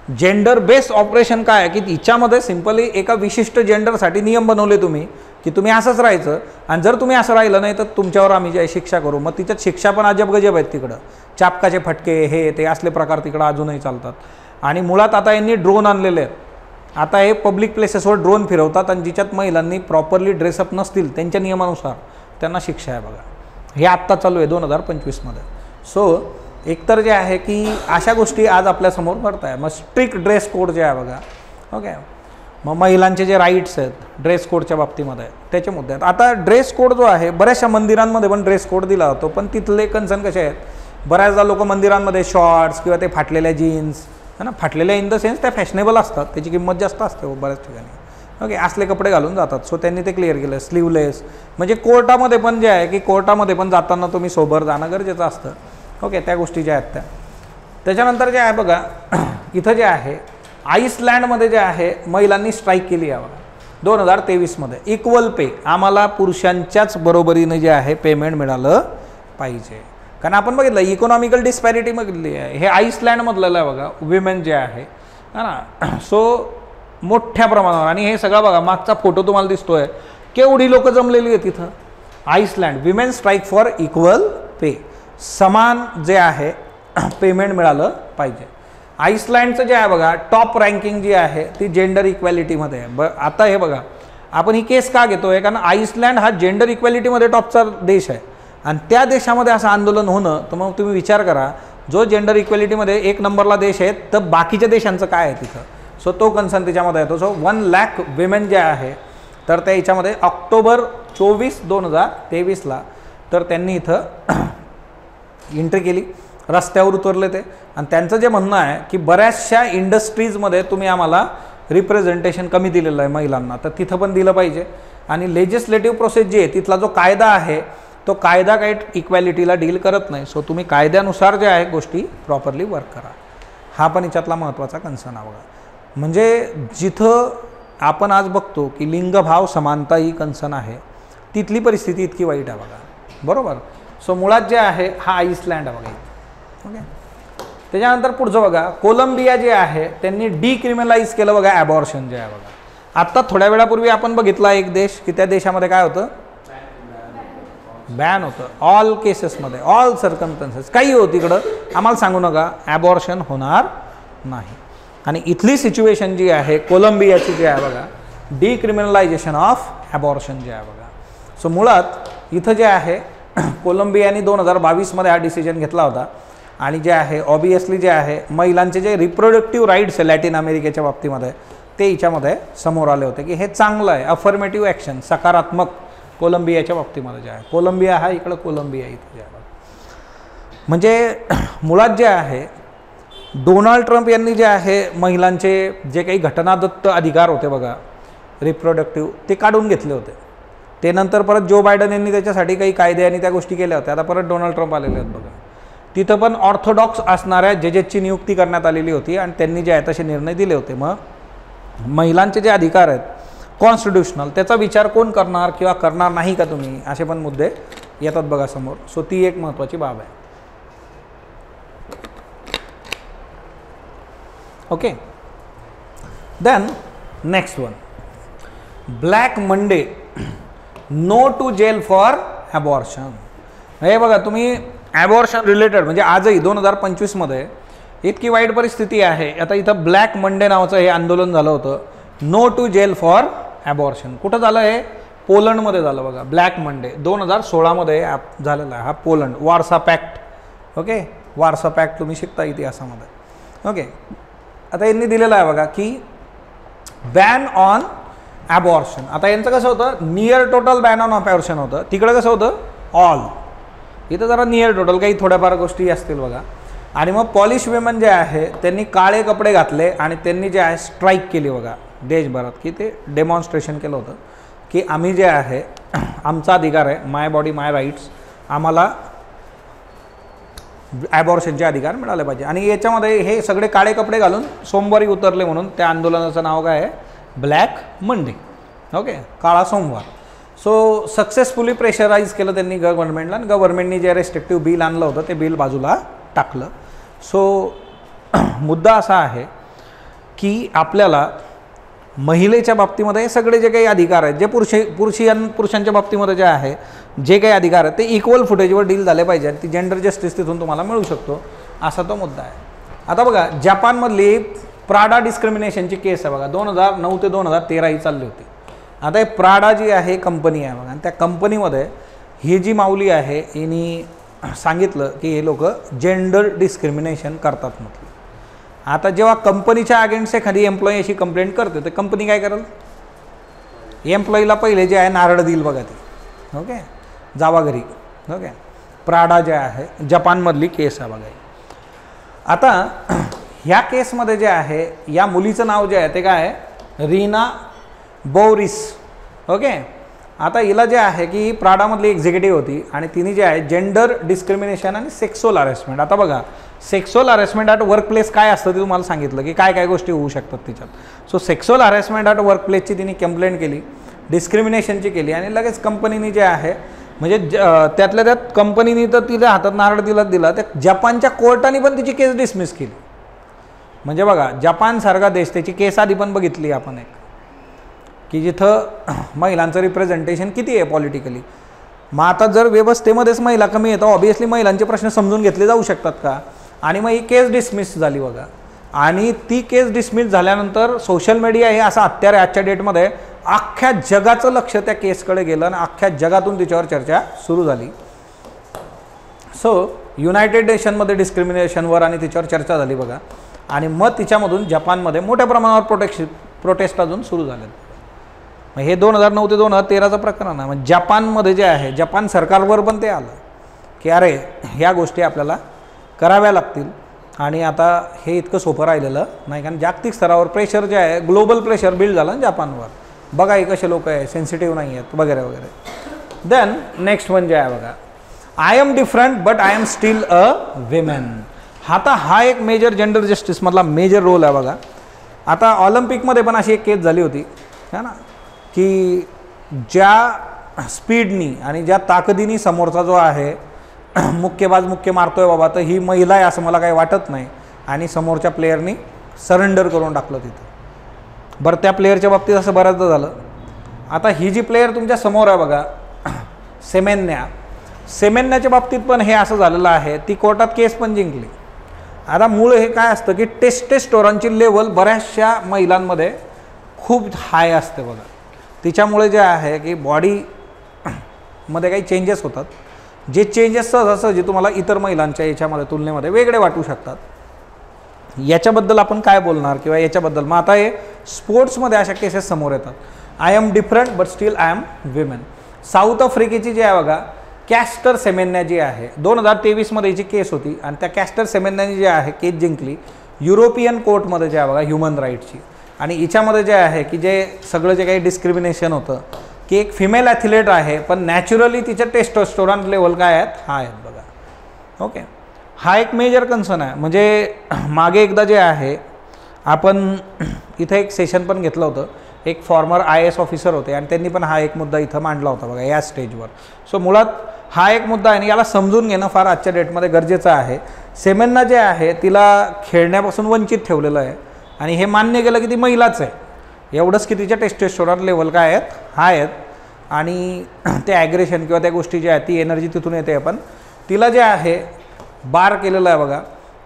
जेंडर बेस्ड ऑपरेशन काय आहे की तिच्यामध्ये सिम्पली एका विशिष्ट जेंडरसाठी नियम बनवले तुम्ही की तुम्ही असंच राहायचं, आणि जर तुम्ही असं राहिलं नाही तर तुमच्यावर आम्ही जे शिक्षा करू. मग तिच्यात शिक्षा पण अजब गजब आहेत तिकडं, चापकाचे फटके हे ते असले प्रकार तिकडं अजूनही चालतात. आणि मुळात आता यांनी ड्रोन आणलेले आहेत. आता हे पब्लिक प्लेसेसवर ड्रोन फिरवतात आणि जिच्यात महिलांनी प्रॉपरली ड्रेसअप नसतील त्यांच्या नियमानुसार त्यांना शिक्षा आहे बघा. हे आत्ता चालू आहे 2025मध्ये. सो एकतर जे आहे की अशा गोष्टी आज आपल्यासमोर घडत आहे. मग स्ट्रिक्ट ड्रेस कोड जे आहे बघा, ओके. मग महिलांचे जे राईट्स आहेत ड्रेस कोडच्या बाबतीमध्ये त्याचे मुद्दे आहेत. आता ड्रेस कोड जो आहे बऱ्याचशा मंदिरांमध्ये पण ड्रेस कोड दिला जातो, पण तिथले कन्सर्न कसे आहेत, बऱ्याचदा लोक मंदिरांमध्ये शॉर्ट्स किंवा ते फाटलेल्या जीन्स है ना, फाटलेल्या इन द सेन्स त्या फॅशनेबल असतात, त्याची किंमत जास्त असते बऱ्याच ठिकाणी, ओके, असले कपडे घालून जातात. सो त्यांनी ते क्लिअर केलं स्लीवलेस. म्हणजे कोर्टामध्ये पण जे आहे की कोर्टामध्ये पण जाताना तुम्ही सोबर जाणं गरजेचं असतं, ओके. त्या गोष्टी ज्या आहेत त्या. त्याच्यानंतर जे आहे बघा इथं जे आहे आईसलँडमध्ये जे आहे महिलांनी स्ट्राईक केली आहे बघा 2023मध्ये. इक्वल पे, आम्हाला पुरुषांच्याच बरोबरीने जे आहे पेमेंट मिळालं पाहिजे. कारण आपण बघितलं इकॉनॉमिकल डिस्पॅरिटी बघितली आहे. हे आईसलँडमधलं आहे बघा विमेन जे आहे ना. सो मोठ्या प्रमाणावर, आणि हे सगळं बघा मागचा फोटो तुम्हाला दिसतोय, केवढी लोक जमलेली आहे तिथं. Iceland women strike for equal pay, समान जे आहे पेमेंट मिळालं पाहिजे. आईसलँडचं जे आहे बघा टॉप रँकिंग जी आहे ती जेंडर इक्वॅलिटीमध्ये आहे. आता हे बघा आपण ही केस का घेतोय, कारण आईसलँड हा जेंडर इक्वॅलिटीमध्ये टॉपचा देश आहे, आणि त्या देशामध्ये असं आंदोलन होणं, तर मग तुम्ही विचार करा जो जेंडर इक्वॅलिटीमध्ये 1 नंबरला देश आहे तर बाकीच्या देशांचं काय आहे तिथं. सो तो कन्सर्न त्याच्यामध्ये येतो. सो 1 लाख विमेन जे आहे तर त्या याच्यामध्ये ऑक्टोबर 24, 2023ला तर त्यांनी इथं एंट्री केली, रस्त्यावर उतरले ते. आणि त्यांचं जे म्हणणं आहे की बऱ्याचशा इंडस्ट्रीजमध्ये तुम्ही आम्हाला रिप्रेझेंटेशन कमी दिलेलं आहे महिलांना, तर तिथं पण दिलं पाहिजे. आणि लेजिस्लेटिव्ह प्रोसेस जी आहे तिथला जो कायदा आहे तो कायदा काही इक्वॅलिटीला डील करत नाही. सो तुम्ही कायद्यानुसार जे आहे गोष्टी प्रॉपरली वर्क करा. हा पण याच्यातला महत्त्वाचा कन्सर्न आहे बघा. म्हणजे जिथं आपण आज बघतो की लिंगभाव समानता ही कन्सर्न आहे, तिथली परिस्थिती इतकी वाईट आहे बघा, बरोबर. सो मुळात जे आहे हा आईसलँड आहे बघा इथं, ओके. त्याच्यानंतर पुढचं बघा कोलंबिया जे आहे त्यांनी डिक्रिमिनलाइज केलं बघा ॲबॉर्शन जे आहे बघा. आत्ता थोड्या वेळापूर्वी आपण बघितला एक देश की त्या देशामध्ये काय होतं, बॅन होतं ऑल केसेसमध्ये, ऑल सर्कमस्टन्सेस, काही होती इकडं आम्हाला सांगू नका, ॲबॉर्शन होणार नाही. आणि इथली सिच्युएशन जी आहे कोलंबियाची जी आहे बघा, डिक्रिमिनलायझेशन ऑफ ॲबॉर्शन जे आहे बघा. सो मुळात इथं जे आहे कोलंबियाने 2022मध्ये हा डिसिजन घेतला होता. आणि जे आहे ऑबियसली जे आहे महिलांचे जे रिप्रोडक्टिव्ह राईट्स आहे लॅटिन अमेरिकेच्या बाबतीमध्ये ते हिच्यामध्ये समोर आले होते की हे चांगलं आहे, अफर्मेटिव्ह ॲक्शन, सकारात्मक कोलंबियाच्या बाबतीमध्ये जे आहे. कोलंबिया हा इकडं कोलंबिया इथं जे आहे. म्हणजे मुळात जे आहे डोनाल्ड ट्रम्प यांनी जे आहे महिलांचे जे काही घटनादत्त अधिकार होते बघा रिप्रोडक्टिव्ह ते काढून घेतले होते. ते नंतर परत जो बायडन यांनी त्याच्यासाठी काही कायदे आणि त्या गोष्टी केल्या होत्या. आता परत डोनाल्ड ट्रम्प आलेले आहेत बघा. तिथं पण ऑर्थोडॉक्स असणाऱ्या जजेसची नियुक्ती करण्यात आलेली होती आणि त्यांनी जे आहे तसे निर्णय दिले होते. मग महिलांचे जे अधिकार आहेत कॉन्स्टिट्यूशनल त्याचा विचार कोण करणार किंवा करणार नाही का तुम्ही, असे पण मुद्दे येतात बघा समोर. सो ती एक महत्त्वाची बाब आहे, okay. Then next one, black Monday, no to jail for abortion. हे बघा तुम्ही ॲबॉर्शन रिलेटेड म्हणजे आजही 2025मध्ये इतकी वाईट परिस्थिती आहे. आता इथं ब्लॅक मंडे नावाचं हे आंदोलन झालं होतं, no to jail for abortion. कुठं झालं हे, पोलंडमध्ये झालं बघा. ब्लॅक मंडे 2016मध्ये झालेला आहे हा Poland, Warsaw pact, okay. Warsaw pact तुम्ही शिकता इतिहासामध्ये, ओके. आता यांनी दिलेलं आहे बघा की बॅन ऑन ॲबॉर्शन. आता यांचं कसं होतं, near total ban on abortion होतं, तिकडं कसं होतं ऑल, इथं जरा नियर टोटल काही थोड्याफार गोष्टी असतील बघा. आणि मग पॉलिश विमेन जे आहे त्यांनी काळे कपडे घातले आणि त्यांनी जे आहे स्ट्राईक केली बघा देशभरात, की ते डेमॉन्स्ट्रेशन केलं होतं की आम्ही जे आहे आमचा अधिकार आहे, माय बॉडी माय राईट्स, आम्हाला ॲबॉर्शनचे अधिकार मिळाले पाहिजे. आणि याच्यामध्ये हे सगळे काळे कपडे घालून सोमवारी उतरले म्हणून त्या आंदोलनाचं नाव काय आहे, ब्लॅक मंडे, ओके, काळा सोमवार. सो सक्सेसफुली प्रेशराईज केलं त्यांनी गव्हर्नमेंटला, आणि गव्हर्नमेंटनी जे रेस्ट्रिक्टिव्ह बिल आणलं होतं ते बिल बाजूला टाकलं. सो मुद्दा असा आहे की आपल्याला महिलेच्या बाबतीमध्ये सगळे जे काही अधिकार आहेत, जे पुरुषांच्या बाबतीमध्ये जे आहे जे काही अधिकार आहेत ते इक्वल फुटेजवर डील झाले पाहिजे आणि ती जेंडर जस्टिस तिथून तुम्हाला मिळू शकतो, असा तो मुद्दा आहे. आता बघा, जपानमधली प्राडा डिस्क्रिमिनेशनची केस आहे बघा, 2009 ते 2013 ही चालली होती. आता हे प्राडा जी आहे कंपनी आहे बघा, आणि त्या कंपनीमध्ये ही जी माऊली आहे हिनी सांगितलं की हे लोक जेंडर डिस्क्रिमिनेशन करतात म्हटलं. आता जेव्हा कंपनीच्या अगेन्स्ट एखादी एम्प्लॉई अशी कंप्लेंट करते तर कंपनी काय करेल, एम्प्लॉईला पहिले जे आहे नारळ देईल बघा ती, ओके, जावा घरी. ओके, प्राडा जे आहे जपानमधली केस आहे बघा. आता ह्या केसमध्ये जे आहे या मुलीचं नाव जे आहे ते काय आहे, रीना बोरिस. ओके, आता हिला जे आहे की प्राडामधली एक्झिक्युटिव्ह होती आणि तिने जे आहे जेंडर डिस्क्रिमिनेशन आणि सेक्सुअल हॅरेसमेंट. आता बघा, sexual harassment at work place काय असतं ते तुम्हाला सांगितलं की काय काय गोष्टी होऊ शकतात त्याच्यात. So sexual harassment at work प्लेसची तिने कंप्लेंट केली, डिस्क्रिमिनेशनची केली आणि लगेच कंपनीने जे आहे म्हणजे त्यातल्या त्यात कंपनीने तर तिला हातात नारळ दिला त्या जपानच्या कोर्टाने पण तिची केस डिसमिस केली. म्हणजे बघा, जपानसारखा देश, त्याची केस आधी पण बघितली आपण एक, की जिथं महिलांचं रिप्रेझेंटेशन किती आहे पॉलिटिकली. मग आता जर व्यवस्थेमध्येच महिला कमी येतं, ऑब्वियसली महिलांचे प्रश्न समजून घेतले जाऊ शकतात का, आणि मग ही केस डिसमिस झाली बघा. आणि ती केस डिसमिस झाल्यानंतर सोशल मीडिया हे असं हत्यार आहे आजच्या डेटमध्ये, अख्ख्या जगाचं लक्ष त्या केसकडे गेलं आणि अख्ख्या जगातून तिच्यावर चर्चा सुरू झाली. सो युनायटेड नेशनमध्ये डिस्क्रिमिनेशनवर आणि तिच्यावर चर्चा झाली बघा, आणि मग तिच्यामधून जपानमध्ये मोठ्या प्रमाणावर प्रोटेस्ट अजून सुरू झाले. मग हे 2009 ते 2013चं प्रकरण आहे. मग जपानमध्ये जे आहे जपान सरकारवर पण ते आलं की अरे ह्या गोष्टी आपल्याला कराव्या लागतील, आणि आता हे इतकं सोपं राहिलेलं नाही, कारण जागतिक स्तरावर प्रेशर जे आहे, ग्लोबल प्रेशर बिल्ड झालं ना जपानवर. बघा हे कसे लोक आहे, सेन्सिटिव्ह नाही आहेत वगैरे वगैरे. देन नेक्स्ट म्हणजे आहे बघा, I am different but I am still a women. आता हा एक मेजर जेंडर जस्टिसमधला मेजर रोल आहे बघा. आता ऑलिम्पिकमध्ये पण अशी एक केस झाली होती है ना, की ज्या स्पीडनी आणि ज्या ताकदीने समोरचा जो आहे मुक्के मारतोय बाबा, तर ही महिला आहे असं मला काही वाटत नाही, आणि समोरच्या प्लेयरनी सरेंडर करून टाकलं तिथं. बरं, त्या प्लेयरच्या बाबतीत असं बऱ्याचदा झालं. आता ही जी प्लेयर तुमच्या समोर आहे बघा, सेमेन्याच्या बाबतीत पण हे असं झालेलं आहे, ती कोर्टात केस पण जिंकली. आता मूळ हे काय असतं की टेस्टोस्टेरॉनची लेवल बऱ्याचशा महिलांमध्ये खूप हाय असते बघा. तिच्यामुळे जे आहे की बॉडीमध्ये काही चेंजेस होतात, जे चेंजेस सहजासहजी तुम्हाला इतर महिलांच्या याच्यामध्ये तुलनेमध्ये वेगळे वाटू शकतात. याच्याबद्दल आपण काय बोलणार किंवा याच्याबद्दल. मग आता हे स्पोर्ट्समध्ये अशा केसेस समोर येतात. I am different but still I am women. South आफ्रिकेची जी आहे बघा कॅस्टर सेमेन्या जी आहे, 2023मध्ये हिची केस होती, आणि त्या कॅस्टर सेमेन्याने जी आहे केस जिंकली युरोपियन कोर्टमध्ये जे आहे बघा ह्युमन राईटची. आणि हिच्यामध्ये जे आहे की जे सगळं जे काही डिस्क्रिमिनेशन होतं की एक फिमेल ॲथलीट आहे पण नॅचरली तिच्या टेस्टोस्टेरॉन लेवल काय आहेत, हा आहेत बघा. ओके, हा एक मेजर कन्सर्न आहे. म्हणजे मागे एकदा जे आहे आपण इथं एक सेशन पण घेतलं होतं, एक फॉर्मर IAS ऑफिसर होते आणि त्यांनी पण हा एक मुद्दा इथं मांडला होता बघा या स्टेजवर. सो मुळात हा एक मुद्दा आहे आणि याला समजून घेणं फार आजच्या डेटमध्ये गरजेचं आहे. सेमेन्ना जे आहे तिला खेळण्यापासून वंचित ठेवलेलं आहे आणि हे मान्य केलं की ती महिलाच आहे, एवढंच की तिच्या टेस्टोस्टेरॉन लेवल काय आहेत, हाय आहेत, आणि ते ॲग्रेशन किंवा त्या गोष्टी ज्या आहेत ती एनर्जी तिथून येते. पण तिला जे आहे बार केलेलं आहे बघा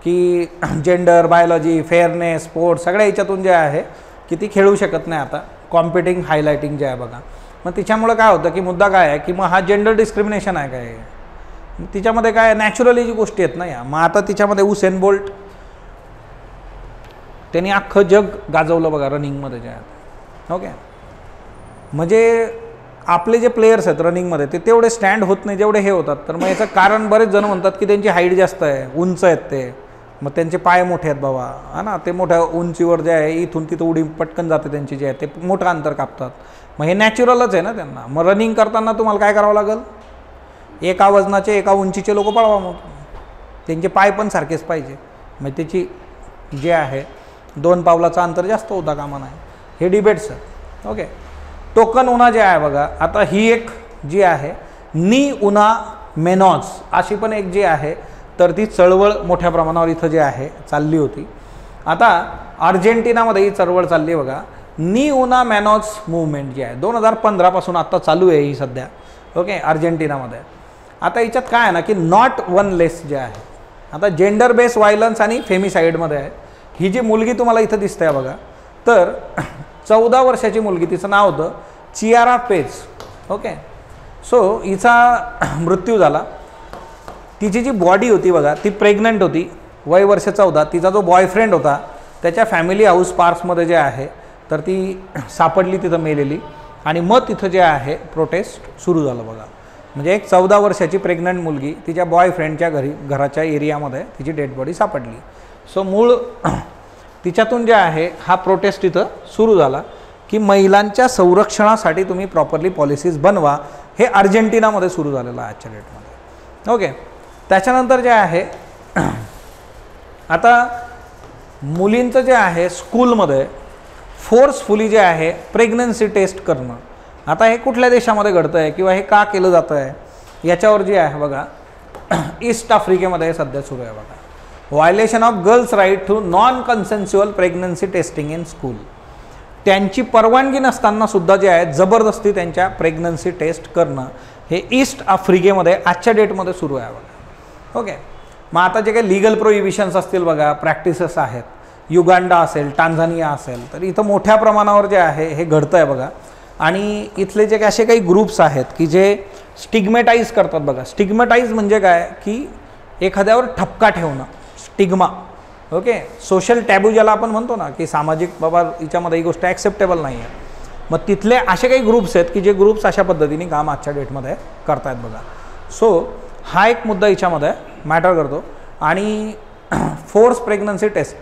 की जेंडर, बायोलॉजी, फेअरनेस, स्पोर्ट्स सगळ्या ह्याच्यातून जे आहे की ती खेळू शकत नाही आता, कॉम्पिटिंग हायलायटिंग जे आहे बघा. मग तिच्यामुळं काय होतं की मुद्दा काय आहे की मग हा जेंडर डिस्क्रिमिनेशन आहे काय, तिच्यामध्ये काय नॅचरली जी गोष्टी आहेत ना या. मग आता तिच्यामध्ये उसेन बोल्ट त्यांनी अख्खं जग गाजवलं बघा रनिंगमध्ये जे आहे. ओके, म्हणजे आपले जे प्लेयर्स आहेत रनिंगमध्ये ते तेवढे स्टँड होत नाही जेवढे हे होतात. तर मग याचं कारण बरेच जण म्हणतात की त्यांची हाईट जास्त आहे, उंच आहेत ते, मग त्यांचे पाय मोठे आहेत बाबा, हा ना, ते मोठ्या उंचीवर जे आहे इथून तिथं उडी पटकन जाते त्यांची जे आहे, ते मोठं अंतर कापतात. मग हे नॅचरलच आहे ना त्यांना. मग रनिंग करताना तुम्हाला काय करावं लागेल, एका वजनाचे एका उंचीचे लोक पळवा, मग त्यांचे पाय पण सारखेच पाहिजे. मग त्याची जे आहे 2 पावलाचं अंतर जास्त होता कामा नाही. हे डिबेट्स आहेत. ओके, टोकन उना जे आहे बघा, आता ही एक जी आहे नी उना मेनॉज अशी पण एक जी आहे, तर ती चळवळ मोठ्या प्रमाणावर इथं जे आहे चालली होती. आता अर्जेंटिनामध्ये ही चळवळ चालली आहे बघा, नी उना मॅनॉज मूवमेंट जी आहे 2015 पासून आता चालू आहे ही सध्या, ओके, अर्जेंटिनामध्ये. आता याच्यात काय आहे ना की नॉट वन लेस जे आहे, आता जेंडर बेस व्हायलन्स आणि फेमिसाईडमध्ये आहे. ही जी मुलगी तुम्हाला इथं दिसते आहे बघा, तर 14 वर्षाची मुलगी, तिचं नाव होतं चियारा पेज, ओके. सो हिचा मृत्यू झाला. तिची जी बॉडी होती बघा ती प्रेग्नंट होती, वय वर्ष 14. तिचा जो बॉयफ्रेंड होता त्याच्या फॅमिली हाऊस पार्क्समध्ये जे आहे तर ती सापडली तिथं मेलेली, आणि मग तिथं जे आहे प्रोटेस्ट सुरू झालं बघा. म्हणजे एक 14 वर्षाची प्रेग्नंट मुलगी तिच्या बॉयफ्रेंडच्या घराच्या एरियामध्ये तिची डेड बॉडी सापडली. सो मूळ तिच्यातून जे आहे हा प्रोटेस्ट इथं सुरू झाला की महिलांच्या संरक्षणासाठी तुम्ही प्रॉपरली पॉलिसीज बनवा. हे अर्जेंटिनामध्ये सुरू झालेलं आहे आजच्या डेटमध्ये, ओके. त्याच्यानंतर जे आहे आता मुलींचं जे आहे स्कूलमध्ये फोर्सफुली जे आहे प्रेग्नन्सी टेस्ट करणं. आता हे कुठल्या देशामध्ये घडतं आहे किंवा हे का केलं जातं आहे याच्यावर जे आहे बघा ईस्ट आफ्रिकेमध्ये सध्या सुरू आहे बघा. Violation of girls right to non consensual pregnancy testing in school. त्यांची परवानगी नसताना सुद्धा जे आहे जबरदस्ती त्यांच्या प्रेग्नन्सी टेस्ट करणं हे ईस्ट आफ्रिकेमध्ये आजच्या डेटमध्ये सुरू आहे बघा, ओके. मग आता जे काही लिगल प्रोहिबिशन्स असतील बघा, प्रॅक्टिसेस आहेत, युगांडा असेल, टांझानिया असेल, तर इथं मोठ्या प्रमाणावर जे आहे हे घडतं आहे बघा. आणि इथले जे काही असे काही ग्रुप्स आहेत की जे स्टिग्मेटाईज करतात बघा. स्टिग्मेटाईज म्हणजे काय की एखाद्यावर ठपका ठेवणं, स्टिग्मा, ओके. सोशल टॅबू ज्याला आपण म्हणतो ना की सामाजिक बाबा हिच्यामध्ये ही गोष्ट ॲक्सेप्टेबल नाही आहे. मग तिथले असे काही ग्रुप्स आहेत की जे ग्रुप्स अशा पद्धतीने काम आजच्या डेटमध्ये करतायत बघा. सो हा एक मुद्दा हिच्यामध्ये मॅटर करतो. आणि फोर्स प्रेग्नन्सी टेस्ट.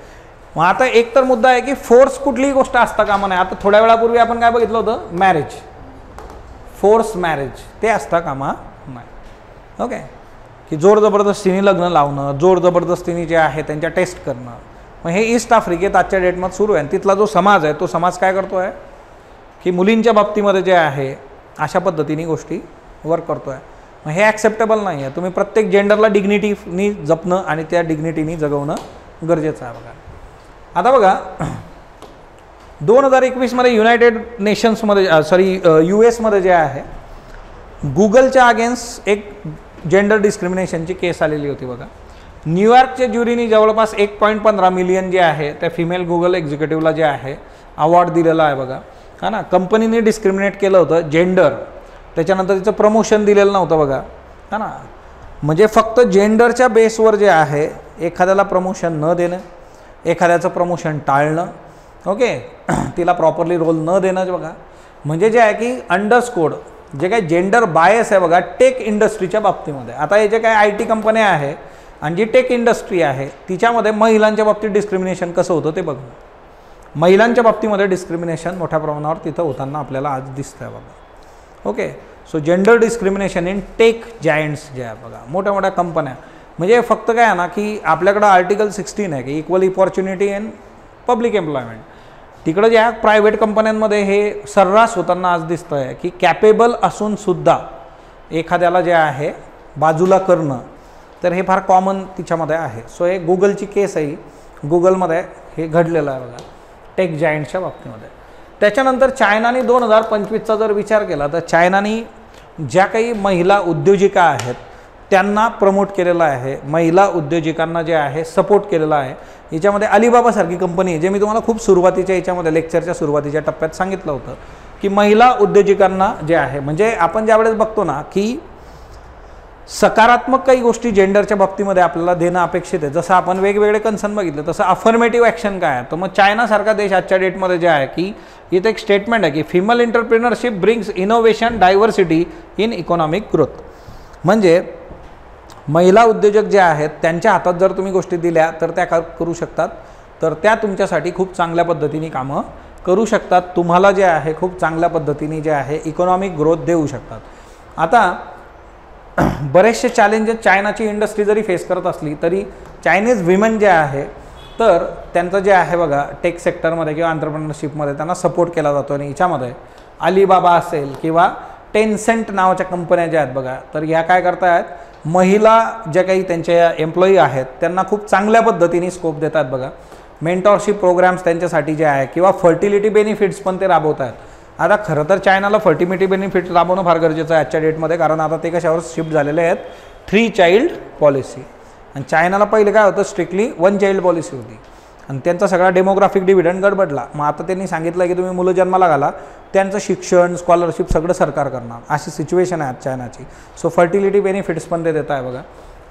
मग आता एक तर मुद्दा आहे की फोर्स कुठलीही गोष्ट असता कामा नये. आता थोड्या वेळापूर्वी आपण काय बघितलं होतं, मॅरेज, फोर्स मॅरेज, ते असता कामा नाही, ओके. की जोर जबरदस्तीने लग्न लावणं, जोर जबरदस्तीने जे आहे त्यांच्या टेस्ट करणं. मग हे ईस्ट आफ्रिकेत आजच्या डेटमध्ये सुरू आहे. तिथला जो समाज आहे तो समाज काय करतो आहे की मुलींच्या बाबतीमध्ये जे आहे अशा पद्धतीने गोष्टी वर्क करतो आहे. मग हे ॲक्सेप्टेबल नाही आहे. तुम्ही प्रत्येक जेंडरला डिग्निटीनी जपणं आणि त्या डिग्निटीनी जगवणं गरजेचं आहे बघा. आता बघा 2021मध्ये युनायटेड नेशन्समध्ये US जे आहे गुगलच्या अगेन्स्ट एक जेंडर डिस्क्रिमिनेशनची केस आलेली होती बघा. न्यूयॉर्कच्या ज्युरीनी जवळपास 1.15 मिलियन जे आहे त्या फिमेल गुगल एक्झिक्युटिव्हला जे आहे अवॉर्ड दिलेला आहे बघा, हा ना. कंपनीने डिस्क्रिमिनेट केलं होतं जेंडर, त्याच्यानंतर तिचं प्रमोशन दिलेलं नव्हतं बघा, हा ना. म्हणजे फक्त जेंडरच्या बेसवर जे आहे एखाद्याला प्रमोशन न देणं, एखाद्याचं प्रमोशन टाळणं, ओके, तिला प्रॉपरली रोल न देणं बघा. म्हणजे जे आहे की अंडरस्कोड जे काही जेंडर बायस आहे बघा टेक इंडस्ट्रीच्या बाबतीमध्ये. आता हे जे काही IT कंपन्या आहे आणि जी टेक इंडस्ट्री आहे तिच्यामध्ये महिलांच्या बाबतीत डिस्क्रिमिनेशन कसं होतं ते बघा. महिलांच्या बाबतीमध्ये डिस्क्रिमिनेशन मोठ्या प्रमाणावर तिथं होताना आपल्याला आज दिसतं आहे बघा, okay. So gender discrimination in tech giants जे आहे बघा, मोठ्या मोठ्या कंपन्या. म्हणजे फक्त काय आहे ना की आपल्याकडं आर्टिकल 16 आहे की equal opportunity in public employment. तिकडं ज्या प्रायव्हेट कंपन्यांमध्ये हे सर्रास होताना आज दिसतं आहे की कॅपेबल असूनसुद्धा एखाद्याला जे आहे बाजूला करणं, तर हे फार कॉमन तिच्यामध्ये आहे. सो हे गुगलची केस आहे, गुगलमध्ये हे घडलेलं आहे बघा टेक जायंट्सच्या बाबतीमध्ये. त्याच्यानंतर चायनाने 2025चा जर विचार केला तर चायनाने ज्या काही महिला उद्योजिका आहेत त्यांना प्रमोट केलेलं आहे, महिला उद्योजिकांना जे आहे सपोर्ट केलेला आहे. याच्यामध्ये अलिबाबासारखी कंपनी, जे मी तुम्हाला खूप सुरुवातीच्या याच्यामध्ये लेक्चरच्या सुरुवातीच्या टप्प्यात सांगितलं होतं की महिला उद्योजिकांना जे आहे, म्हणजे आपण ज्यावेळेस बघतो ना की सकारात्मक काही गोष्टी जेंडरच्या बाबतीमध्ये आपल्याला देणं अपेक्षित आहे, जसं आपण वेगवेगळे कन्सर्न बघितले तसं अफर्मेटिव्ह ॲक्शन काय आहे. तर मग चायनासारखा देश आजच्या डेटमध्ये जे आहे की इथं एक स्टेटमेंट आहे की female entrepreneurship brings innovation diversity in economic growth. म्हणजे महिला उद्योजक जे आहेत त्यांच्या हातात जर तुम्ही गोष्टी दिल्या तर त्या करू शकतात, तर त्या तुमच्यासाठी खूप चांगल्या पद्धतीने कामं करू शकतात, तुम्हाला जे आहे खूप चांगल्या पद्धतीने जे आहे इकॉनॉमिक ग्रोथ देऊ शकतात. आता बरेचसे चॅलेंजेस चायनाची इंडस्ट्री जरी फेस करत असली तरी चायनीज विमेन जे आहे तर त्यांचं जे आहे बघा टेक सेक्टरमध्ये किंवा एंटरप्रेन्योरशिपमध्ये त्यांना सपोर्ट केला जातो. आणि याच्यामध्ये अलिबाबा असेल किंवा टेन्सेंट नावाच्या कंपन्या ज्या आहेत बघा, तर ह्या काय करतायत, महिला ज्या काही त्यांच्या एम्प्लॉई आहेत त्यांना खूप चांगल्या पद्धतीने स्कोप देतात बघा. मेंटॉरशिप प्रोग्राम्स त्यांच्यासाठी जे आहे किंवा फर्टिलिटी बेनिफिट्स पण ते राबवत आहेत. आता खरं तर चायनाला फर्टिलिटी बेनिफिट्स राबवणं फार गरजेचं आहे आजच्या डेटमध्ये, कारण आता ते कशावर शिफ्ट झालेले आहेत, 3 चाइल्ड पॉलिसी. आणि चायनाला पहिले काय होतं, स्ट्रिक्टली 1 चाइल्ड पॉलिसी होती आणि त्यांचा सगळा डेमोग्राफिक डिव्हिडंड गडबडला. मग आता त्यांनी सांगितलं की तुम्ही मुलं जन्माला घाला, त्यांचं शिक्षण स्कॉलरशिप सगळं सरकार करणार, अशी सिच्युएशन आहे आज चायनाची. सो फर्टिलिटी बेनिफिट्स पण ते देत आहे बघा.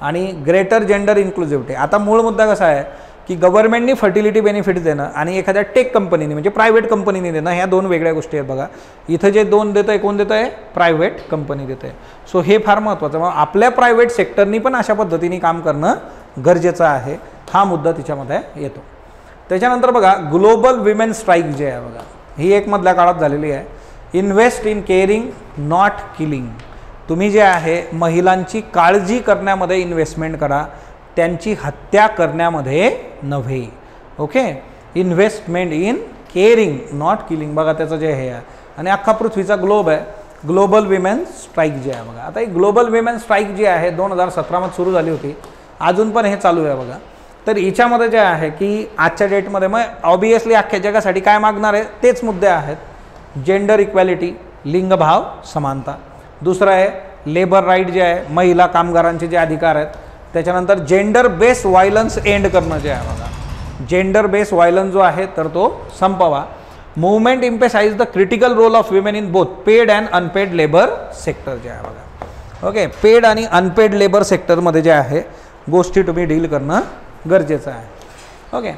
आणि ग्रेटर जेंडर इन्क्लुझिव्हिटी. आता मूळ मुद्दा कसा आहे की गव्हर्नमेंटनी फर्टिलिटी बेनिफिट्स देणं आणि एखाद्या टेक कंपनीने म्हणजे प्रायव्हेट कंपनीने देणं, ह्या 2 वेगळ्या गोष्टी आहेत बघा. इथं जे 2 देतं आहे, कोण देतं आहे, प्रायव्हेट कंपनी देतं आहे. सो हे फार महत्त्वाचं. मग आपल्या प्रायव्हेट सेक्टरनी पण अशा पद्धतीने काम करणं गरजेचं आहे, हा मुद्दा तिच्यामध्ये येतो. त्याच्यानंतर बघा ग्लोबल विमेन स्ट्राईक जे आहे बघा, ही एक मधल्या काळात झालेली आहे. Invest in caring not killing. तुम्ही जे आहे महिलांची काळजी करण्यामध्ये इन्व्हेस्टमेंट करा, त्यांची हत्या करण्यामध्ये नव्हे. Okay, investment in caring not killing. बघा त्याचं जे हे आहे. आणि अख्खा पृथ्वीचा ग्लोब आहे. ग्लोबल विमेन स्ट्राईक जे आहे बघा, आता ही ग्लोबल विमेन स्ट्राईक जी आहे 2017मध्ये सुरू झाली होती, अजून पण हे चालू आहे बघा. तर हिच्यामध्ये जे आहे की आजच्या डेटमध्ये मग ऑबियसली अख्ख्या जगासाठी काय मागणार आहे, तेच मुद्दे आहेत. जेंडर इक्वॅलिटी, लिंगभाव समानता. दुसरं आहे लेबर राईट जे आहे, महिला कामगारांचे जे अधिकार आहेत. त्याच्यानंतर जेंडर बेस्ड व्हायलन्स एंड करणं जे आहे बघा, जेंडर बेस्ड व्हायलन्स जो आहे तर तो संपवा. Movement emphasise the critical role of women in both paid and unpaid labour sector जे आहे बघा. ओके, पेड आणि अनपेड लेबर सेक्टरमध्ये जे आहे गोष्टी तुम्ही डील करणं गरजेचं आहे. ओके,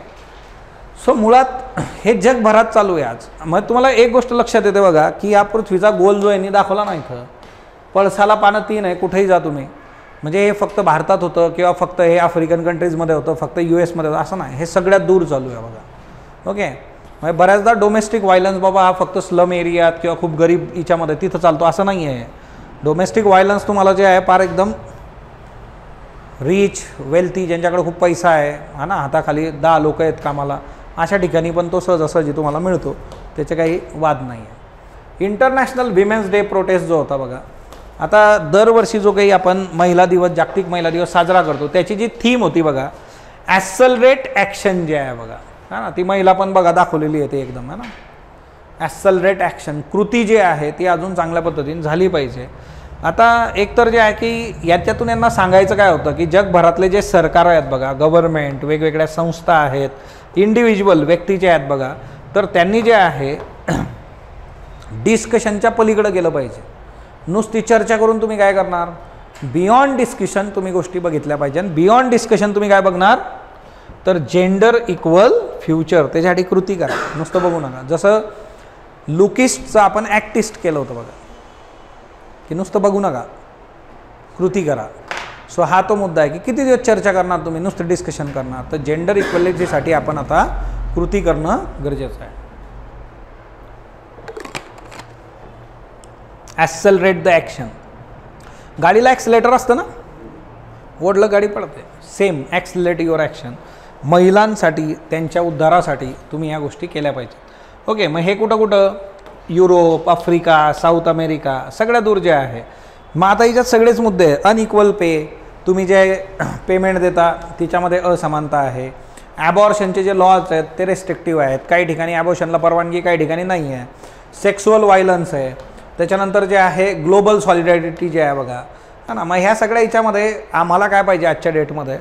सो मुळात हे जगभरात चालू आहे आज. मग तुम्हाला एक गोष्ट लक्षात येते बघा की या पृथ्वीचा गोल जो यांनी दाखवला नाही, इथं पळसाला पानं 3 आहे, कुठेही जा तुम्ही. म्हणजे हे फक्त भारतात होतं किंवा फक्त हे आफ्रिकन कंट्रीजमध्ये होतं, फक्त US मध्ये होतं असं नाही, हे सगळ्यात दूर चालू आहे बघा. ओके, म्हणजे बऱ्याचदा डोमेस्टिक व्हायलन्स बाबा हा फक्त स्लम एरियात किंवा खूप गरीब हिच्यामध्ये तिथं चालतो असं नाही आहे. डोमेस्टिक व्हायलन्स तुम्हाला जे आहे फार एकदम रिच वेल्थी, ज्यांच्याकडे खूप पैसा आहे हा ना, हाताखाली 10 लोक आहेत कामाला, अशा ठिकाणी पण तो सहजासहजी तुम्हाला मिळतो, त्याचे काही वाद नाही आहे. इंटरनॅशनल विमेन्स डे प्रोटेस्ट जो होता बघा, आता दरवर्षी जो काही आपण महिला दिवस, जागतिक महिला दिवस साजरा करतो, त्याची जी थीम होती बघा, ॲक्सलरेट ॲक्शन जे आहे बघा, हा ना, ती महिला पण बघा दाखवलेली आहे ते एकदम, है ना. ॲक्सलरेट ॲक्शन, कृती जी आहे ती अजून चांगल्या पद्धतीने झाली पाहिजे. आता एकतर जे आहे की याच्यातून यांना सांगायचं काय होतं की जगभरातले जे सरकार आहेत बघा, गव्हर्नमेंट, वेगवेगळ्या संस्था आहेत, इंडिव्हिज्युअल व्यक्ती जे आहेत बघा, तर त्यांनी जे आहे डिस्कशनच्या पलीकडे गेलं पाहिजे. नुसती चर्चा करून तुम्ही काय करणार, बियॉन्ड डिस्कशन तुम्ही गोष्टी बघितल्या पाहिजे. आणि बियॉन्ड डिस्कशन तुम्ही काय बघणार, तर जेंडर इक्वल फ्युचर, त्याच्यासाठी कृती करा, नुसतं बघू नका. जसं लुकिस्टचं आपण ॲक्टिस्ट केलं होतं बघा, की नुसतं बघू नका, कृती करा. सो हा तो मुद्दा आहे की किती दिवस चर्चा करणार तुम्ही, नुसतं डिस्कशन करणार. तर जेंडर इक्वॅलिटीसाठी आपण आता कृती करणं गरजेचं आहे. ॲक्सेलरेट द ॲक्शन. गाडीला ॲक्सिलेटर असतं ना, ओढलं गाडी पडते, सेम ॲक्सिलेट युअर ॲक्शन. महिलांसाठी, त्यांच्या उद्धारासाठी तुम्ही या गोष्टी केल्या पाहिजेत. ओके, मग हे कुठं कुठं, युरोप, आफ्रिका, साऊथ अमेरिका, सगळ्या दूर जे आहे. मग आता याच्यात सगळेच मुद्दे आहेत. अनइक्वल पे, तुम्ही जे पेमेंट देता तिच्यामध्ये असमानता आहे. ॲबॉर्शनचे जे लॉज आहेत ते रेस्ट्रिक्टिव्ह आहेत, काही ठिकाणी ॲबॉर्शनला परवानगी, काही ठिकाणी नाही आहे. सेक्सुअल व्हायलन्स आहे. त्याच्यानंतर जे आहे ग्लोबल सॉलिडॅरिटी जे आहे बघा, हा ना. मग ह्या सगळ्या याच्यामध्ये आम्हाला काय पाहिजे, आजच्या डेटमध्ये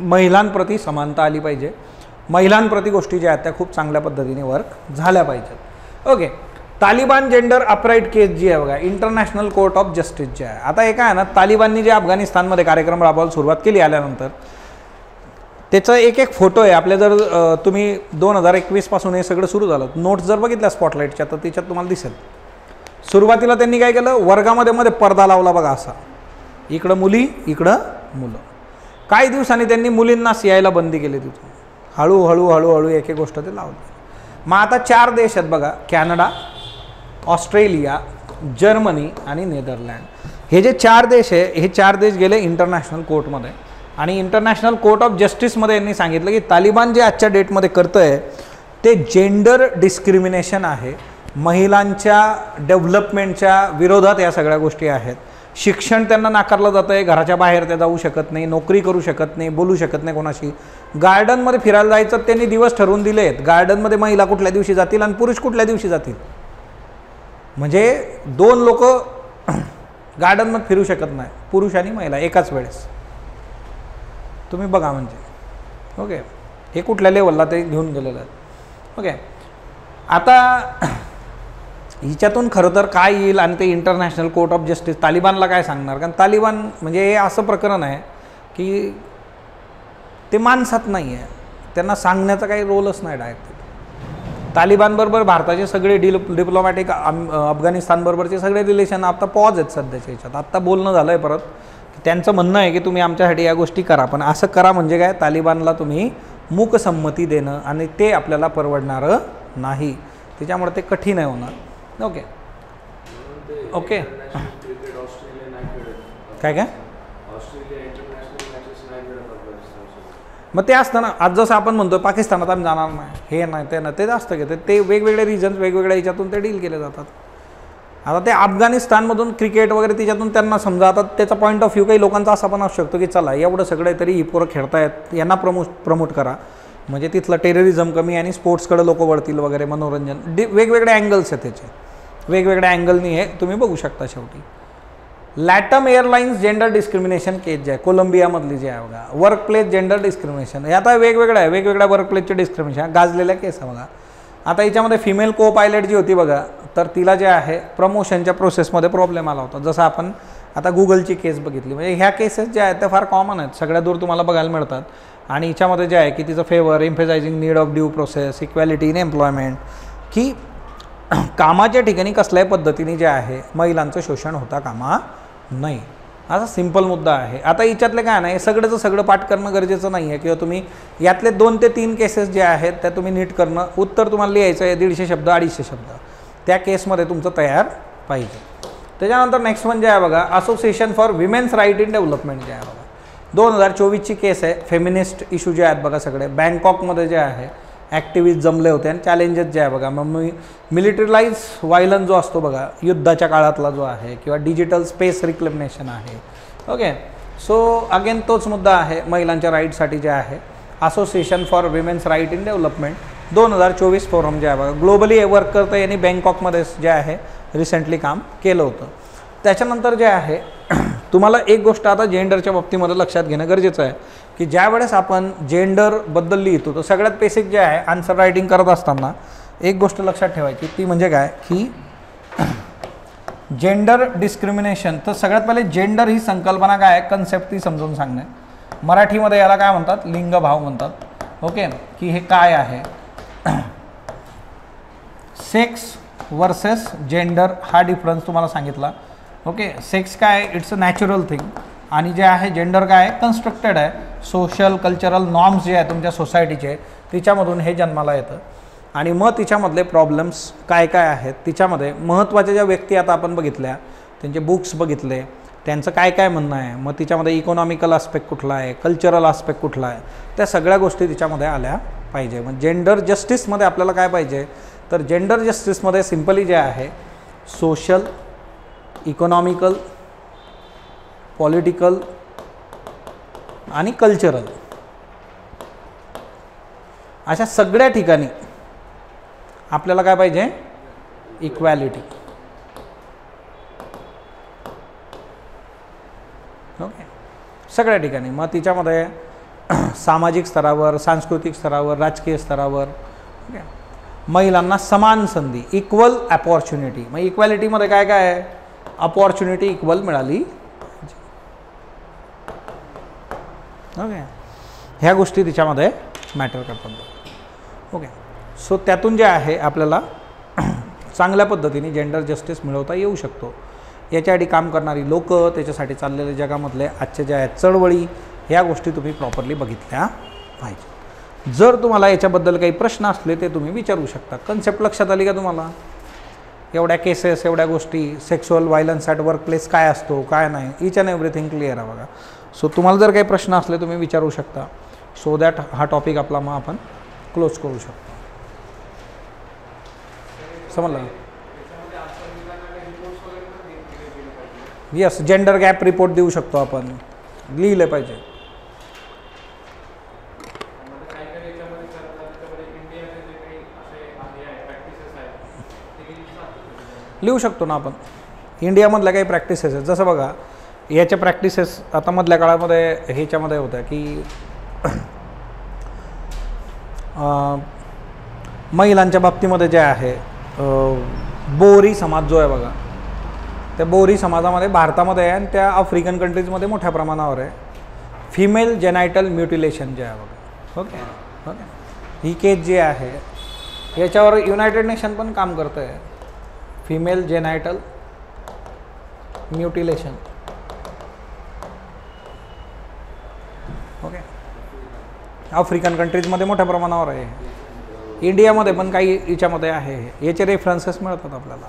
महिलांप्रती समानता आली पाहिजे. महिलांप्रती गोष्टी ज्या आहेत त्या खूप चांगल्या पद्धतीने वर्क झाल्या पाहिजेत. ओके, तालिबान जेंडर अपराईट केस जी आहे बघा, international court of justice J आहे. आता हे काय आहे ना, तालिबाननी जे अफगाणिस्तानमध्ये कार्यक्रम राबवायला सुरुवात केली आल्यानंतर, त्याचा एक एक फोटो आहे आपल्या. जर तुम्ही 2021 पासून हे सगळं सुरू झालं, नोट्स जर बघितल्या स्पॉटलाईटच्या तर त्याच्यात तुम्हाला दिसेल. सुरुवातीला त्यांनी काय केलं, वर्गामध्ये मध्ये पडदा लावला बघा असा, इकडं मुली इकडं मुलं. काही दिवसांनी त्यांनी मुलींना यायला बंदी केली तिथून. हळूहळू हळूहळू एक एक गोष्ट ते लावली. मग आता 4 देश आहेत बघा, कॅनडा, ऑस्ट्रेलिया, जर्मनी आणि नेदरलँड. हे जे 4 देश आहे, हे 4 देश गेले इंटरनॅशनल कोर्टमध्ये. आणि इंटरनॅशनल कोर्ट ऑफ जस्टिसमध्ये यांनी सांगितलं की तालिबान जे आजच्या डेटमध्ये करतं आहे ते जेंडर डिस्क्रिमिनेशन आहे, महिलांच्या डेव्हलपमेंटच्या विरोधात या सगळ्या गोष्टी आहेत. शिक्षण त्यांना नाकारलं जातं आहे, घराच्या बाहेर ते जाऊ शकत नाही, नोकरी करू शकत नाही, बोलू शकत नाही कोणाशी. गार्डनमध्ये फिरायला जायचं त्यांनी दिवस ठरवून दिले आहेत, गार्डनमध्ये महिला कुठल्या दिवशी जातील आणि पुरुष कुठल्या दिवशी जातील. म्हणजे 2 लोक गार्डनमध्ये फिरू शकत नाही, पुरुष आणि महिला एकाच वेळेस. तुम्ही बघा म्हणजे ओके, हे कुठल्या लेवलला ते घेऊन गेलेलं आहे. ओके, आता हिच्यातून खरं तर काय येईल आणि ते इंटरनॅशनल कोर्ट ऑफ जस्टिस तालिबानला काय सांगणार. कारण तालिबान म्हणजे हे असं प्रकरण आहे की ते माणसात नाही आहे, त्यांना सांगण्याचा काही रोलच नाही डायरेक्ट. तालिबानबरोबर भारताचे सगळे डिप्लोमॅटिक अफगाणिस्तानबरोबरचे सगळे रिलेशन आता पॉज आहेत सध्याच्या ह्याच्यात. आत्ता बोलणं झालं आहे परत, त्यांचं म्हणणं आहे की तुम्ही आमच्यासाठी या गोष्टी करा, पण असं करा म्हणजे काय, तालिबानला तुम्ही मूकसंमती देणं आणि ते आपल्याला परवडणारं नाही. त्याच्यामुळे ते कठीण आहे होणार. ओके ओके काय काय मग ते असतं ना, आज जसं आपण म्हणतो पाकिस्तानात आम्ही जाणार नाही, हे नाही ते नाही, ते जास्त घेते. ते वेगवेगळे रिजन्स वेगवेगळ्या ह्याच्यातून ते डील केले जातात. आता ते अफगाणिस्तानमधून क्रिकेट वगैरे त्याच्यातून त्यांना समजा, आता त्याचा पॉईंट ऑफ व्ह्यू काही लोकांचा असा पण असू शकतो की चला एवढं सगळं तरी ही पोरं खेळतायत, यांना प्रमोट करा, म्हणजे तिथलं टेररिझम कमी आणि स्पोर्ट्सकडे लोक वळतील वगैरे, मनोरंजन. वेगवेगळे अँगल्स आहेत त्याचे, वेगवेगळ्या अँगलनी हे तुम्ही बघू शकता. शेवटी लॅटम एअरलाइन्स जेंडर डिस्क्रिमिनेशन केस जे आहे कोलंबियामधली जे आहे बघा, वर्क प्लेस जेंडर डिस्क्रिमिनेशन, हे आता वेगवेगळं आहे, वेगवेगळ्या वर्क प्लेसचे डिस्क्रिमिनेशन गाजलेल्या केस आहे बघा. आता याच्यामध्ये फिमेल को पायलट जी होती बघा, तर तिला जे आहे प्रमोशनच्या प्रोसेसमध्ये प्रॉब्लेम आला होता. जसं आपण आता गुगलची केस बघितली, म्हणजे ह्या केसेस ज्या आहेत त्या फार कॉमन आहेत, सगळ्या दूर तुम्हाला बघायला मिळतात. आणि याच्यामध्ये जे आहे की तिचं favour, emphasising need of due process, equality in employment, की कामाच्या ठिकाणी कसल्याही पद्धतीने जे आहे महिलांचं शोषण होता कामा नाही, असा सिंपल मुद्दा आहे. आता याच्यातले काय नाही, सगळ्याचं सगळं पाठ करणं गरजेचं नाही आहे, किंवा तुम्ही यातले 2 ते 3 केसेस जे आहेत त्या तुम्ही नीट करणं, उत्तर तुम्हाला लिहायचं आहे 150 शब्द 250 शब्द, त्या केसमध्ये तुमचं तयार पाहिजे. त्याच्यानंतर नेक्स्ट वन जे आहे बघा, association for women's right in development जे आहे बघा, 2024ची केस आहे. फेमिनिस्ट इश्यू जे आहेत बघा सगळे, बँकॉकमध्ये जे आहे ॲक्टिव्हिस्ट जमले होते आणि चॅलेंजेस जे आहे बघा, मग मिलिटरीलाइज व्हायलन्स जो असतो बघा युद्धाच्या काळातला जो आहे, किंवा डिजिटल स्पेस रिक्लेमिनेशन आहे. ओके, सो अगेन तोच मुद्दा आहे महिलांच्या राईटसाठी जे आहे. Association for women's right in development 2024 forum जे आहे बघा, ग्लोबली वर्क करतं यांनी बँकॉकमध्ये जे आहे रिसेंटली काम केलं होतं. त्याच्यानंतर जे आहे तुम्हाला एक गोष्ट आता जेंडरच्या बाबतीमध्ये लक्षात घेणं गरजेचं आहे की ज्या वेळेस आपण जेंडरबद्दल लिहितो तर सगळ्यात बेसिक जे आहे आन्सर रायटिंग करत असताना एक गोष्ट लक्षात ठेवायची, ती म्हणजे काय की जेंडर डिस्क्रिमिनेशन. तर सगळ्यात पहिले जेंडर ही संकल्पना काय आहे, कन्सेप्ट ती समजून सांगणे. मराठीमध्ये याला काय म्हणतात, लिंगभाव म्हणतात. ओके, की हे काय आहे, सेक्स वर्सेस जेंडर हा डिफरन्स तुम्हाला सांगितला. ओके, सेक्स काय आहे, इट्स अ नॅचरल थिंग, आणि जे आहे जेंडर काय आहे, कन्स्ट्रक्टेड आहे. सोशल कल्चरल नॉर्म्स जे आहे तुमच्या सोसायटीचे तिच्यामधून हे जन्माला येतं. आणि मग तिच्यामधले प्रॉब्लेम्स काय काय आहेत, तिच्यामध्ये महत्त्वाच्या ज्या व्यक्ती आता आपण बघितल्या, त्यांचे बुक्स बघितले, त्यांचं काय काय म्हणणं आहे, मग तिच्यामध्ये इकॉनॉमिकल आस्पेक्ट कुठला आहे, कल्चरल आस्पेक्ट कुठला आहे, त्या सगळ्या गोष्टी तिच्यामध्ये आल्या पाहिजे. मग जेंडर जस्टिसमध्ये आपल्याला काय पाहिजे, तर जेंडर जस्टिसमध्ये सिम्पली जे आहे सोशल, इकॉनॉमिकल, पॉलिटिकल आणि कल्चरल अशा सगळ्या ठिकाणी आपल्याला काय पाहिजे, इक्वॅलिटी. ओके, सगळ्या ठिकाणी. मग तिच्यामध्ये सामाजिक स्तरावर, सांस्कृतिक स्तरावर, राजकीय स्तरावर ओके महिलांना समान संधी, इक्वल अपॉर्च्युनिटी. मग इक्वॅलिटीमध्ये काय काय आहे, अपॉर्च्युनिटी इक्वल मिळाली. ओके, ह्या गोष्टी तिच्यामध्ये मॅटर करतात. ओके, सो त्यातून जे आहे आपल्याला चांगल्या पद्धतीने जेंडर जस्टिस मिळवता येऊ शकतो. याच्यासाठी काम करणारी लोक, त्याच्यासाठी चाललेले जगामधले आजच्या ज्या आहेत चळवळी, ह्या गोष्टी तुम्ही प्रॉपरली बघितल्या पाहिजे. जर तुम्हाला याच्याबद्दल काही प्रश्न असले ते तुम्ही विचारू शकता. कन्सेप्ट लक्षात आली का तुम्हाला, एवढ्या केसेस, एवढ्या गोष्टी, sexual violence at work place काय असतो काय नाही, इच अँड एव्हरीथिंग क्लिअर आहे बघा. सो तुम्हाला जर काही प्रश्न असले तुम्ही विचारू शकता. सो दॅट हा टॉपिक आपला मग आपण क्लोज करू शकतो. समजलं? यस, जेंडर गॅप रिपोर्ट देऊ शकतो आपण, लिहिलं पाहिजे. लिहू शकतो ना आपण. इंडियामधल्या काही प्रॅक्टिसेस आहेत, जसं बघा याच्या प्रॅक्टिसेस आता मधल्या काळामध्ये ह्याच्यामध्ये होत्या की महिलांच्या बाबतीमध्ये जे आहे बोहरी समाज जो आहे बघा, त्या बोहरी समाजामध्ये भारतामध्ये आहे आणि त्या आफ्रिकन कंट्रीजमध्ये मोठ्या प्रमाणावर आहे. फिमेल जेनायटल म्युटिलेशन जे आहे बघा, ओके ओके, ही केस जी आहे याच्यावर युनायटेड नेशन पण काम करतं आहे. फिमेल जेनायटल म्युटिलेशन, ओके, आफ्रिकन कंट्रीजमध्ये मोठ्या प्रमाणावर आहे. इंडियामध्ये पण काही याच्यामध्ये आहे, याचे रेफरन्सेस मिळतात आपल्याला.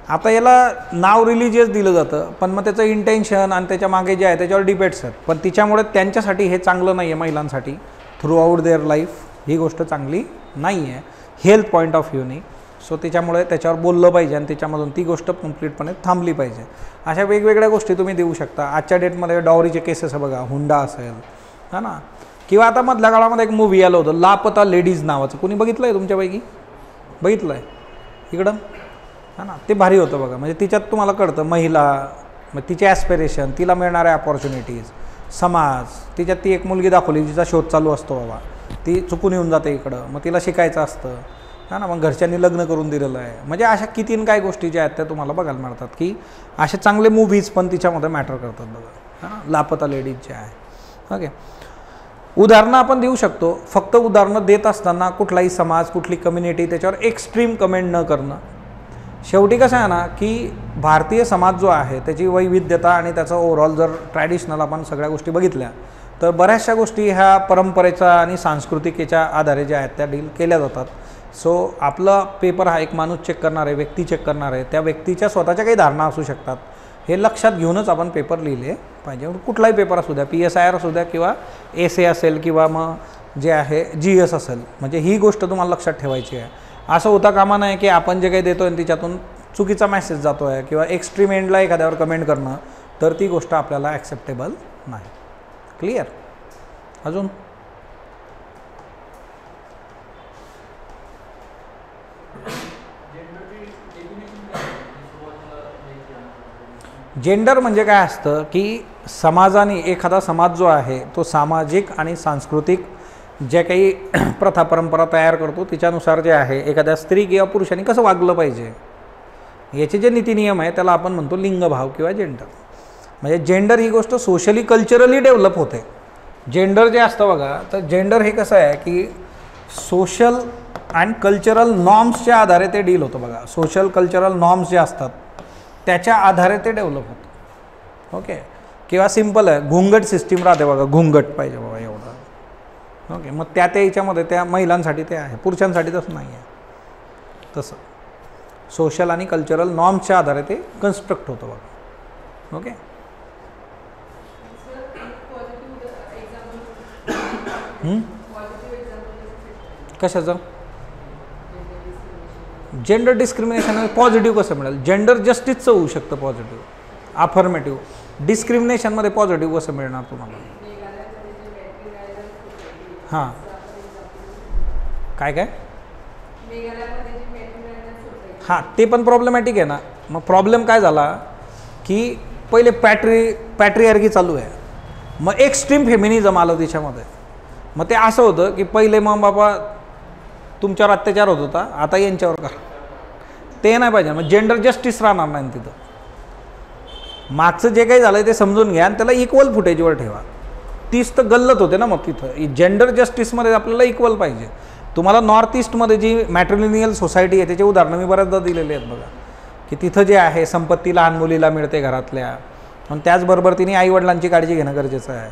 आता याला नाव रिलिजियस दिलं जातं, पण मग त्याचं इंटेन्शन आणि त्याच्या मागे जे आहे त्याच्यावर डिपेट्स आहेत. पण तिच्यामुळे त्यांच्यासाठी हे चांगलं नाही आहे, महिलांसाठी थ्रू आउट देअर लाईफ ही गोष्ट चांगली नाही आहे हेल्थ पॉईंट ऑफ व्ह्यूनी. सो त्याच्यामुळे त्याच्यावर बोललं पाहिजे आणि त्याच्यामधून ती गोष्ट कंप्लीटपणे थांबली पाहिजे. अशा वेगवेगळ्या गोष्टी तुम्ही देऊ शकता. आजच्या डेटमध्ये डॉवरीचे केसेस बघा, हुंडा असेल हा ना, किंवा आता मधल्या काळामध्ये एक मूवी आलं होतं लापता लेडीज नावाचं, कोणी बघितलं आहे तुमच्यापैकी? बघितलं आहे इकडं हा ना, ते भारी होतं बघा. म्हणजे तिच्यात तुम्हाला कळतं महिला, मग तिचे ॲस्पिरेशन, तिला मिळणाऱ्या अपॉर्च्युनिटीज, समाज. तिच्यात ती एक मुलगी दाखवली जिचा शोध चालू असतो बाबा, ती चुकून येऊन जाते इकडं, मग तिला शिकायचं असतं हा ना, मग घरच्यांनी लग्न करून दिलेलं आहे. म्हणजे अशा कितीन काय गोष्टी ज्या आहेत त्या तुम्हाला बघायला मिळतात की असे चांगले मूव्हीज पण तिच्यामध्ये मॅटर करतात बघा हा ना, लापता लेडीज जे आहे. ओके, उदाहरणं आपण देऊ शकतो. फक्त उदाहरणं देत असताना कुठलाही समाज, कुठली कम्युनिटी त्याच्यावर एक्स्ट्रीम कमेंट न करणं. शेवटी कसं आहे ना की भारतीय समाज जो आहे त्याची वैविध्यता आणि त्याचं ओव्हरऑल जर ट्रॅडिशनल आपण सगळ्या गोष्टी बघितल्या तर बऱ्याचशा गोष्टी ह्या परंपरेचा आणि सांस्कृतिकेच्या आधारे ज्या आहेत त्या डील केल्या जातात. सो आपला पेपर हा एक माणूस चेक करणार आहे, व्यक्ती चेक करणार आहे, त्या व्यक्तीच्या स्वतःच्या काही धारणा असू शकतात, हे लक्षात घेऊनच आपण पेपर लिहिले पाहिजे. कुठलाही पेपर असू द्या, PSIR असू द्या किंवा SA असेल किंवा मग जे आहे GS असेल, म्हणजे ही गोष्ट तुम्हाला लक्षात ठेवायची आहे. असं होता कामा नये की आपण जे काही देतो आहे तिच्यातून चुकीचा मेसेज जातो आहे किंवा एक्स्ट्रीम एंडला एखाद्यावर कमेंट करणं, तर ती गोष्ट आपल्याला ॲक्सेप्टेबल नाही. क्लिअर? अजून जेंडर म्हणजे काय असतं की समाजाने, एखादा समाज जो आहे तो सामाजिक आणि सांस्कृतिक जे काही प्रथा परंपरा तयार करतो त्याच्यानुसार जे आहे एखाद्या स्त्री किंवा पुरुषांनी कसं वागलं पाहिजे याचे जे नीतिनियम आहे त्याला आपण म्हणतो लिंगभाव किंवा जेंडर. म्हणजे जेंडर ही गोष्ट सोशली कल्चरली डेव्हलप होते. जेंडर जे असतं बघा, तर जेंडर हे कसं आहे की सोशल अँड कल्चरल नॉर्म्सच्या आधारे ते डील होतं बघा. सोशल कल्चरल नॉर्म्स जे असतात त्याच्या आधारे ते डेव्हलप होतं. ओके, किंवा सिम्पल आहे, घुंगट सिस्टीम राहते बघा, घुंगट पाहिजे बाबा एवढं. ओके, मग त्या याच्यामध्ये त्या महिलांसाठी ते आहे, पुरुषांसाठी तसं नाही आहे. तसं सोशल आणि कल्चरल नॉर्म्सच्या आधारे ते कन्स्ट्रक्ट होतं बघा. ओके, कशाचं? जेंडर डिस्क्रिमिनेशन पॉझिटिव्ह कसं मिळेल? जेंडर जस्टिसचं होऊ शकतं पॉझिटिव्ह, अफर्मेटिव्ह. डिस्क्रिमिनेशनमध्ये पॉझिटिव्ह कसं मिळणार तुम्हाला? हां, काय काय? हां, ते पण प्रॉब्लेमॅटिक आहे ना. मग प्रॉब्लेम काय झाला की पहिले पॅट्रियार्की चालू आहे, मग एक्स्ट्रीम फेमिनिझम आलं त्याच्यामध्ये. मग ते असं होतं की पहिले मग बाबा तुमच्यावर अत्याचार होत होता, आता यांच्यावर का? ते नाही पाहिजे. मग जेंडर जस्टिस राहणार नाही तिथं. मागचं जे काही झालं ते समजून घ्या आणि त्याला इक्वल फुटेजवर ठेवा. तीच तर गल्लत होते ना. मग तिथं जेंडर जस्टिसमध्ये आपल्याला इक्वल पाहिजे. तुम्हाला नॉर्थ ईस्टमध्ये जी मॅट्रिलिनियल सोसायटी आहे त्याचे उदाहरणं मी बऱ्याचदा दिलेले आहेत बघा, की तिथं जे आहे संपत्ती लहान मुलीला मिळते घरातल्या, आणि त्याचबरोबर तिने आईवडिलांची काळजी घेणं गरजेचं आहे.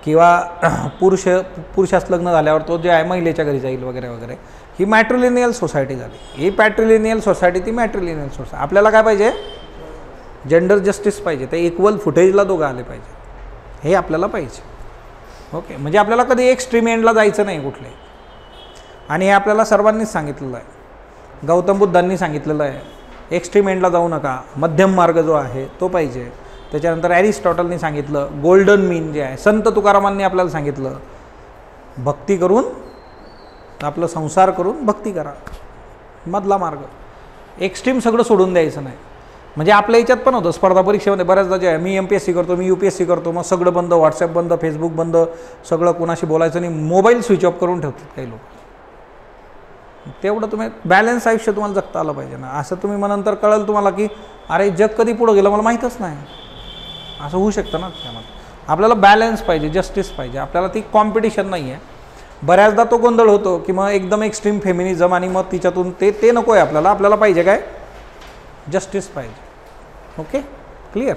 किंवा पुरुषास लग्न झाल्यावर तो जे आहे महिलेच्या घरी जाईल वगैरे वगैरे. ही मॅट्रिलिनियल सोसायटी झाली. ही पॅट्रिलिनियल सोसायटी, ती मॅट्रिलिनियल सोसायटी. आपल्याला काय पाहिजे? जेंडर जस्टिस पाहिजे. ते इक्वल फुटेजला दोघं आले पाहिजे, हे आपल्याला पाहिजे. ओके, म्हणजे आपल्याला कधी एक्स्ट्रीम एंडला जायचं नाही कुठले. आणि हे आपल्याला सर्वांनीच सांगितलेलं आहे. गौतम बुद्धांनी सांगितलेलं आहे, एक्स्ट्रीम एंडला जाऊ नका, मध्यम मार्ग जो आहे तो पाहिजे. त्याच्यानंतर ॲरिस्टॉटलनी सांगितलं गोल्डन मीन जे आहे, संत तुकारामांनी आपल्याला सांगितलं भक्ती करून आपलं संसार करून भक्ती करा, मधला मार्ग. एक्स्ट्रीम सगळं सोडून द्यायचं नाही. म्हणजे आपल्या याच्यात पण होतं स्पर्धा परीक्षेमध्ये बऱ्याचदा जे आहे, मी MPSC करतो, मी UPSC करतो, मग सगळं बंद, व्हॉट्सॲप बंद, फेसबुक बंद, सगळं कोणाशी बोलायचं नाही, मोबाईल स्विच ऑफ करून ठेवतात काही लोक. तेवढं तुम्ही बॅलन्स आयुष्य तुम्हाला जगता आलं पाहिजे ना. असं तुम्ही मग नंतर कळेल तुम्हाला की अरे जग कधी पुढं गेलं मला माहीतच नाही, असं होऊ शकतं ना. त्यामध्ये आपल्याला बॅलन्स पाहिजे, जस्टिस पाहिजे. आपल्याला ती कॉम्पिटिशन नाही आहे. बऱ्याचदा तो गोंधळ होतो की मग एकदम एक्स्ट्रीम फेमिनिझम आणि मग तिच्यातून ते नको आहे आपल्याला. आपल्याला पाहिजे काय, जस्टिस पाहिजे. Okay, clear.